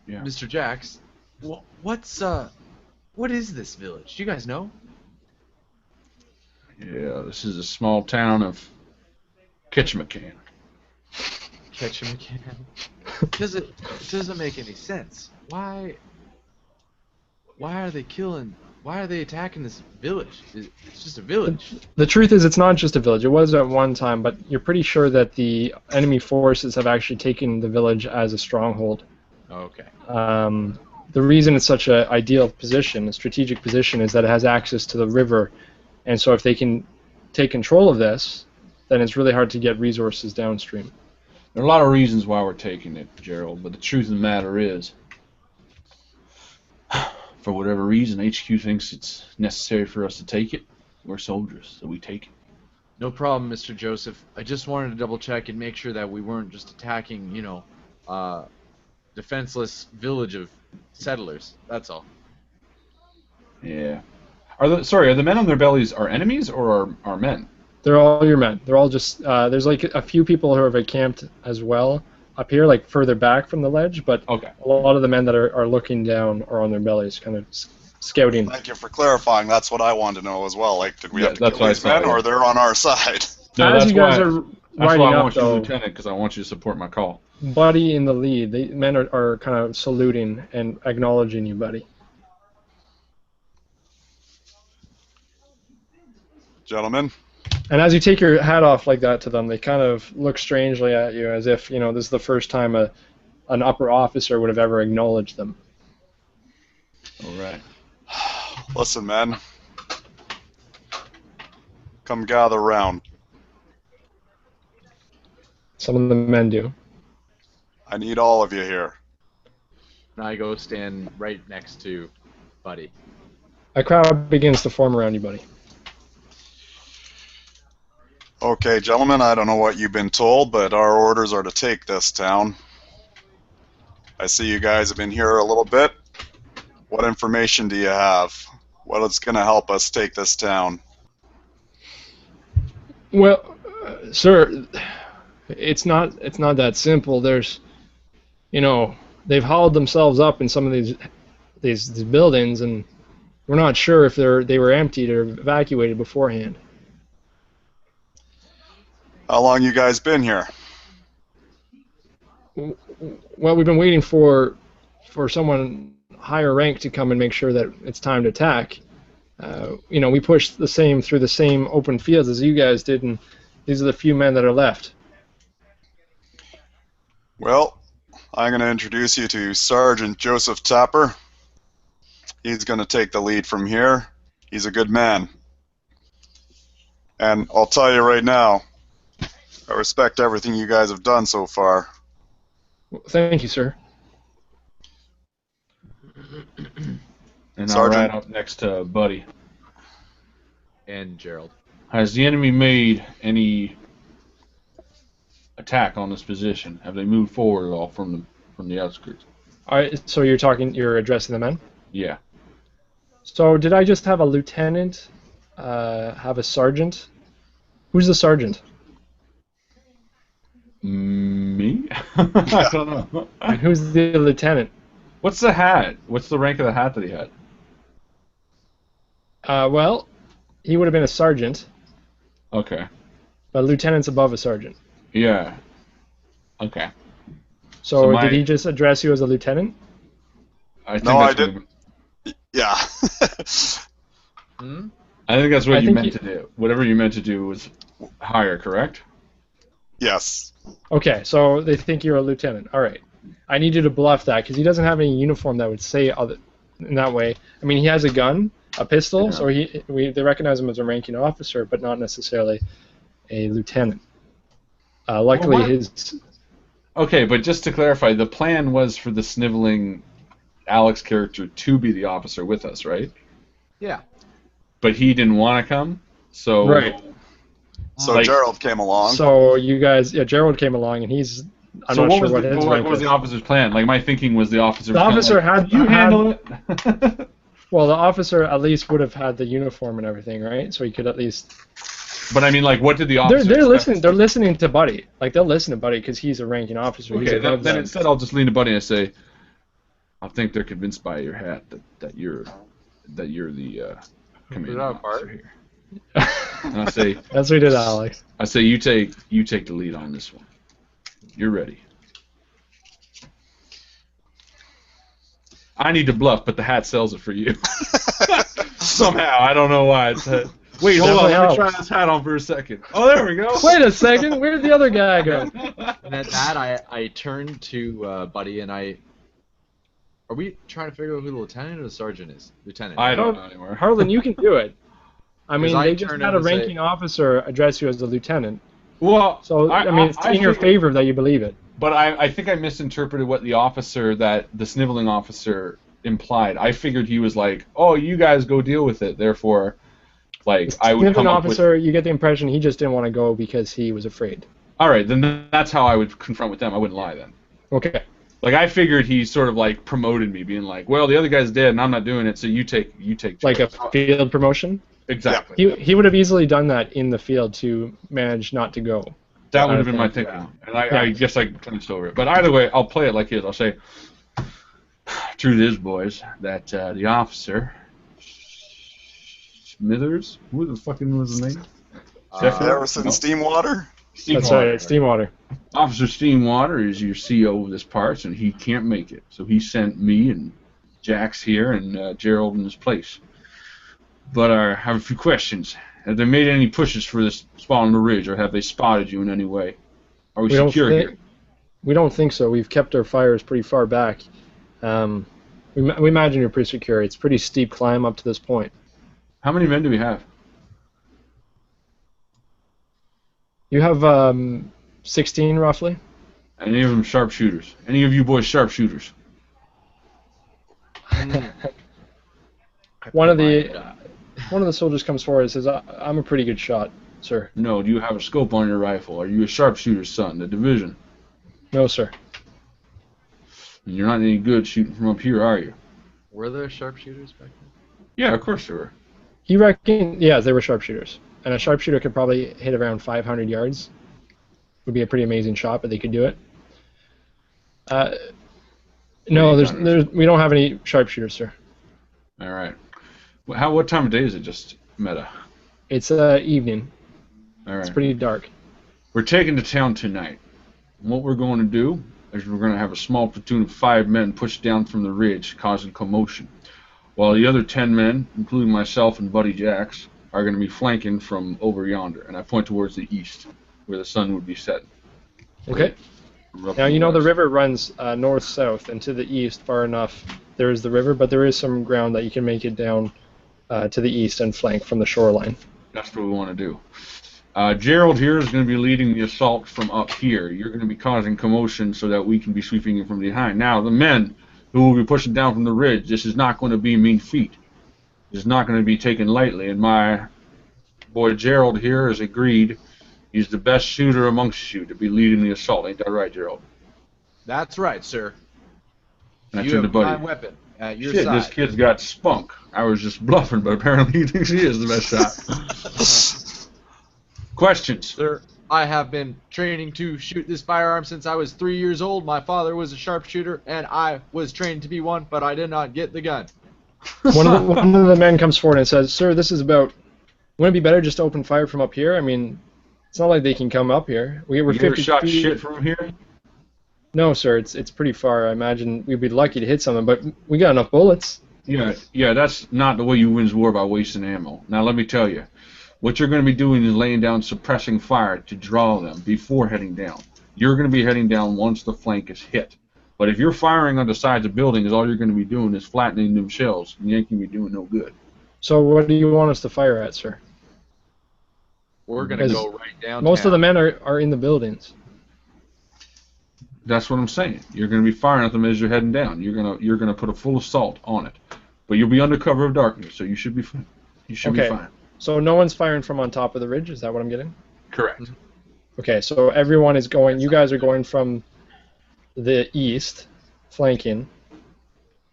Yeah. Mr. Jax, what is this village? Do you guys know? Yeah, this is a small town of Ketchum. Ketchum can. It doesn't make any sense. Why are they killing? Why are they attacking this village? It's just a village. The truth is, it's not just a village. It was at one time, but you're pretty sure that the enemy forces have actually taken the village as a stronghold. Okay. The reason it's such an ideal position, a strategic position, is that it has access to the river, and so if they can take control of this, then it's really hard to get resources downstream. There are a lot of reasons why we're taking it, Gerald, but the truth of the matter is, for whatever reason, HQ thinks it's necessary for us to take it. We're soldiers, so we take it. No problem, Mr. Joseph. I just wanted to double check and make sure that we weren't just attacking, defenseless village of settlers. That's all. Yeah. Are the men on their bellies our enemies or our men? They're all your men. They're all just there's like a few people who have encamped as well up here, like further back from the ledge, but Okay. a lot of the men that are looking down are on their bellies, kind of scouting. Thank you for clarifying. That's what I wanted to know as well. Like, did we Yeah, have to that's kill what I these men, thought, yeah. or they're on our side? No, As you guys are that's riding why I up, want you though, lieutenant, because I want you to support my call. Buddy in the lead, the men are kind of saluting and acknowledging you, Buddy. Gentlemen, And as you take your hat off like that to them, they kind of look strangely at you, as if this is the first time an upper officer would have ever acknowledged them. All right. listen, men. Come gather round. Some of the men do. I need all of you here. And I go stand right next to Buddy. A crowd begins to form around you, Buddy. Okay, gentlemen, I don't know what you've been told, but our orders are to take this town. I see you guys have been here a little bit. What information do you have? What is going to help us take this town? Well, sir, it's not that simple. There's, they've hauled themselves up in some of these buildings, and we're not sure if they were emptied or evacuated beforehand. How long you guys been here? Well, we've been waiting for someone higher rank to come and make sure that it's time to attack. We pushed through the same open fields as you guys did, and these are the few men that are left. Well, I'm going to introduce you to Sergeant Joseph Tapper. He's going to take the lead from here. He's a good man. And I'll tell you right now, I respect everything you guys have done so far. Well, thank you, sir. And Sergeant. I'll ride up next to Buddy. And Gerald. Has the enemy made any attack on this position? Have they moved forward at all from the outskirts? All right, so you're addressing the men? Yeah. So did I just have a lieutenant have a sergeant? Who's the sergeant? Me? I don't know. And who's the lieutenant? What's the hat? What's the rank of the hat that he had? Well, he would have been a sergeant, Okay. but a lieutenant's above a sergeant. Yeah. Okay. So So did he just address you as a lieutenant? I think No, I that's what didn't. Yeah. I think that's what I you think meant to do. Whatever you meant to do was higher, correct? Yes. Okay, so they think you're a lieutenant. All right. I need you to bluff that because he doesn't have any uniform that would say other in that way. I mean, he has a gun, a pistol, so they recognize him as a ranking officer, but not necessarily a lieutenant. Luckily, his. Okay, but just to clarify, the plan was for the sniveling Alex character to be the officer with us, right? Yeah. But he didn't want to come, so. Right. So Gerald came along. So you guys, Gerald came along, and he's. I'm not sure what his rank what was is. the officer's plan? Like my thinking was the officer. The officer had you handle it. Well, the officer at least would have had the uniform and everything, right? So he could at least. But I mean, like, what did the officer? They're listening. They're listening to Buddy. Like they'll listen to Buddy because he's a ranking officer. Okay, then instead I'll just lean to Buddy and say, I think they're convinced by your hat that you're the commanding officer here. And I say, that's what we did, Alex. I say you take the lead on this one. You're ready. I need to bluff, but the hat sells it for you. Somehow, I don't know why. Wait, hold on. Let me try this hat on for a second. Oh, there we go. Wait a second. Where'd the other guy go? And at that, I turned to Buddy and I. Are we trying to figure out who the lieutenant or the sergeant is? Lieutenant. I don't know anymore. Harlan, you can do it. I mean, they just turned had him a and say- ranking officer address you as a lieutenant. Well, So, I mean, it's in your favor that you believe it. But I think I misinterpreted what the officer, the sniveling officer, implied. I figured he was like, oh, you guys go deal with it, therefore, like, I would come up officer, with... you get the impression he just didn't want to go because he was afraid. All right, then that's how I would confront with them. I wouldn't lie then. Okay. Like, I figured he sort of, like, promoted me, being like, well, the other guy's dead and I'm not doing it, so you take Like a charge. field promotion? Exactly. He would have easily done that in the field to manage not to go. That would have been my thinking. And I guess I glanced over it. But either way, I'll play it like it is. I'll say, truth is, boys, that the officer, Smithers, who the fucking was his name? Harrison Steamwater? That's right, Steamwater. Officer Steamwater is your CO of this part, and he can't make it. So he sent me and Jax here and Gerald in his place. But I have a few questions. Have they made any pushes for this spot on the ridge, or have they spotted you in any way? Are we secure here? We don't think so. We've kept our fires pretty far back. We imagine you're pretty secure. It's a pretty steep climb up to this point. How many men do we have? You have 16 roughly. Any of them sharpshooters? Any of you boys sharpshooters? One of the soldiers comes forward and says, "I'm a pretty good shot, sir." No. Do you have a scope on your rifle? Are you a sharpshooter's son, the division? No, sir. And you're not any good shooting from up here, are you? Were there sharpshooters back then? Yeah, of course there were. He reckoned, yeah, they were sharpshooters. And a sharpshooter could probably hit around 500 yards. Would be a pretty amazing shot, but they could do it. No, we don't have any sharpshooters, sir. All right. What time of day is it? Just meta. It's evening. All right. It's pretty dark. We're taking to town tonight. And what we're going to do is we're going to have a small platoon of 5 men pushed down from the ridge, causing commotion, while the other 10 men, including myself and Buddy Jax, are going to be flanking from over yonder. And I point towards the east, where the sun would be setting. Okay. Now, you know the river runs north-south, and to the east, far enough, there is the river, but there is some ground that you can make it down to the east and flank from the shoreline. That's what we want to do. Gerald here is going to be leading the assault from up here. You're going to be causing commotion so that we can be sweeping in from behind. Now, the men who will be pushing down from the ridge, this is not going to be mean feat. This is not going to be taken lightly, and my boy Gerald here has agreed he's the best shooter amongst you to be leading the assault. Ain't that right, Gerald? That's right, sir. And I You turned to have Buddy. my weapon at your Shit, side. this kid's got spunk. I was just bluffing, but apparently he thinks he is the best shot. Questions? Sir, I have been training to shoot this firearm since I was 3 years old. My father was a sharpshooter, and I was trained to be one, but I did not get the gun. One of the men comes forward and says, "Sir, this is about. Wouldn't it be better just to open fire from up here? I mean, it's not like they can come up here. We're You ever 50 shot feet. shit from here? No, sir. It's pretty far. I imagine we'd be lucky to hit something, but we got enough bullets. Yeah, that's not the way you win war by wasting ammo. Now let me tell you, what you're going to be doing is laying down suppressing fire to draw them before heading down. You're going to be heading down once the flank is hit. But if you're firing on the sides of buildings, all you're going to be doing is flattening them shells, and you ain't going to be doing no good. So what do you want us to fire at, sir? We're gonna go right down. Most of the men are in the buildings. That's what I'm saying. You're going to be firing at them as you're heading down. You're gonna put a full assault on it, but you'll be under cover of darkness, so you should be fine. You should be fine. So no one's firing from on top of the ridge. Is that what I'm getting? Correct. Okay, so everyone is going. You guys are going from the east, flanking,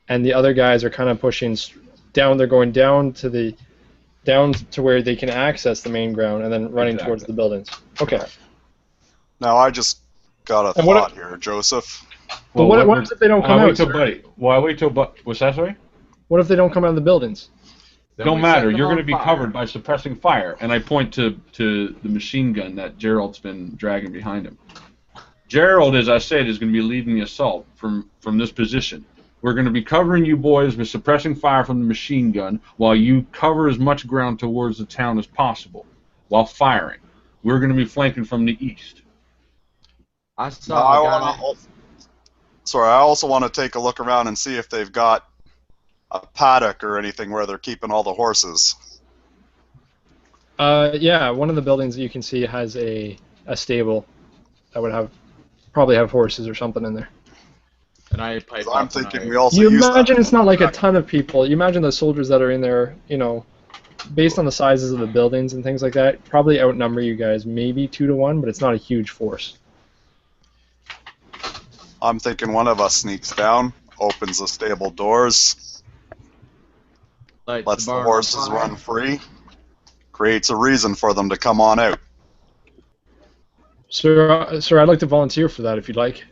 and the other guys are kind of pushing down. They're going down to where they can access the main ground, and then running towards the buildings. Okay. Now I just got a thought here, Joseph. But what if they don't come out? Wait till Buddy. What's that, sorry? What if they don't come out of the buildings? Don't matter. You're going to be covered by suppressing fire. And I point to the machine gun that Gerald's been dragging behind him. Gerald, as I said, is going to be leading the assault from this position. We're going to be covering you boys with suppressing fire from the machine gun while you cover as much ground towards the town as possible while firing. We're going to be flanking from the east. I also want to take a look around and see if they've got a paddock or anything where they're keeping all the horses. Yeah, one of the buildings that you can see has a stable that would probably have horses or something in there. And I'm thinking we also you imagine it's not like a ton of people. You imagine the soldiers that are in there, based on the sizes of the buildings and things like that, probably outnumber you guys maybe 2 to 1, but it's not a huge force. I'm thinking one of us sneaks down, opens the stable doors, lets the horses run free, creates a reason for them to come on out. Sir, I'd like to volunteer for that if you'd like.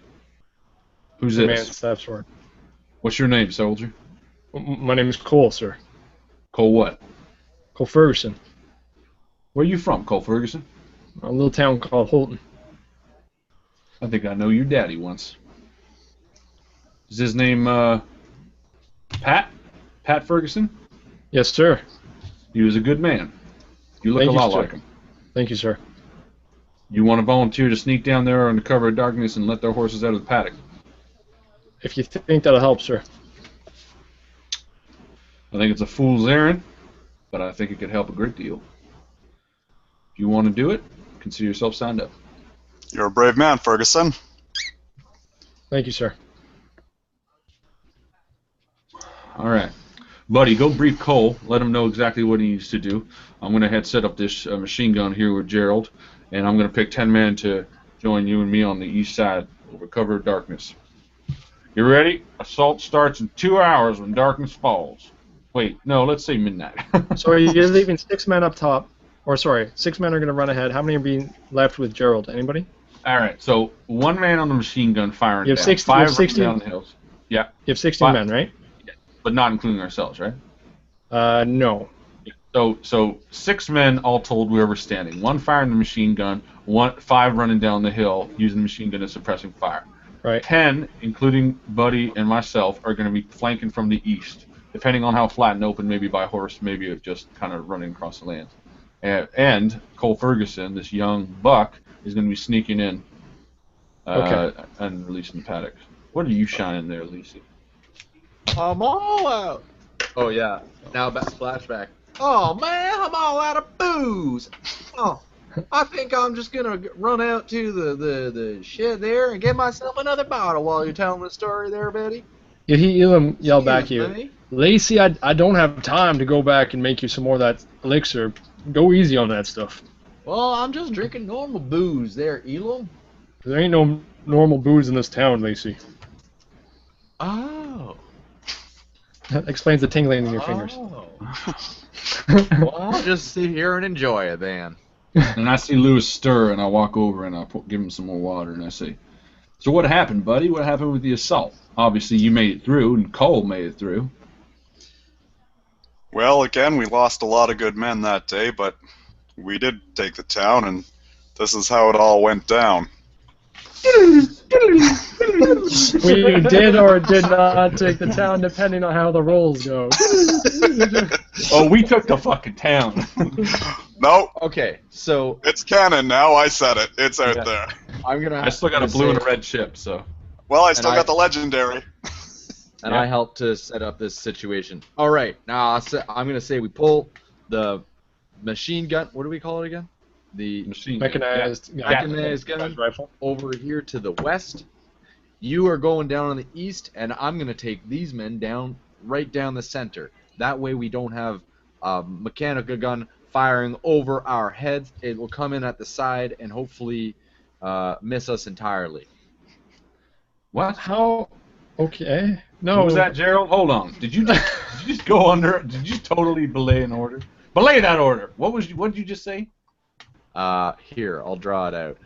Who's this? What's your name, soldier? My name is Cole, sir. Cole what? Cole Ferguson. Where are you from, Cole Ferguson? A little town called Holton. I think I know your daddy once. Is his name Pat? Pat Ferguson? Yes, sir. He was a good man. You look a lot like him. Thank you, sir. You want to volunteer to sneak down there under cover of darkness and let their horses out of the paddock? If you think that'll help, sir. I think it's a fool's errand, but I think it could help a great deal. If you want to do it, consider yourself signed up. You're a brave man, Ferguson. Thank you, sir. All right. Buddy, go brief Cole. Let him know exactly what he needs to do. I'm going to set up this machine gun here with Gerald, and I'm going to pick 10 men to join you and me on the east side over cover of darkness. You ready? Assault starts in 2 hours when darkness falls. Wait, no, let's say midnight. So you're leaving 6 men up top, or sorry, 6 men are going to run ahead. How many are being left with Gerald? Anybody? All right, so 1 man on the machine gun firing you have down. 60, 5 you have 60 down the hills. Yeah. You have 16 men, right? Yeah, but not including ourselves, right? No. So 6 men all told we were standing. 1 firing the machine gun, 5 running down the hill using the machine gun as suppressing fire. Right. 10, including Buddy and myself, are going to be flanking from the east, depending on how flat and open, maybe by horse, maybe just kind of running across the land. And Cole Ferguson, this young buck, is going to be sneaking in and releasing the paddock. What are you shining there, Lacey? I'm all out. Oh, yeah. Now back flashback. Oh, man, I'm all out of booze. Oh, I think I'm just going to run out to the shed there and get myself another bottle while you're telling the story there, Betty. You hear him yell back here. Lacey, I don't have time to go back and make you some more of that elixir. Go easy on that stuff. Well, I'm just drinking normal booze there, Elam. There ain't no normal booze in this town, Lacey. Oh. That explains the tingling in your fingers. Well, I'll just sit here and enjoy it then. And I see Lewis stir, and I walk over and I give him some more water, and I say, "So what happened, buddy? What happened with the assault? Obviously, you made it through, and Cole made it through." Well, again, we lost a lot of good men that day, but we did take the town, and this is how it all went down. We did or did not take the town, depending on how the rolls go. Oh, we took the fucking town. Nope. Okay, so It's canon now. I said it. It's out there. I'm gonna. I still got a blue and a red ship, so. Well, I still I- got the legendary. And Yeah. I helped to set up this situation. All right, now I'm gonna say we pull the machine gun. What do we call it again? The Machine Mechanized. mechanized gun rifle. over here to the west. You are going down on the east, and I'm gonna take these men down right down the center. That way we don't have a mechanical gun firing over our heads. It will come in at the side and hopefully miss us entirely. What? How? Okay. No. What was that, Gerald? Hold on. Did you just go under? Did you totally belay an order? Belay that order. What did you just say? Here, I'll draw it out.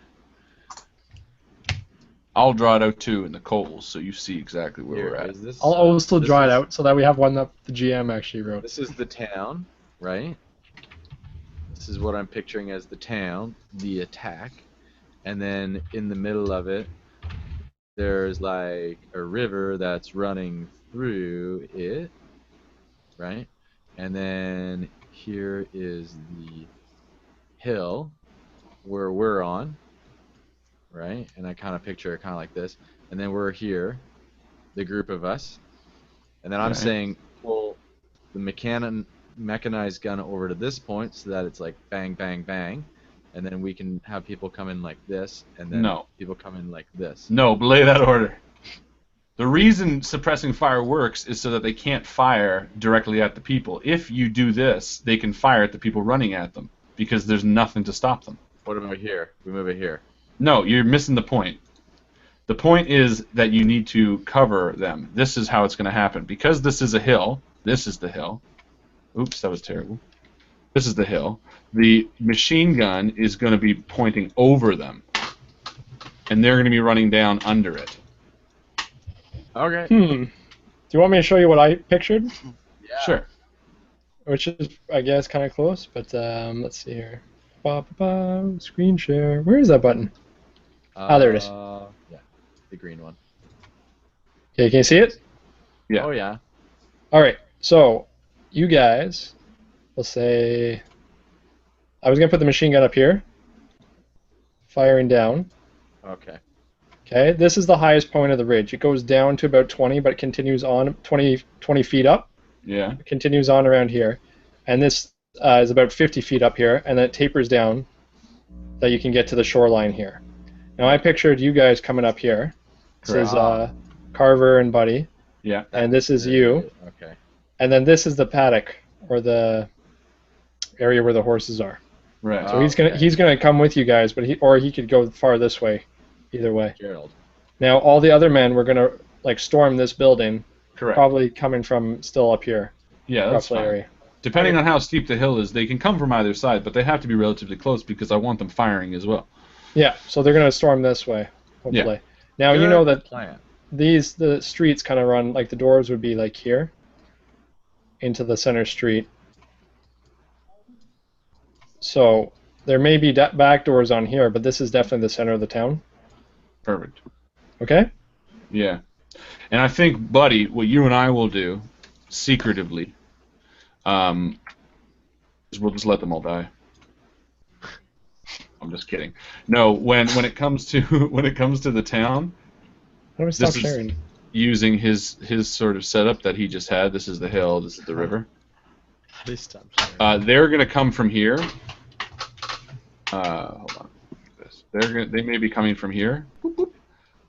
I'll draw it out too in the coals, so you see exactly where we're at. Is this, I'll also this draw it is- out so that we have one that the GM actually wrote. This is the town, right? This is what I'm picturing as the town, the attack, and then in the middle of it, there's like a river that's running through it, right? And then here is the hill where we're on, right? And I kind of picture it kind of like this. And then we're here, the group of us. And then I'm Right. saying pull the mechanized gun over to this point so that it's like bang, bang, bang. And then we can have people come in like this, and then No. people come in like this. No, belay that order. The reason suppressing fire works is so that they can't fire directly at the people. If you do this, they can fire at the people running at them because there's nothing to stop them. What about here? We move it here. No, you're missing the point. The point is that you need to cover them. This is how it's going to happen. Because this is a hill, this is the hill. Oops, that was terrible. This is the hill. The machine gun is going to be pointing over them. And they're going to be running down under it. Okay. Do you want me to show you what I pictured? Yeah. Sure. Which is, I guess, kind of close, but let's see here. Screen share. Where is that button? There it is. Yeah, the green one. Okay, can you see it? Yeah. Oh yeah. All right. So, you guys, will say, I was gonna put the machine gun up here, firing down. Okay. Okay, this is the highest point of the ridge. It goes down to about 20, but it continues on 20 feet up. Yeah. It continues on around here, and this is about 50 feet up here, and then it tapers down that you can get to the shoreline here. Now I pictured you guys coming up here. This is Carver and Buddy, Yeah. and this is you, Okay. and then this is the paddock, or the area where the horses are. Right. So he's gonna come with you guys, but he could go far this way, either way. Gerald. Now all the other men were gonna like storm this building, Correct. probably coming from still up here, Yeah, that's roughly fine. area. Depending on how steep the hill is, they can come from either side, but they have to be relatively close because I want them firing as well. Yeah, so they're gonna storm this way, hopefully. Now you Good know that plan. the streets kind of run like the doors would be like here into the center street. So there may be back doors on here, but this is definitely the center of the town. Perfect. Okay? Yeah. And I think, Buddy, what you and I will do, secretively, is we'll just let them all die. I'm just kidding. No, when it comes to the town, How do we stop This is- sharing? using his sort of setup that he just had, this is the hill, this is the river. Please stop sharing. They're gonna come from here. Hold on. They may be coming from here. Boop,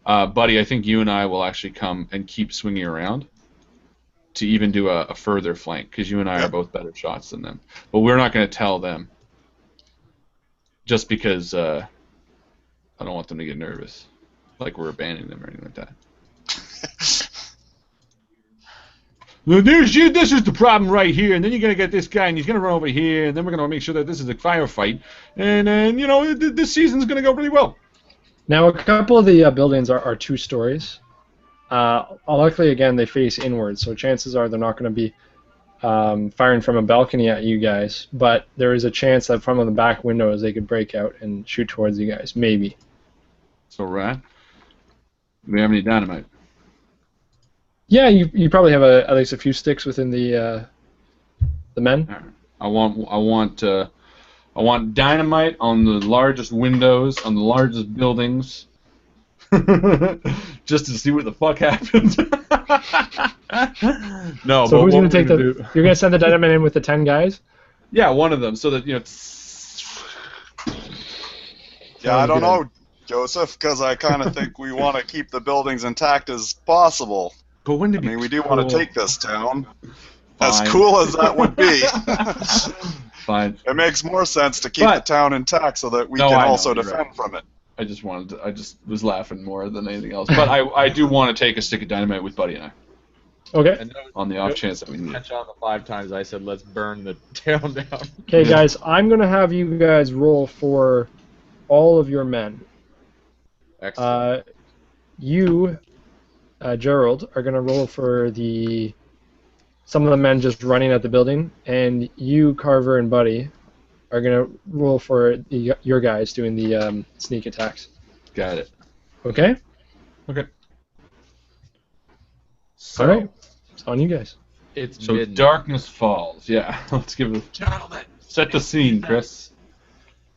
boop. Buddy, I think you and I will actually come and keep swinging around to even do a further flank, because you and I are both better shots than them. But we're not going to tell them, just because I don't want them to get nervous, like we're abandoning them or anything like that. This is the problem right here, and then you're going to get this guy, and he's going to run over here, and then we're going to make sure that this is a firefight, and then, this season's going to go really well. Now, a couple of the buildings are 2 stories. Luckily, again, they face inwards, so chances are they're not going to be firing from a balcony at you guys, but there is a chance that from the back windows they could break out and shoot towards you guys, maybe. So, right. Do we have any dynamite? Yeah, you probably have at least a few sticks within the men. All right. I want dynamite on the largest windows, on the largest buildings, just to see what the fuck happens. No, So but who's what going to take the? do? You're going to send the dynamite in with the 10 guys? Yeah, one of them, so that Yeah, I don't know, Joseph, because I kind of think we want to keep the buildings intact as possible. But wouldn't it I be mean, we do cool? want to take this town. As Fine. cool as that would be. Fine. It makes more sense to keep the town intact so that we No, can I know, also you're defend right. from it. I just was laughing more than anything else. But I do want to take a stick of dynamite with Buddy and I, Okay. And that was on the off chance that we need it. catch on the 5 times I said let's burn the town down. Okay, guys, I'm going to have you guys roll for all of your men. Excellent. You, Gerald, are going to roll for some of the men just running at the building, and you, Carver, and Buddy are going to roll for your guys doing the sneak attacks. Got it. Okay? Okay. All right. It's on you guys. It's So midnight. darkness falls. Yeah. Let's give it. Set the scene, Chris.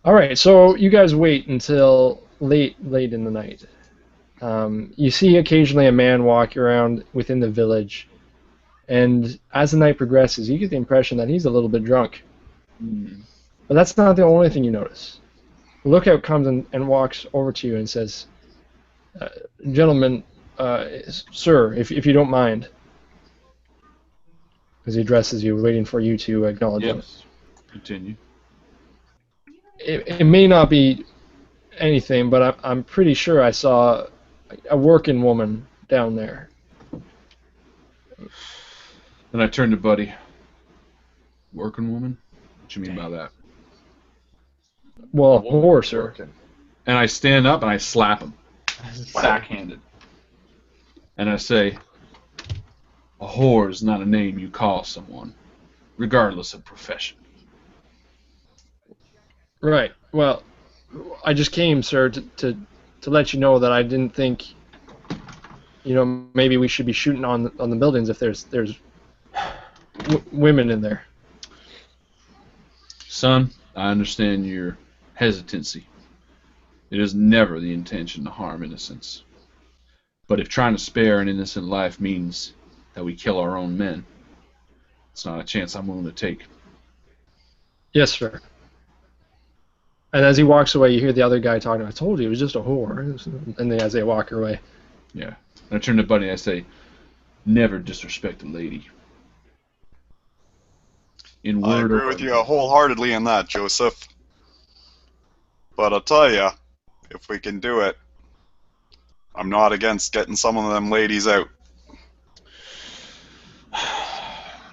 All right, so you guys wait until late in the night. You see occasionally a man walk around within the village, and as the night progresses, you get the impression that he's a little bit drunk. But that's not the only thing you notice. The lookout comes and walks over to you and says, "Gentlemen, sir, if you don't mind," as he addresses you, waiting for you to acknowledge him. Yes. Continue. It may not be anything, but I'm pretty sure I saw a working woman down there. Then I turn to Buddy. Working woman? What you mean by that? Well, a whore, sir. And I stand up and I slap him, backhanded. And I say, a whore is not a name you call someone, regardless of profession. Right. Well, I just came, sir, to let you know that I didn't think, maybe we should be shooting on the buildings if there's women in there. Son, I understand your hesitancy. It is never the intention to harm innocents. But if trying to spare an innocent life means that we kill our own men, it's not a chance I'm willing to take. Yes, sir. And as he walks away, you hear the other guy talking. I told you it was just a whore. And then as they walk away. Yeah. And I turn to Buddy and I say, never disrespect a lady. In I word agree or with you wholeheartedly in that, Joseph. But I'll tell you, if we can do it, I'm not against getting some of them ladies out.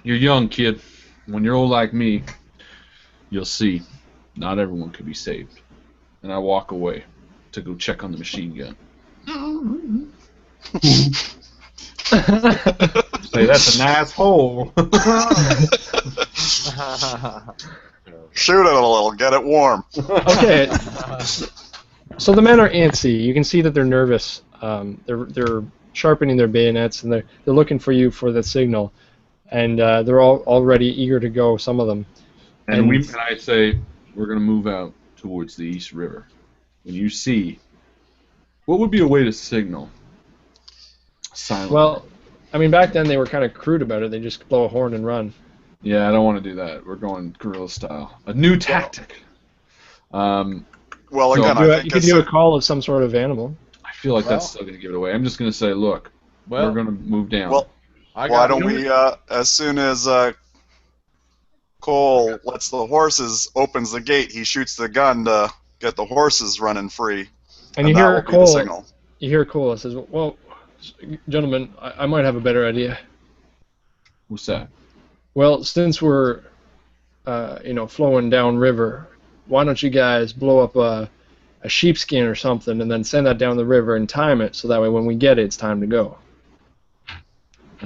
You're young, kid. When you're old like me, you'll see. Not everyone could be saved. And I walk away to go check on the machine gun. Say, that's a nice hole. Shoot it a little, get it warm. Okay. So the men are antsy. You can see that they're nervous. They're sharpening their bayonets and they're looking for you for the signal. And they're all already eager to go. Some of them. And I say, we're going to move out towards the East River. When you see, what would be a way to signal silently? Well, I mean, back then they were kind of crude about it. They just blow a horn and run. Yeah, I don't want to do that. We're going guerrilla style. A new tactic. Well, So again, You I think could do a call of some sort of animal. I feel like that's still going to give it away. I'm just going to say, look, we're going to move down. Well, why don't we, as soon as Cole lets the horses, opens the gate, he shoots the gun to get the horses running free. And you that hear will be the Cole. signal. You hear Cole that says, "Well, gentlemen, I might have a better idea. What's that? Well, since we're, flowing down river, why don't you guys blow up a sheepskin or something, and then send that down the river and time it so that way when we get it, it's time to go."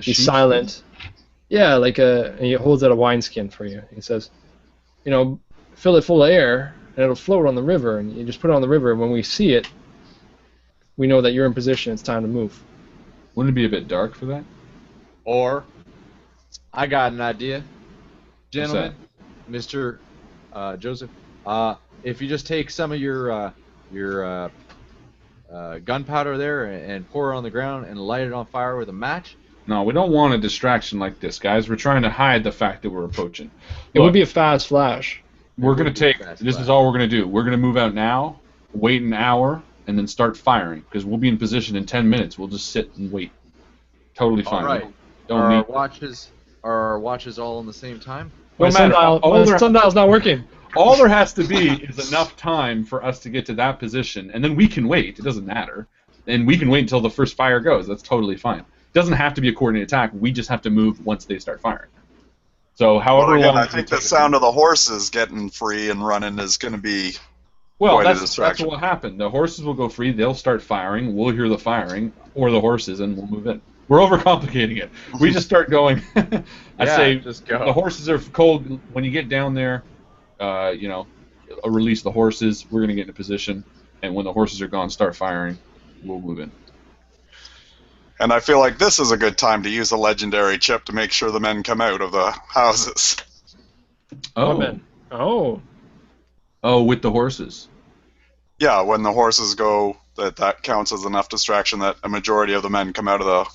He's silent. Yeah, and he holds out a wineskin for you. He says, fill it full of air, and it'll float on the river, and you just put it on the river, and when we see it, we know that you're in position. It's time to move. Wouldn't it be a bit dark for that? Or, I got an idea, gentlemen, Mr. Joseph. If you just take some of your gunpowder there and pour it on the ground and light it on fire with a match. No, we don't want a distraction like this, guys. We're trying to hide the fact that we're approaching. It would be a fast flash. We're going to take, this is all we're going to do. We're going to move out now, wait an hour, and then start firing, because we'll be in position in 10 minutes. We'll just sit and wait. Totally fine. All right. Are our watches all on the same time? My sundial's not working. All there has to be is enough time for us to get to that position, and then we can wait. It doesn't matter. And we can wait until the first fire goes. That's totally fine. It doesn't have to be a coordinated attack. We just have to move once they start firing. So however long... I think the sound of the horses getting free and running is going to be quite a distraction. That's what will happen. The horses will go free. They'll start firing. We'll hear the firing, or the horses, and we'll move in. We're overcomplicating it. We just start going. I say just go. The horses are cold. When you get down there, release the horses. We're going to get in a position, and when the horses are gone, start firing. We'll move in. And I feel like this is a good time to use a legendary chip to make sure the men come out of the houses. Oh, with the horses. Yeah, when the horses go, that counts as enough distraction that a majority of the men come out of the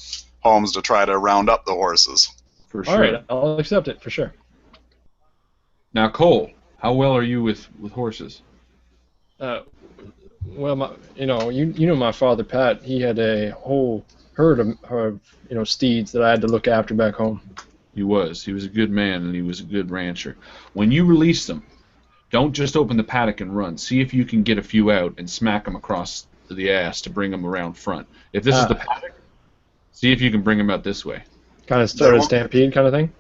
homes to try to round up the horses. For sure. All right, I'll accept it for sure. Now, Cole, how well are you with horses? Well, you know my father Pat. He had a whole herd of steeds that I had to look after back home. He was a good man, and he was a good rancher. When you release them, don't just open the paddock and run. See if you can get a few out and smack them across the ass to bring them around front. If this is the paddock, see if you can bring them out this way. Kind of start a stampede kind of thing?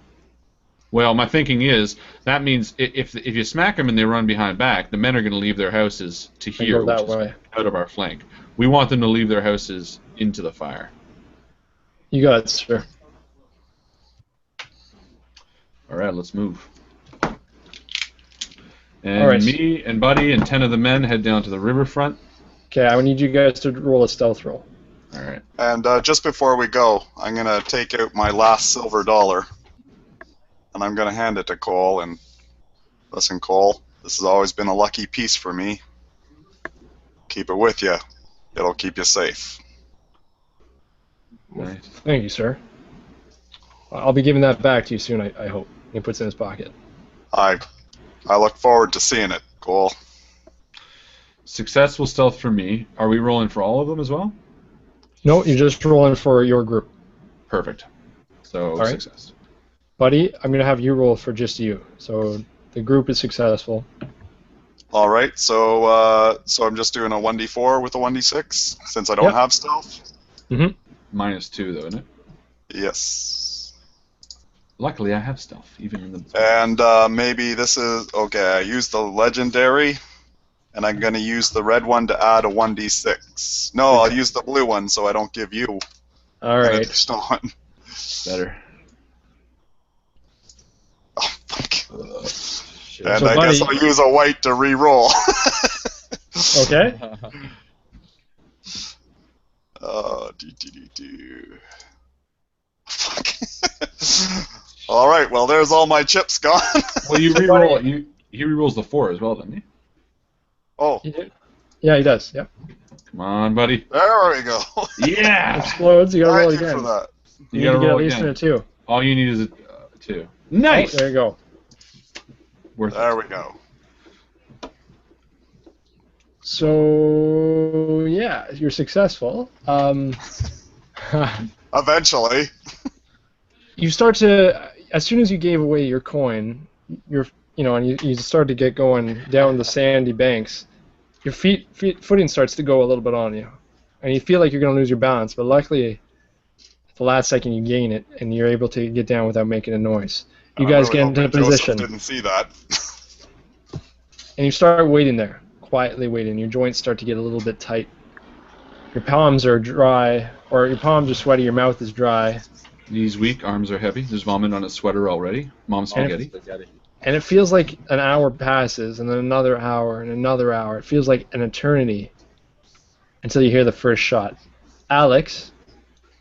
Well, my thinking is that means if you smack them and they run behind back, the men are going to leave their houses to here, which is out of our flank. We want them to leave their houses into the fire. You got it, sir. All right, let's move. And me and Buddy and 10 of the men head down to the riverfront. Okay, I need you guys to roll a stealth roll. All right. And just before we go, I'm going to take out my last silver dollar, and I'm going to hand it to Cole. And listen, Cole, this has always been a lucky piece for me. Keep it with you. It'll keep you safe. Nice. Thank you, sir. I'll be giving that back to you soon, I hope. He puts it in his pocket. I look forward to seeing it, Cole. Successful stealth for me. Are we rolling for all of them as well? No, you're just rolling for your group. Perfect. So, all right. Success. Buddy, I'm going to have you roll for just you. So the group is successful. All right, so I'm just doing a 1d4 with a 1d6 since I don't have stealth. Mm-hmm. -2 though, isn't it? Yes. Luckily, I have stealth, even in the. And maybe this is okay. I used the legendary, and I'm going to use the red one to add a 1d6. No, I'll use the blue one so I don't give you. All right. An additional one. Better. Oh fuck. Shit. And So, I buddy, guess I'll use a white to re-roll. Okay. Fuck. All right, well, there's all my chips gone. Well, you re-roll. He re-rolls the 4 as well, doesn't he? Oh. Yeah, he does. Yep. Come on, buddy. There we go. Yeah. Explodes. You gotta roll it Thank you again. for that. You gotta get at least again. a 2. All you need is a 2. Nice. Oh, there you go. Worth There we go. So yeah, you're successful. Eventually. You start to, as soon as you gave away your coin, and you start to get going down the sandy banks, your footing starts to go a little bit on you, and you feel like you're going to lose your balance. But luckily, at the last second, you gain it, and you're able to get down without making a noise. You guys get into position. Joseph didn't see that. And you start waiting there, quietly waiting. Your joints start to get a little bit tight. Your palms are dry, or your palms are sweaty, your mouth is dry. Knees weak, arms are heavy. There's vomit on his sweater already. Mom's spaghetti. And it feels like an hour passes, and then another hour, and another hour. It feels like an eternity. until you hear the first shot. Alex,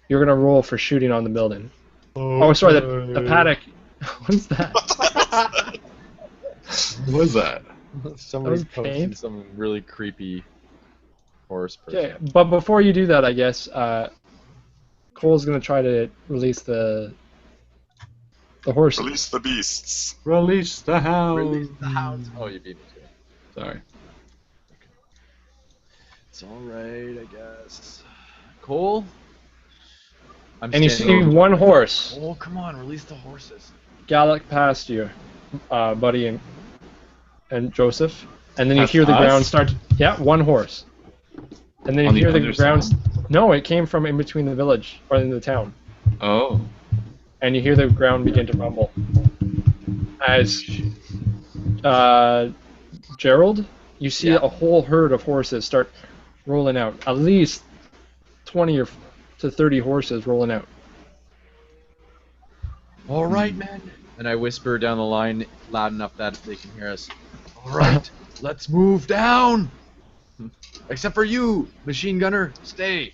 you're going to roll for shooting on the building. Oh, sorry, the paddock. What is that? What was that? Somebody's That was posting paint. some really creepy horse person. Okay, but before you do that, I guess Cole's going to try to release the horses. Release the beasts. Release the hound. Release the hounds. Oh, you beat me to it. Sorry. It's alright, I guess. Cole? I'm And you standing see over one the- horse Oh, come on, release the horses. gallop past you, Buddy and Joseph, and then you Past hear the us? ground start. Yeah, one horse. And then you On the hear the other ground. side? No, it came from in between the village or in the town, Oh. and you hear the ground begin to rumble. As Gerald, you see Yeah. a whole herd of horses start rolling out. At least 20 or to 30 horses rolling out. Alright, man. And I whisper down the line loud enough that they can hear us. Alright, let's move down! Except for you, machine gunner, stay.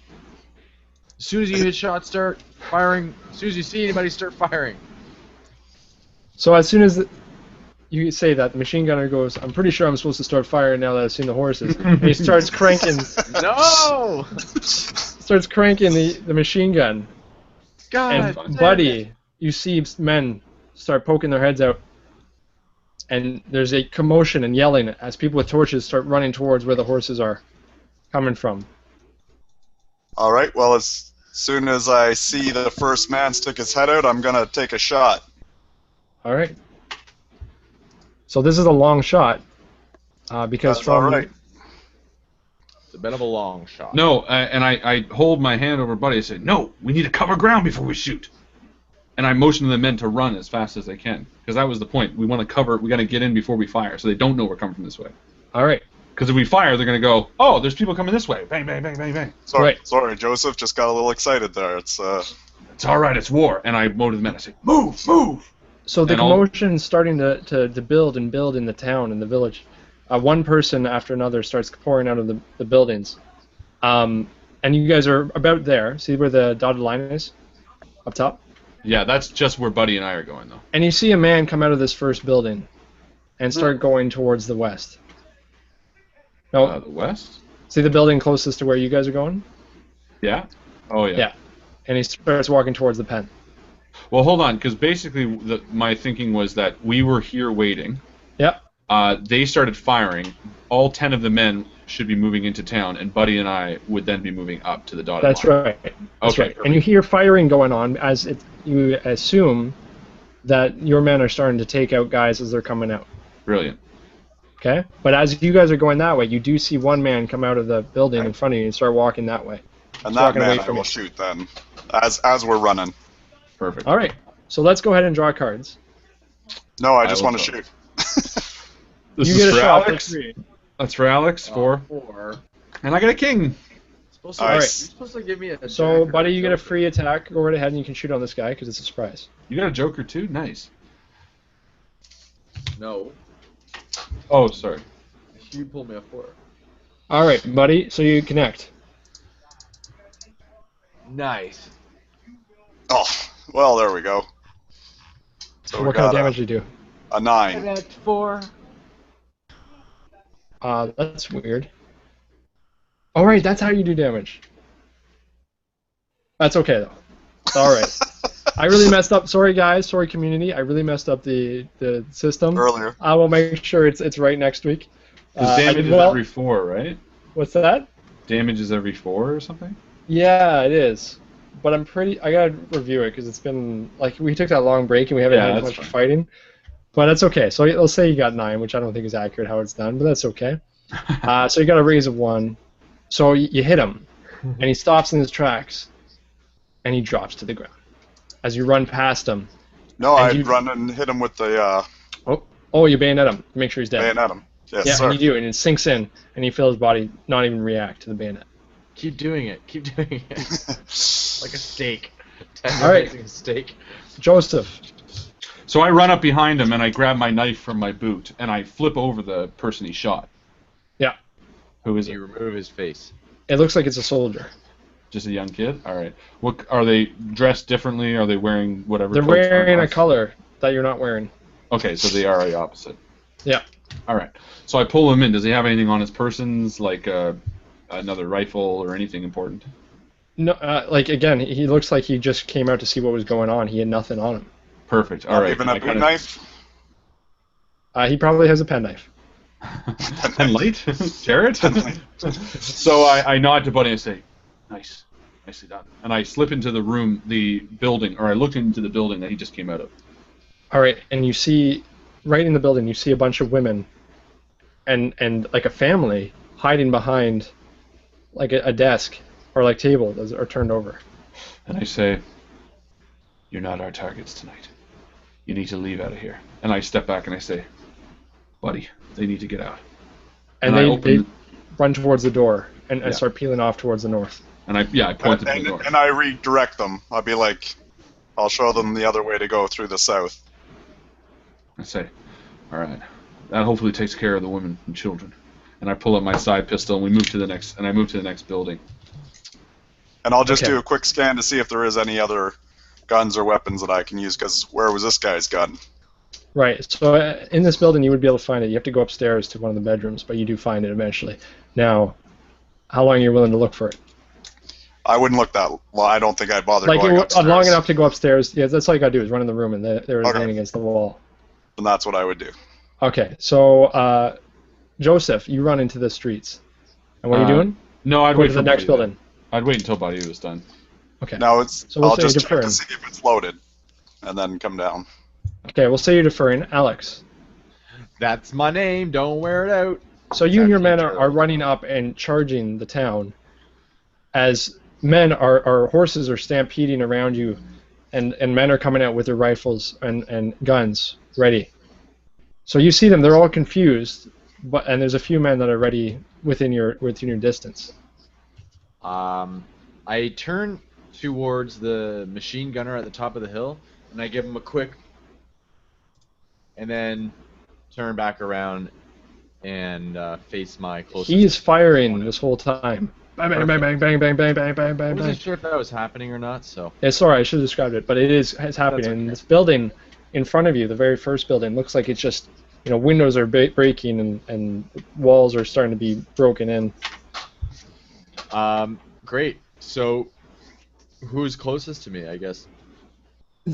As soon as you hit shot, start firing. As soon as you see anybody, start firing. So as soon as you say that, the machine gunner goes, I'm pretty sure I'm supposed to start firing now that I've seen the horses. And he starts cranking No! the machine gun. God, And damn Buddy, it. you see men start poking their heads out. And there's a commotion and yelling as people with torches start running towards where the horses are coming from. All right. Well, as soon as I see the first man stick his head out, I'm gonna take a shot. All right. So this is a long shot because That's from all right. It's a bit of a long shot. No, and I hold my hand over Buddy and say, no, we need to cover ground before we shoot. And I motion to the men to run as fast as they can. Because that was the point. We want to cover, we got to get in before we fire, so they don't know we're coming from this way. All right. Because if we fire, they're going to go, oh, there's people coming this way. Bang, bang, bang, bang, bang. Sorry, Right. sorry, Joseph. Just got a little excited there. It's It's all right, it's war. And I motion to the men. I say, move, move. So the And all- commotion is starting to build and build in the town and the village. One person after another starts pouring out of the buildings. And you guys are about there. See where the dotted line is? Up top? Yeah, that's just where Buddy and I are going, though. And you see a man come out of this first building and start going towards the west. No, The west? see the building closest to where you guys are going? Yeah? Oh, yeah. Yeah. And he starts walking towards the pen. Well, hold on, because basically my thinking was that we were here waiting. Yep. They started firing. All 10 of the men should be moving into town, and Buddy and I would then be moving up to the dotted That's line. right. That's Okay, right. And you hear firing going on as you assume that your men are starting to take out guys as they're coming out. Brilliant. Okay? But as you guys are going that way, you do see one man come out of the building in front of you and start walking that way. and He's that walking away man I from will you. shoot then, as we're running. Perfect. All right. So let's go ahead and draw cards. No, I just will want to go. shoot. This you is get a for shot Alex. for 3. That's for Alex. 4. 4. And I got a king. Supposed to, Nice. You're supposed to give me a So, jack or buddy, you get a joker. free attack. Go right ahead and you can shoot on this guy because it's a surprise. You got a joker, too? Nice. No. Oh, sorry. You pulled me a 4. All right, buddy. So you connect. Nice. Oh, well, there we go. So we What kind of got damage do you do? a 9. Connect 4. That's weird. All right, that's how you do damage. That's okay though. It's all right. I really messed up. Sorry guys. Sorry community. I really messed up the system. Earlier. I will make sure it's right next week. Because I damage did is well. every 4, right? What's that? Damage is every 4 or something? Yeah, it is. But I gotta review it because it's been like we took that long break and we haven't Yeah, had that's much fine. fighting. But that's okay. So let's say you got 9, which I don't think is accurate how it's done, but that's okay. So you got a raise of 1. So you hit him, and he stops in his tracks, and he drops to the ground. As you run past him, No, And I'd you- run and hit him with the you bayonet him to make sure he's dead. bayonet him. Yes, Yeah, sir. and you do, and it sinks in, and you feel his body not even react to the bayonet. Keep doing it. Keep doing it. Like a steak. All right. Tenderizing a steak. Joseph, So I run up behind him and I grab my knife from my boot and I flip over the person he shot. yeah. Who is it? You remove his face. It looks like it's a soldier. Just a young kid? All right. What are they dressed differently? Are they wearing whatever? They're coats are wearing a us? color that you're not wearing. Okay, so they are the opposite. Yeah. All right. So I pull him in. Does he have anything on his persons, like another rifle or anything important? No, like again, he looks like he just came out to see what was going on. He had nothing on him. Perfect. All right. Even a boot knife? He probably has a penknife. And light? Jared? So I nod to Buddy and say, nice. Nicely done. And I slip into the room, the building, or I look into the building that he just came out of. All right, and you see, right in the building, you see a bunch of women and like a family hiding behind like a desk or like table that are turned over. And I say, you're not our targets tonight. You need to leave out of here. And I step back and I say, Buddy, they need to get out. And they run towards the door and Yeah. start peeling off towards the north. And I point to the door. And I redirect them. I'll be like, I'll show them the other way to go through the south. I say, all right, that hopefully takes care of the women and children. And I pull up my side pistol and we move to the next. And I move to the next building. And I'll just Okay. do a quick scan to see if there is any other guns or weapons that I can use. Because where was this guy's gun? Right. So in this building, you would be able to find it. You have to go upstairs to one of the bedrooms, but you do find it eventually. Now, how long are you willing to look for it? I wouldn't look that long. I don't think I'd bother Like going upstairs. long enough to go upstairs. Yeah, that's all you gotta do is run in the room, and they're Okay. leaning against the wall. And that's what I would do. Okay. So Joseph, you run into the streets, and what are you doing? No, I'd Go wait to for the next Buddy building. I'd wait until Buddy was done. Okay. Now So we'll I'll say just you're check to deferring. see if it's loaded, and then come down. Okay. We'll say you're deferring, Alex. That's my name. Don't wear it out. So you and your men Exactly. are running up and charging the town as men are horses are stampeding around you, and men are coming out with their rifles and guns ready. So you see them; they're all confused, and there's a few men that are ready within your distance. I turn towards the machine gunner at the top of the hill, and I give him a quick, and then turn back around and face my closest. He is firing this whole time. Bang bang bang bang bang bang bang bang bang I bang. wasn't sure if that was happening or not, so. Yeah, sorry, I should have described it, but it's happening. That's okay. And this building in front of you, the very first building, looks like it's just, windows are breaking and walls are starting to be broken in. Great. So, who's closest to me? I guess.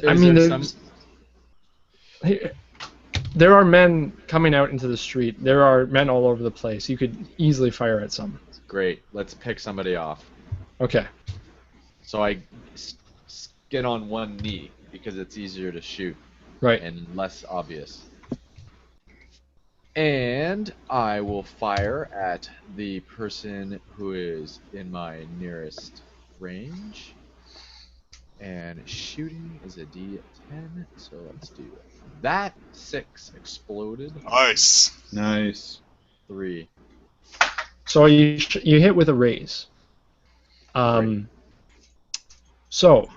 I Is mean, there there are men coming out into the street. There are men all over the place. You could easily fire at some. Great. Let's pick somebody off. Okay. So I get on one knee because it's easier to shoot Right. and less obvious. And I will fire at the person who is in my nearest range. And shooting is a D10, so let's do that. 6 exploded. Nice. Nice. 3. So you hit with a raise. So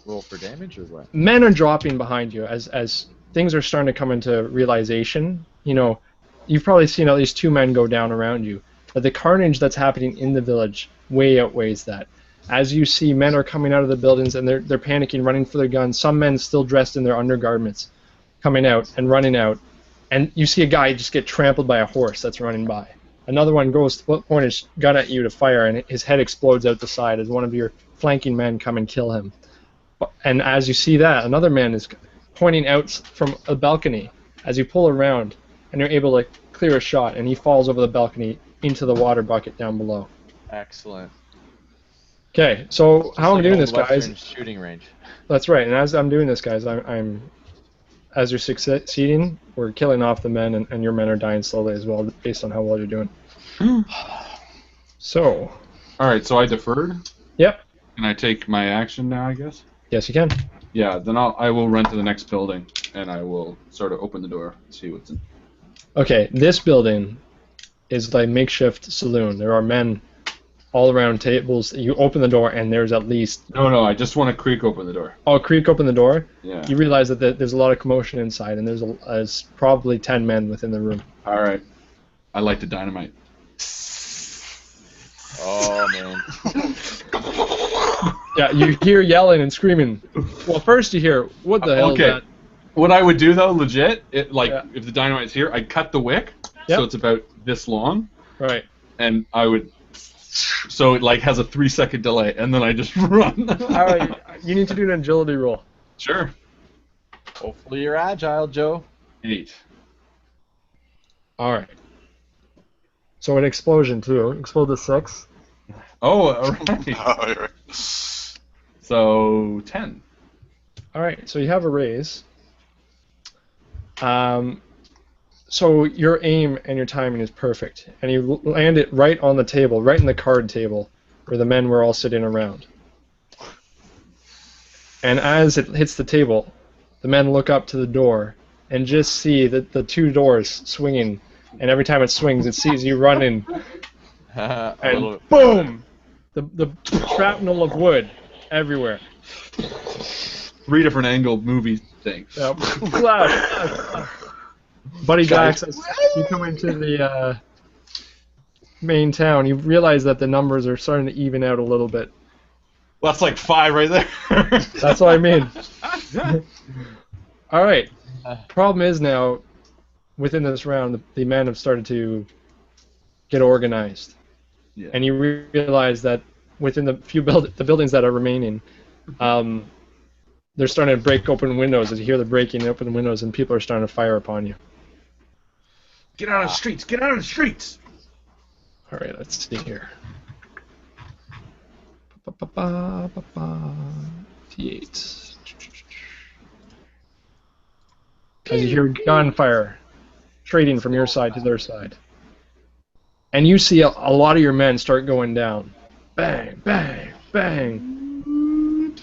Roll for damage or what? men are dropping behind you as things are starting to come into realization. You've probably seen at least 2 men go down around you, but the carnage that's happening in the village way outweighs that. As you see, men are coming out of the buildings and they're panicking, running for their guns. Some men still dressed in their undergarments, coming out and running out, and you see a guy just get trampled by a horse that's running by. Another one goes to point his gun at you to fire, and his head explodes out the side as one of your flanking men come and kill him. And as you see that, another man is pointing out from a balcony as you pull around, and you're able to clear a shot, and he falls over the balcony into the water bucket down below. Excellent. Okay, so how I'm Like doing old this, guys? Western shooting range. That's right, and as I'm doing this, guys, as you're succeeding, we're killing off the men, and your men are dying slowly as well, based on how well you're doing. So, All right, so I deferred. yep, Can I take my action now, I guess? yes, you can. Yeah, then I will run to the next building, and I will sort of open the door, see what's in. Okay, this building is like makeshift saloon. There are men all around tables. You open the door, and there's at least No, I just want to creak open the door. creak open the door. Yeah. You realize that there's a lot of commotion inside, and there's probably 10 men within the room. All right. I like the dynamite. Oh man. Yeah, you hear yelling and screaming. Well, first you hear, what the hell is that? What I would do though, legit, if the dynamite's here, I'd cut the wick so it's about this long. Right. And I would, so it like has a 3-second delay, and then I just run. All right, you need to do an agility roll. Sure. Hopefully you're agile, Joe. 8. All right. So an explosion too. Explode to 6. Oh, all right. Oh, you're right. So 10. All right. So you have a raise. So your aim and your timing is perfect, and you land it right on the table, right in the card table, where the men were all sitting around. And as it hits the table, the men look up to the door and just see the 2 doors swinging, and every time it swings, it sees you running, and boom, the shrapnel of wood everywhere. 3 different angle movie things. Yep. Buddy Jax, as you come into the main town, you realize that the numbers are starting to even out a little bit. Well, that's like 5 right there. That's what I mean. All right. Problem is now, within this round, the men have started to get organized, and you realize that within the the buildings that are remaining, they're starting to break open windows. As you hear the breaking open windows, and people are starting to fire upon you. Get out of the streets! Get out of the streets! All right, let's see here. T8. As you hear gunfire trading from your side to their side. And you see a lot of your men start going down. Bang, bang, bang.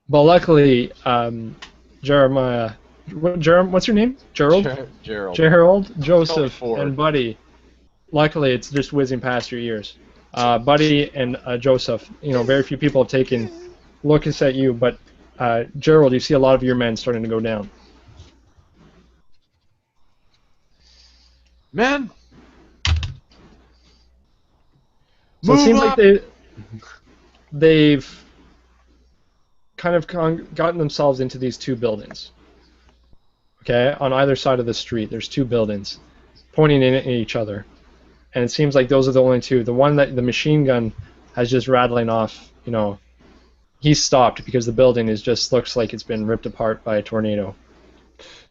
But luckily, Jeremiah... what's your name? Gerald? Gerald. Gerald, Joseph, Forward. and Buddy. Luckily, it's just whizzing past your ears. Buddy and Joseph, very few people have taken looks at you, but Gerald, you see a lot of your men starting to go down. Man! So it seems like they've kind of gotten themselves into these 2 buildings. Okay, on either side of the street, there's 2 buildings pointing in at each other, and it seems like those are the only 2. The one that the machine gun has just rattling off, he's stopped because the building looks like it's been ripped apart by a tornado.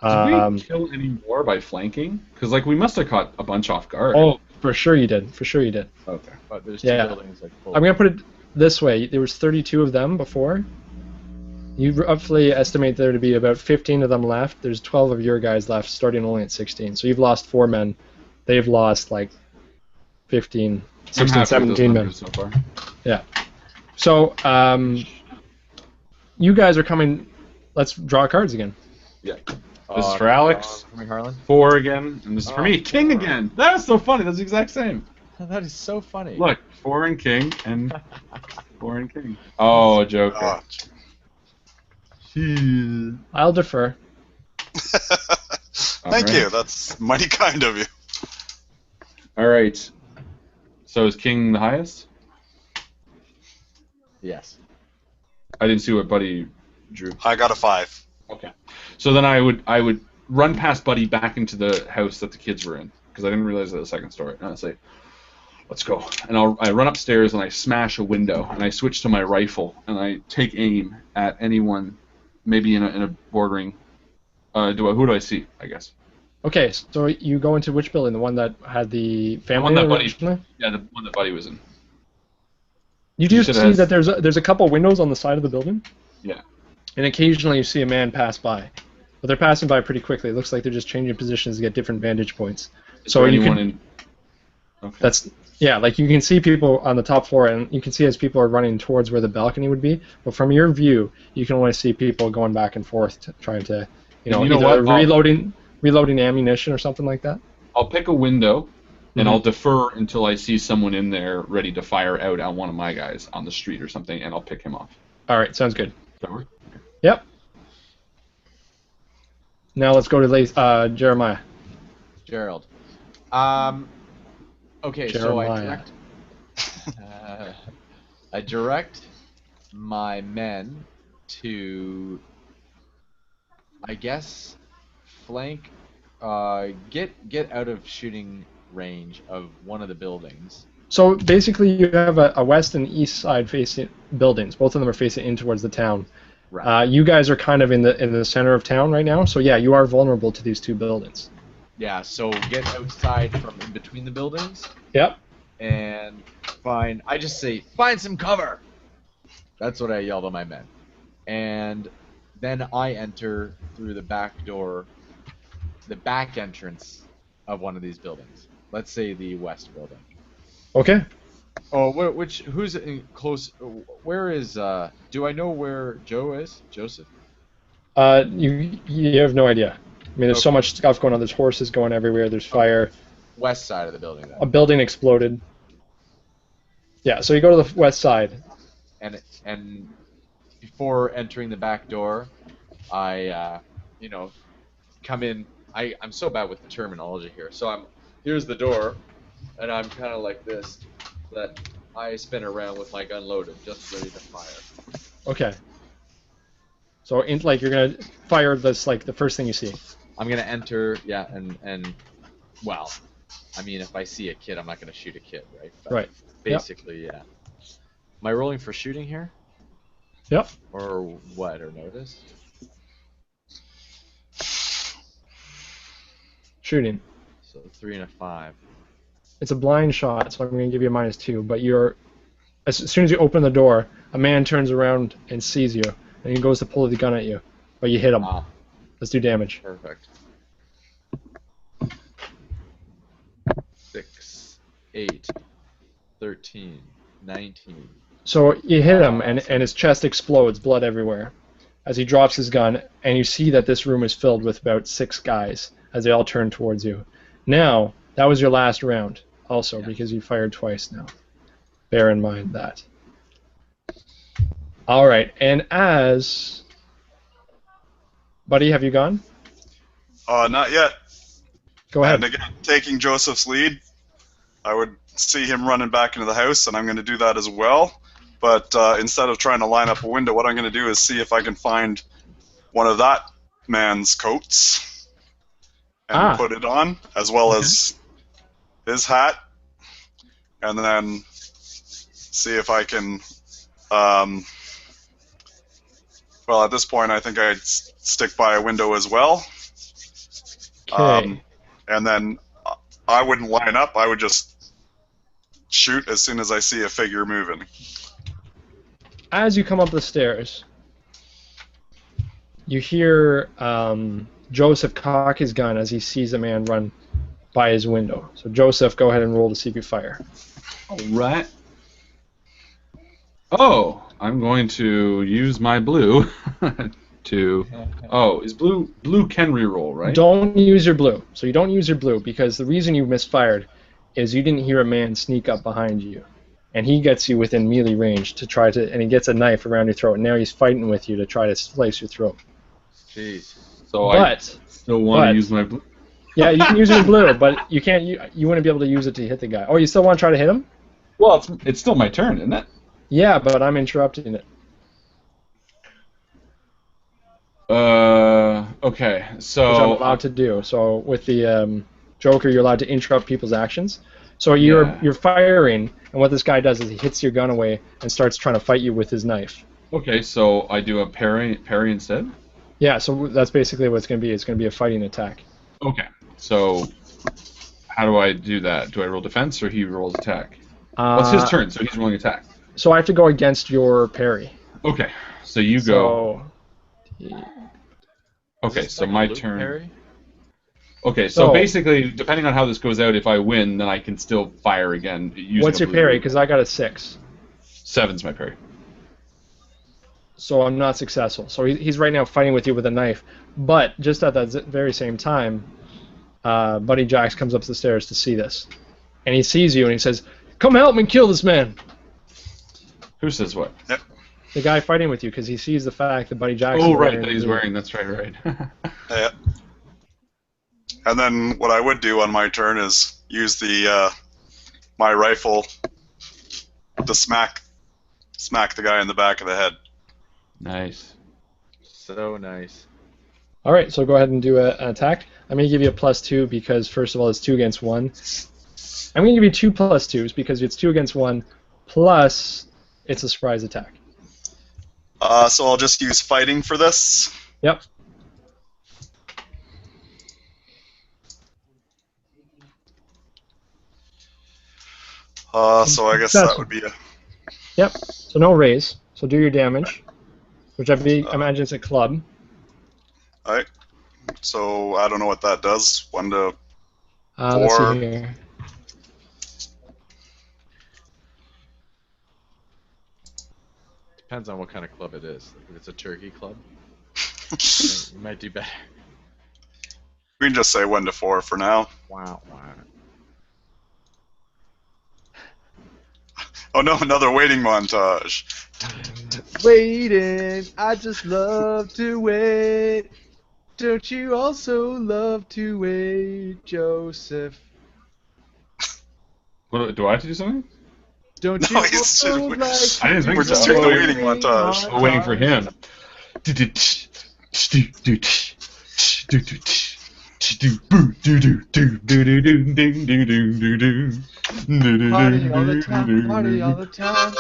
Did we kill any more by flanking? Because we must have caught a bunch off guard. Oh, for sure you did. For sure you did. Okay. But there's 2 buildings full. I'm gonna put it this way: there was 32 of them before. You roughly estimate there to be about 15 of them left. There's 12 of your guys left, starting only at 16. So you've lost 4 men. They've lost 15, 16, 17 men. So far. Yeah. So you guys are coming. Let's draw cards again. Yeah. This is for Alex. For me, Harlan. 4 again, and this is for me. King again. That's so funny. That's the exact same. That is so funny. Look, 4 and king, and 4 and king. Oh, a joker. I'll defer. Thank you. That's mighty kind of you. All right. So is king the highest? Yes. I didn't see what Buddy drew. I got a 5. Okay. So then I would run past Buddy back into the house that the kids were in, because I didn't realize that the second story. And I'd say, let's go. And I run upstairs and I smash a window and I switch to my rifle and I take aim at anyone, maybe in a bordering. Who do I see? I guess. Okay, so you go into which building? The one that had the family? The one that Buddy. originally? Yeah, the one that Buddy was in. You do You see said it has- that there's a couple windows on the side of the building, Yeah. and occasionally you see a man pass by, but they're passing by pretty quickly. It looks like they're just changing positions to get different vantage points. Is So there you anyone can. in? Okay. That's yeah, you can see people on the top floor, and you can see as people are running towards where the balcony would be. But from your view, you can only see people going back and forth, trying to, know either what? reloading ammunition or something like that. I'll pick a window, and Mhm. I'll defer until I see someone in there ready to fire out on one of my guys on the street or something, and I'll pick him off. All right, sounds good. Does that work? Yep. Now let's go to Jeremiah. Gerald. Okay, so Jeremiah. I direct I direct my men to, I guess, flank, get out of shooting range of one of the buildings. So basically, you have a west and east side facing buildings. Both of them are facing in towards the town. Right. You guys are kind of in the center of town right now, so yeah, you are vulnerable to these two buildings. Yeah, so get outside from in between the buildings. Yep. And I just say, find some cover! That's what I yelled at my men. And then I enter through the back door, the back entrance of one of these buildings. Let's say the west building. Okay. Oh, who's in close? Where is? Do I know where Joe is? Joseph. You have no idea. I mean, there's so much stuff going on. There's horses going everywhere. There's fire. West side of the building, then. A building exploded. Yeah, so you go to the west side. And before entering the back door, I come in. I'm so bad with the terminology here. So here's the door, and I'm kind of like this, that I spin around with my gun loaded, just ready to fire. Okay. So you're gonna fire this like the first thing you see. I'm gonna enter, yeah, and well, I mean, if I see a kid, I'm not gonna shoot a kid, right? But right. Basically, yeah. Am I rolling for shooting here? Yep. Or what? Or notice? Shooting. So 3 and a 5. It's a blind shot, so I'm going to give you a -2. But as soon as you open the door, a man turns around and sees you, and he goes to pull the gun at you, but you hit him. Ah. Let's do damage. Perfect. 6, 8, 13, 19. So you hit him, and his chest explodes, blood everywhere, as he drops his gun, and you see that this room is filled with about 6 guys as they all turn towards you. Now, that was your last round, also, because you fired twice now. Bear in mind that. All right, and Buddy, have you gone? Not yet. Go ahead. And again, taking Joseph's lead, I would see him running back into the house, and I'm going to do that as well. But instead of trying to line up a window, what I'm going to do is see if I can find one of that man's coats and put it on, as well as his hat, and then see if I can. Well, at this point, I think I'd stick by a window as well. Okay. And then I wouldn't line up. I would just shoot as soon as I see a figure moving. As you come up the stairs, you hear Joseph cock his gun as he sees a man run by his window. So Joseph, go ahead and roll to see if you fire. All right. Oh, I'm going to use my blue to. Oh, is blue can reroll, right? Don't use your blue. So you don't use your blue because the reason you misfired is you didn't hear a man sneak up behind you, and he gets you within melee range to try to, and he gets a knife around your throat. And now he's fighting with you to try to slice your throat. Jeez. So I still want to use my blue. Yeah, you can use your blue, but you can't. You wouldn't be able to use it to hit the guy. Oh, you still want to try to hit him? Well, it's still my turn, isn't it? Yeah, but I'm interrupting it. Okay, so Which I'm allowed to do. So with the Joker, you're allowed to interrupt people's actions. So you're firing, and what this guy does is he hits your gun away and starts trying to fight you with his knife. Okay, so I do a parry instead? Yeah, so that's basically what it's going to be. It's going to be a fighting attack. Okay, so how do I do that? Do I roll defense or he rolls attack? What's his turn? So he's rolling attack. So I have to go against your parry. Okay, so you go. Okay, so my turn. Parry? Okay, so basically, depending on how this goes out, if I win, then I can still fire again. What's your parry? Because I got a 6. 7's my parry. So I'm not successful. So he's right now fighting with you with a knife. But just at that very same time, Buddy Jax comes up the stairs to see this. And he sees you and he says, "Come help me kill this man." Who says what? Yep. The guy fighting with you, because he sees the fact that Buddy Jax. Oh, right, that he's wearing. That's right. Yeah. And then what I would do on my turn is use the my rifle to smack the guy in the back of the head. Nice. So nice. All right, so go ahead and do an attack. I'm going to give you a +2 because, first of all, it's 2 against 1. I'm going to give you 2 +2s because it's 2 against 1, plus it's a surprise attack. So I'll just use fighting for this. Yep. So I guess that would be a... Yep. So no raise. So do your damage, which I imagine it's a club. Alright. So I don't know what that does. 1 to 4. Let's see here. Depends on what kind of club it is. If it's a turkey club, you might do better. We can just say 1 to 4 for now. Wow. Oh no, another waiting montage. Waiting, I just love to wait. Don't you also love to wait, Joseph? What, do I have to do something? Don't No, you he's also just- like I didn't think We're so. just doing the waiting montage. I'm waiting for him. Party all the time, party all the time.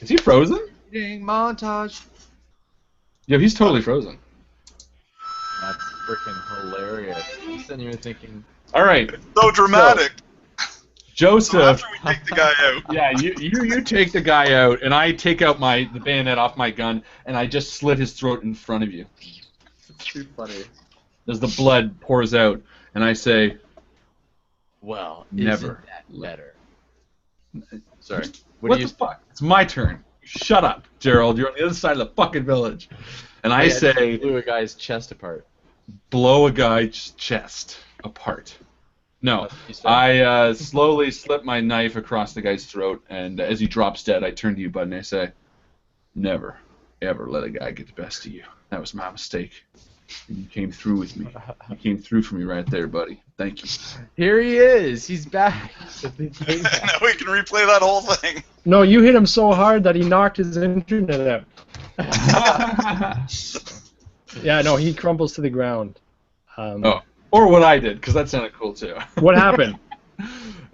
Is he frozen? Waiting montage. Yeah, he's totally frozen. That's freaking hilarious. I'm sitting here thinking, All right, So dramatic. So Joseph. after we take the guy out, Yeah, you take the guy out, and I take out the bayonet off my gun, and I just slit his throat in front of you. it's too funny. As the blood pours out, and I say, Well, Never. isn't that better? Sorry. "What the fuck? It's my turn. Shut up, Gerald. You're on the other side of the fucking village." And I say, blew a guy's chest apart. "Blow a guy's chest apart." No, That's what you said. I slowly slip my knife across the guy's throat, and as he drops dead, I turn to you, bud, and I say, "Never, ever let a guy get the best of you. That was my mistake. And you came through with me. You came through for me right there, buddy. Thank you." Here he is. He's back. now we can replay that whole thing. No, you hit him so hard that he knocked his internet out. Yeah, no, he crumbles to the ground. Oh, or what I did, because that sounded cool too. What happened?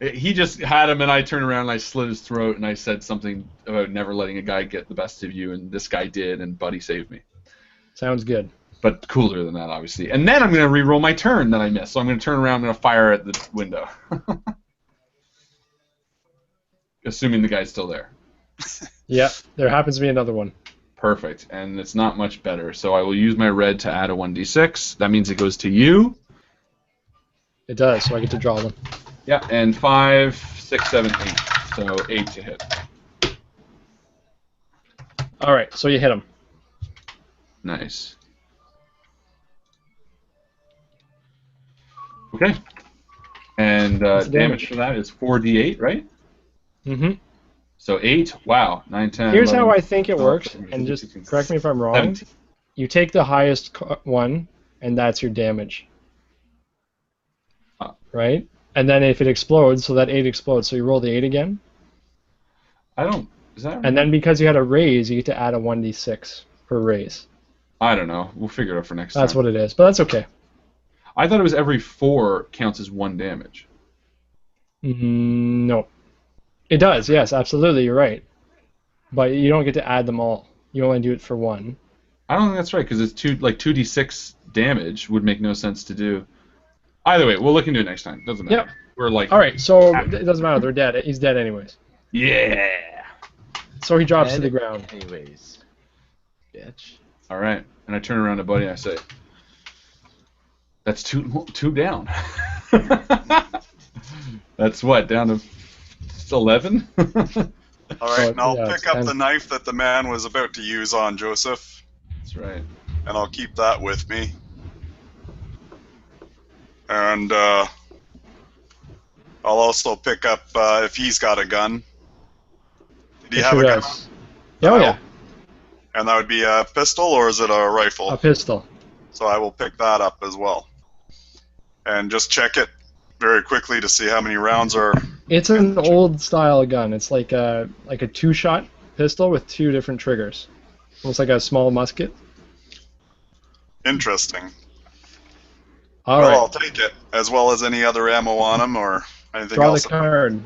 He just had him, and I turned around and I slit his throat, and I said something about never letting a guy get the best of you, and this guy did, and Buddy saved me. Sounds good. But cooler than that, obviously. And then I'm going to re-roll my turn that I missed, so I'm going to turn around and I'm going to fire at the window. Assuming the guy's still there. Yeah, there happens to be another one. Perfect, and it's not much better, so I will use my red to add a 1d6. That means it goes to you. It does, so I get to draw one. Yeah, and 5, 6, 7, 8. So 8 to hit. All right, so you hit him. Nice. Okay. And What's the damage damage? for that is 4d8, right? Mm-hmm. So 8. Wow. 9, 10. Here's 11, how I think it 12, works, 13, and 14, just 15, correct me if I'm wrong. 17. You take the highest one, and that's your damage. Right? And then if it explodes, so that 8 explodes, so you roll the 8 again. I don't. Is that right? And then because you had a raise, you get to add a 1d6 per raise. I don't know. We'll figure it out for next That's time. what it is, but that's okay. I thought it was every 4 counts as 1 damage. No. It does, yes, absolutely, you're right. But you don't get to add them all. You only do it for 1. I don't think that's right, because it's 2d6 damage would make no sense to do. Either way, we'll look into it next time. Doesn't matter. Yep. We're like. All right, so it doesn't matter. They're dead. He's dead anyways. Yeah. So he drops to the ground. Anyways, bitch. All right, and I turn around to Buddy and I say, "That's two down." That's what, down to 11? All right, So, and I'll yeah, pick it's up 10. the knife that the man was about to use on Joseph, That's right. and I'll keep that with me. And I'll also pick up if he's got a gun. Did he It have sure a gun? does. Oh, yeah. And that would be a pistol, or is it a rifle? A pistol. so I will pick that up as well. And just check it very quickly to see how many rounds are... It's an old style gun. It's like a 2-shot pistol with 2 different triggers. Almost like a small musket. Interesting. All well, right. I'll take it, as well as any other ammo on them or anything Draw else. the card.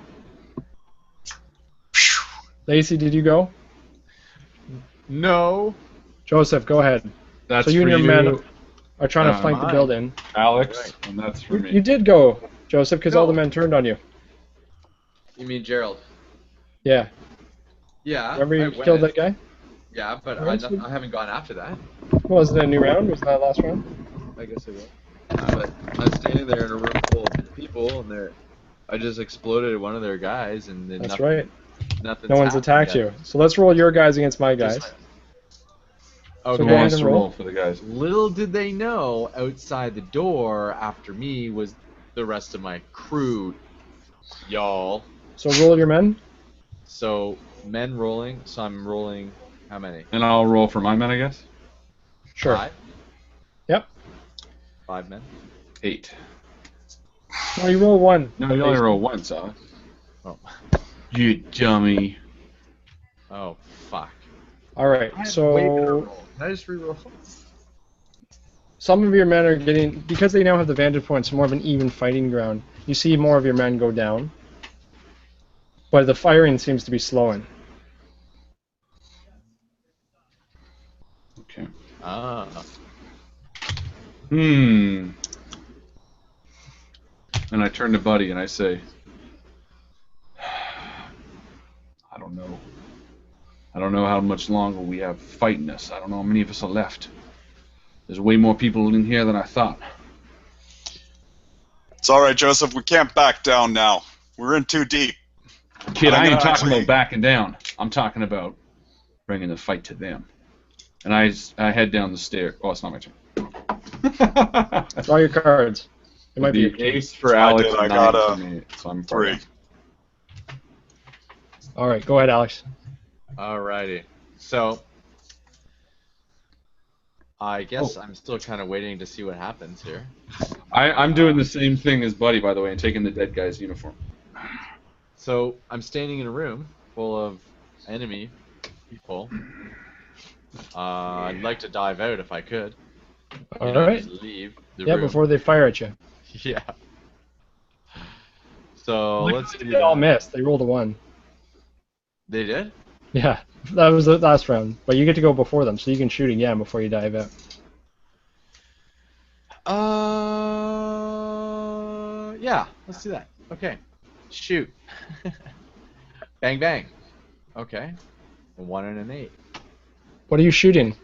Lacy, did you go? No. Joseph, go ahead. That's So you and for your men are trying to flank the mine. building. Alex, and that's for me. You did go, Joseph, because all No. the men turned on you. You mean Gerald? Yeah. Yeah. Remember you I killed went. that guy? Yeah, but Right, I haven't gone after that. Was it a new round? Was that last round? I guess it will. But I was standing there in a room full of people, and I just exploded one of their guys, and then That's nothing, right. nothing's No one's happened attacked yet. you. So let's roll your guys against my guys. Just- So Okay. Who go ahead wants and to roll. roll for the guys? Little did they know, outside the door after me was the rest of my crew, y'all. So roll your men. So men rolling. So I'm rolling. How many? And I'll roll for my men, I guess. Sure. 5? Yep. 5 men. 8. No, you roll 1. No, you only roll once, Alex. Oh. You dummy. Oh fuck. All right. I have way better So roll. Can I just reroll? some of your men are getting, because they now have the vantage points, more of an even fighting ground. You see more of your men go down, but the firing seems to be slowing. Okay. Ah. And I turn to Buddy and I say, I don't know. I don't know how much longer we have fighting us. I don't know how many of us are left. There's way more people in here than I thought. It's alright, Joseph. We can't back down now. We're in too deep. Kid, I'm I ain't gonna talking actually- about backing down. I'm talking about bringing the fight to them. And I head down the stairs. Oh, it's not my turn. Draw your cards. It might be the your ace for I Alex did, I and got 9 a for me. So I'm 3. All right, go ahead, Alex. Alrighty. So I guess I'm still kind of waiting to see what happens here. I'm doing the same thing as Buddy, by the way, and taking the dead guy's uniform. So I'm standing in a room full of enemy people. I'd like to dive out if I could. All You know, right. just leave the Yeah, room. before they fire at you. Yeah. So let's do They all that. missed. They rolled a 1. They did? Yeah, that was the last round. But you get to go before them, so you can shoot again before you dive out. Yeah, let's do that. Okay. Shoot. Bang, bang. Okay. A 1 and an 8. What are you shooting?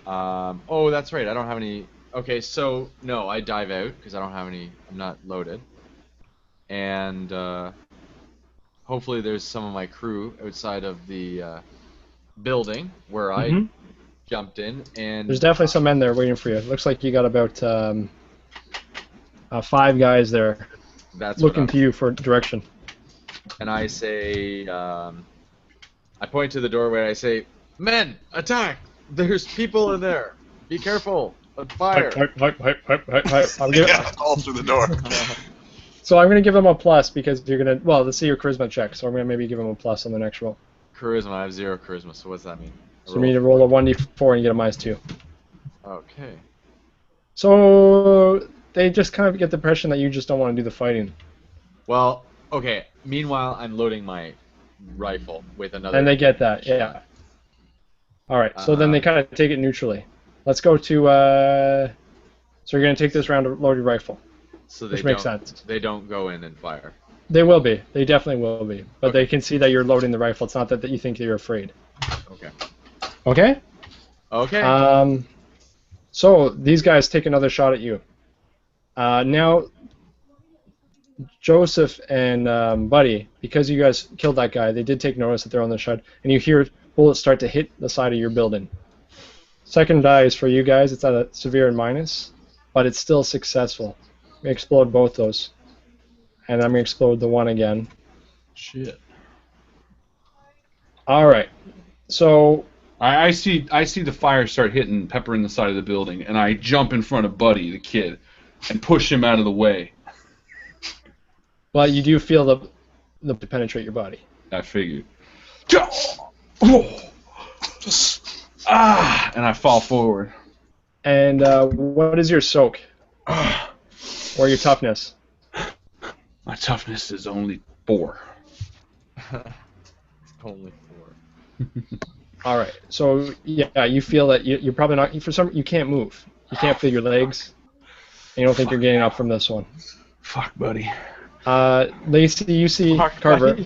Oh, that's right. I don't have any. Okay, so no, I dive out because I don't have any. I'm not loaded. And hopefully there's some of my crew outside of the building where I jumped in. And There's definitely some men there waiting for you. It looks like you got about 5 guys there that's looking what to you for direction. And I say, I point to the doorway. I say, "Men, attack! There's people in there. Be careful. Fire!" I'm giving- Yeah, all through the door. So I'm going to give them a plus because you're going to, well, let's see your charisma check. So I'm going to maybe give them a plus on the next roll. Charisma. I have 0 charisma. So what's that mean? So you need to roll a 1d4 and you get a -2. Okay. So they just kind of get the impression that you just don't want to do the fighting. Well, okay. Meanwhile, I'm loading my rifle with another. And they get that, yeah. All right, so then they kind of take it neutrally. Let's go to, so you're going to take this round to load your rifle. So they which makes don't- sense. They don't go in and fire. They will be. They definitely will be. But they can see that you're loading the rifle. It's not that you think you're afraid. Okay. Okay? Okay. So these guys take another shot at you. Now, Joseph and Buddy, because you guys killed that guy, they did take notice that they're on the shot, and you hear bullets start to hit the side of your building. Second die is for you guys. It's at a severe minus, but it's still successful. We explode both those. And I'm going to explode the one again. Shit. All right. So I see the fire start hitting, peppering the side of the building, and I jump in front of Buddy, the kid, and push him out of the way. Well, you do feel the to penetrate your body. I figured. And I fall forward. And what is your soak? Or your toughness? My toughness is only 4. Only 4. All right. So yeah, you feel that you're probably not. You can't move. You can't feel your legs. And you don't think you're getting up from this one. Fuck, Buddy. Lacey, you see Carver.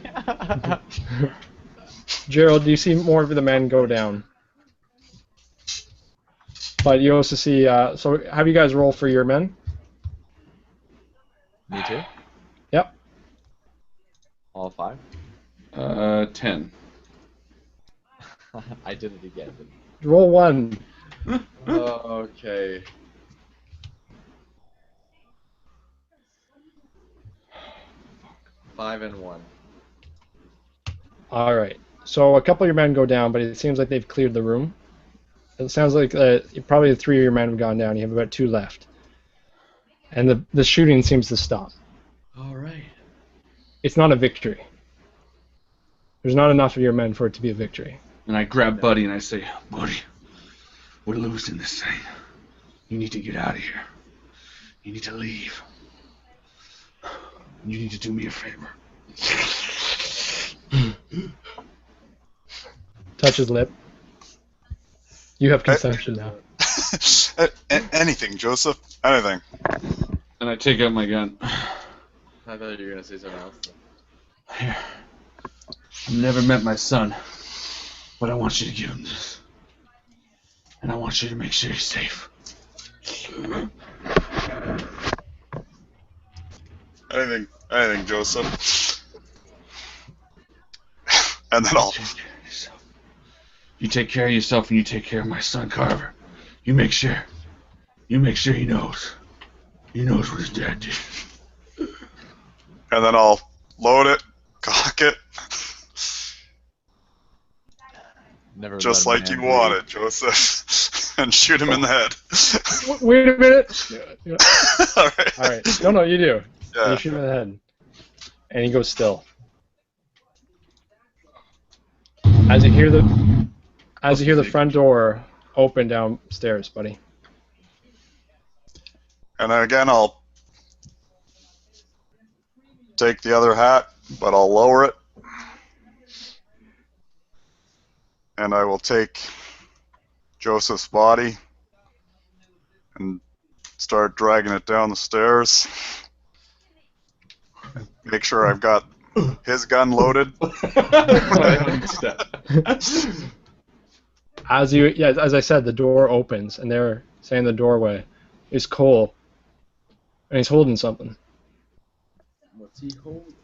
Gerald, you see more of the men go down. But you also see. So have you guys roll for your men? Me too. Yep. All 5. 10. I did it again. Roll 1. Okay. Five and 1. All right. So a couple of your men go down, but it seems like they've cleared the room. It sounds like probably 3 of your men have gone down. You have about 2 left. And the shooting seems to stop. All right. It's not a victory. There's not enough of your men for it to be a victory. And I grab Buddy and I say, Buddy, we're losing this thing. You need to get out of here. You need to leave. You need to do me a favor. Touch his lip. You have consumption now. Anything, Joseph. Anything. And I take out my gun. I thought you were going to say something else. Here. I've never met my son, but I want you to give him this. And I want you to make sure he's safe. Anything, Joseph. And then I'll... You take care of yourself and you take care of my son, Carver. You make sure he knows. He knows what his dad did. And then I'll load it, cock it. Never just like you wanted, Joseph. And shoot him in the head. Wait a minute. Alright. All right. No, you do. Yeah. You shoot him in the head. And he goes still. As you hear the front door open downstairs, buddy. And then again, I'll take the other hat, but I'll lower it. And I will take Joseph's body and start dragging it down the stairs. Make sure I've got his gun loaded. As I said, the door opens, and there, saying the doorway, is Cole, and he's holding something. What's he holding?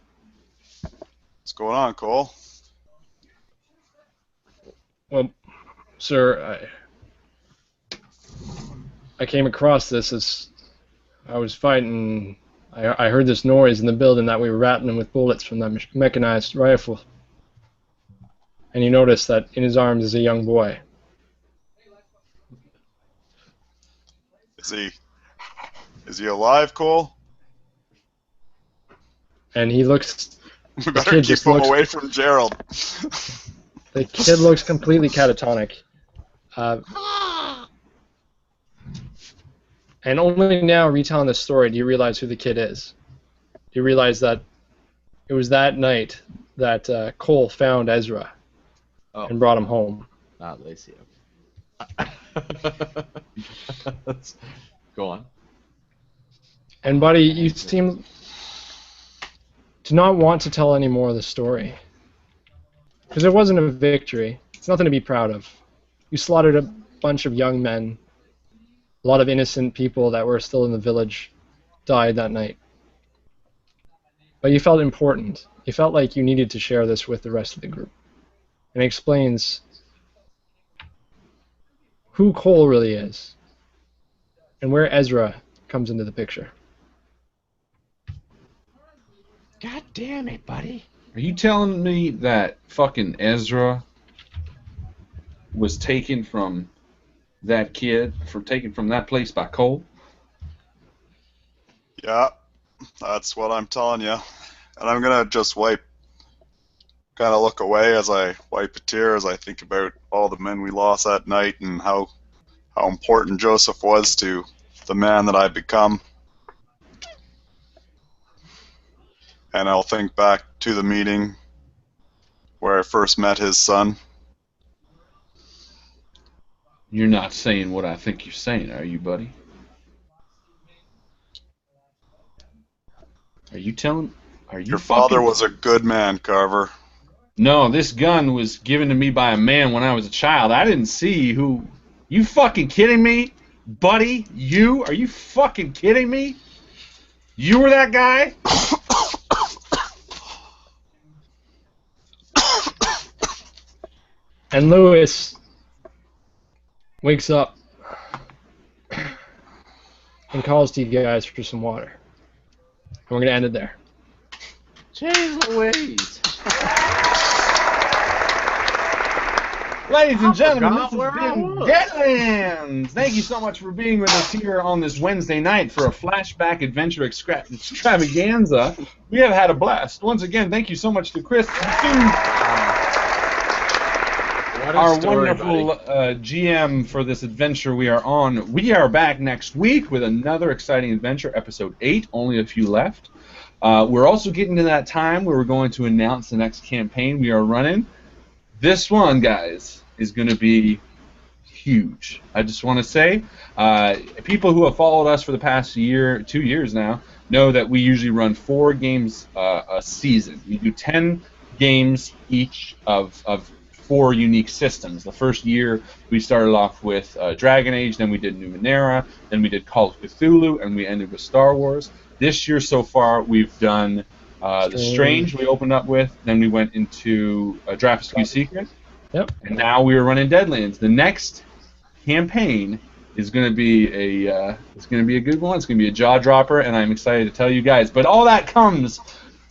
What's going on, Cole? Well, sir, I came across this as I was fighting. I heard this noise in the building that we were rattling with bullets from that mechanized rifle. And you notice that in his arms is a young boy. Is he alive, Cole? And he looks... We better keep him away from Gerald. The kid looks completely catatonic. And only now, retelling the story, do you realize who the kid is. You realize that it was that night that Cole found Ezra and brought him home. Not Lacey. Go on. And buddy, you seem to not want to tell any more of the story. Because it wasn't a victory. It's nothing to be proud of. You slaughtered a bunch of young men. A lot of innocent people that were still in the village died that night. But you felt important. You felt like you needed to share this with the rest of the group. And it explains who Cole really is and where Ezra comes into the picture. God damn it, buddy. Are you telling me that fucking Ezra was taken from that kid, taken from that place by Cole? Yeah, that's what I'm telling you. And I'm gonna just kind of look away as I wipe a tear as I think about all the men we lost that night and how important Joseph was to the man that I've become. And I'll think back to the meeting where I first met his son. You're not saying what I think you're saying, are you, buddy? Are you telling? Are you? Your father was a good man, Carver. No, this gun was given to me by a man when I was a child. I didn't see who. You fucking kidding me, buddy? You? Are you fucking kidding me? You were that guy? And Lewis wakes up and calls to you guys for some water. And we're going to end it there. Jeez Louise. Ladies and gentlemen, forgot this where has I been was. Deadlands! Thank you so much for being with us here on this Wednesday night for a flashback adventure extravaganza. We have had a blast. Once again, thank you so much to Chris, our wonderful GM for this adventure we are on. We are back next week with another exciting adventure, episode 8, only a few left. We're also getting to that time where we're going to announce the next campaign we are running. This one, guys, is going to be huge. I just want to say, people who have followed us for the past 2 years now, know that we usually run 4 games a season. We do 10 games each of 4 unique systems. The first year we started off with Dragon Age, then we did Numenera, then we did Call of Cthulhu, and we ended with Star Wars. This year so far we've done The Strange we opened up with, then we went into Draft Askew Secret, Yep. and now we are running Deadlands. The next campaign is going to be a good one. It's going to be a jaw dropper, and I'm excited to tell you guys. But all that comes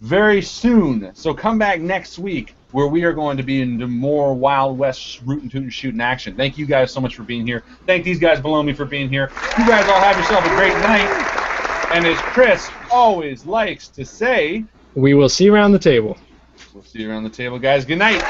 very soon. So come back next week, where we are going to be into more Wild West rootin' tootin' shooting action. Thank you guys so much for being here. Thank these guys below me for being here. You guys all have yourself a great night. And as Chris always likes to say, We will see you around the table. we'll see you around the table, guys. Good night.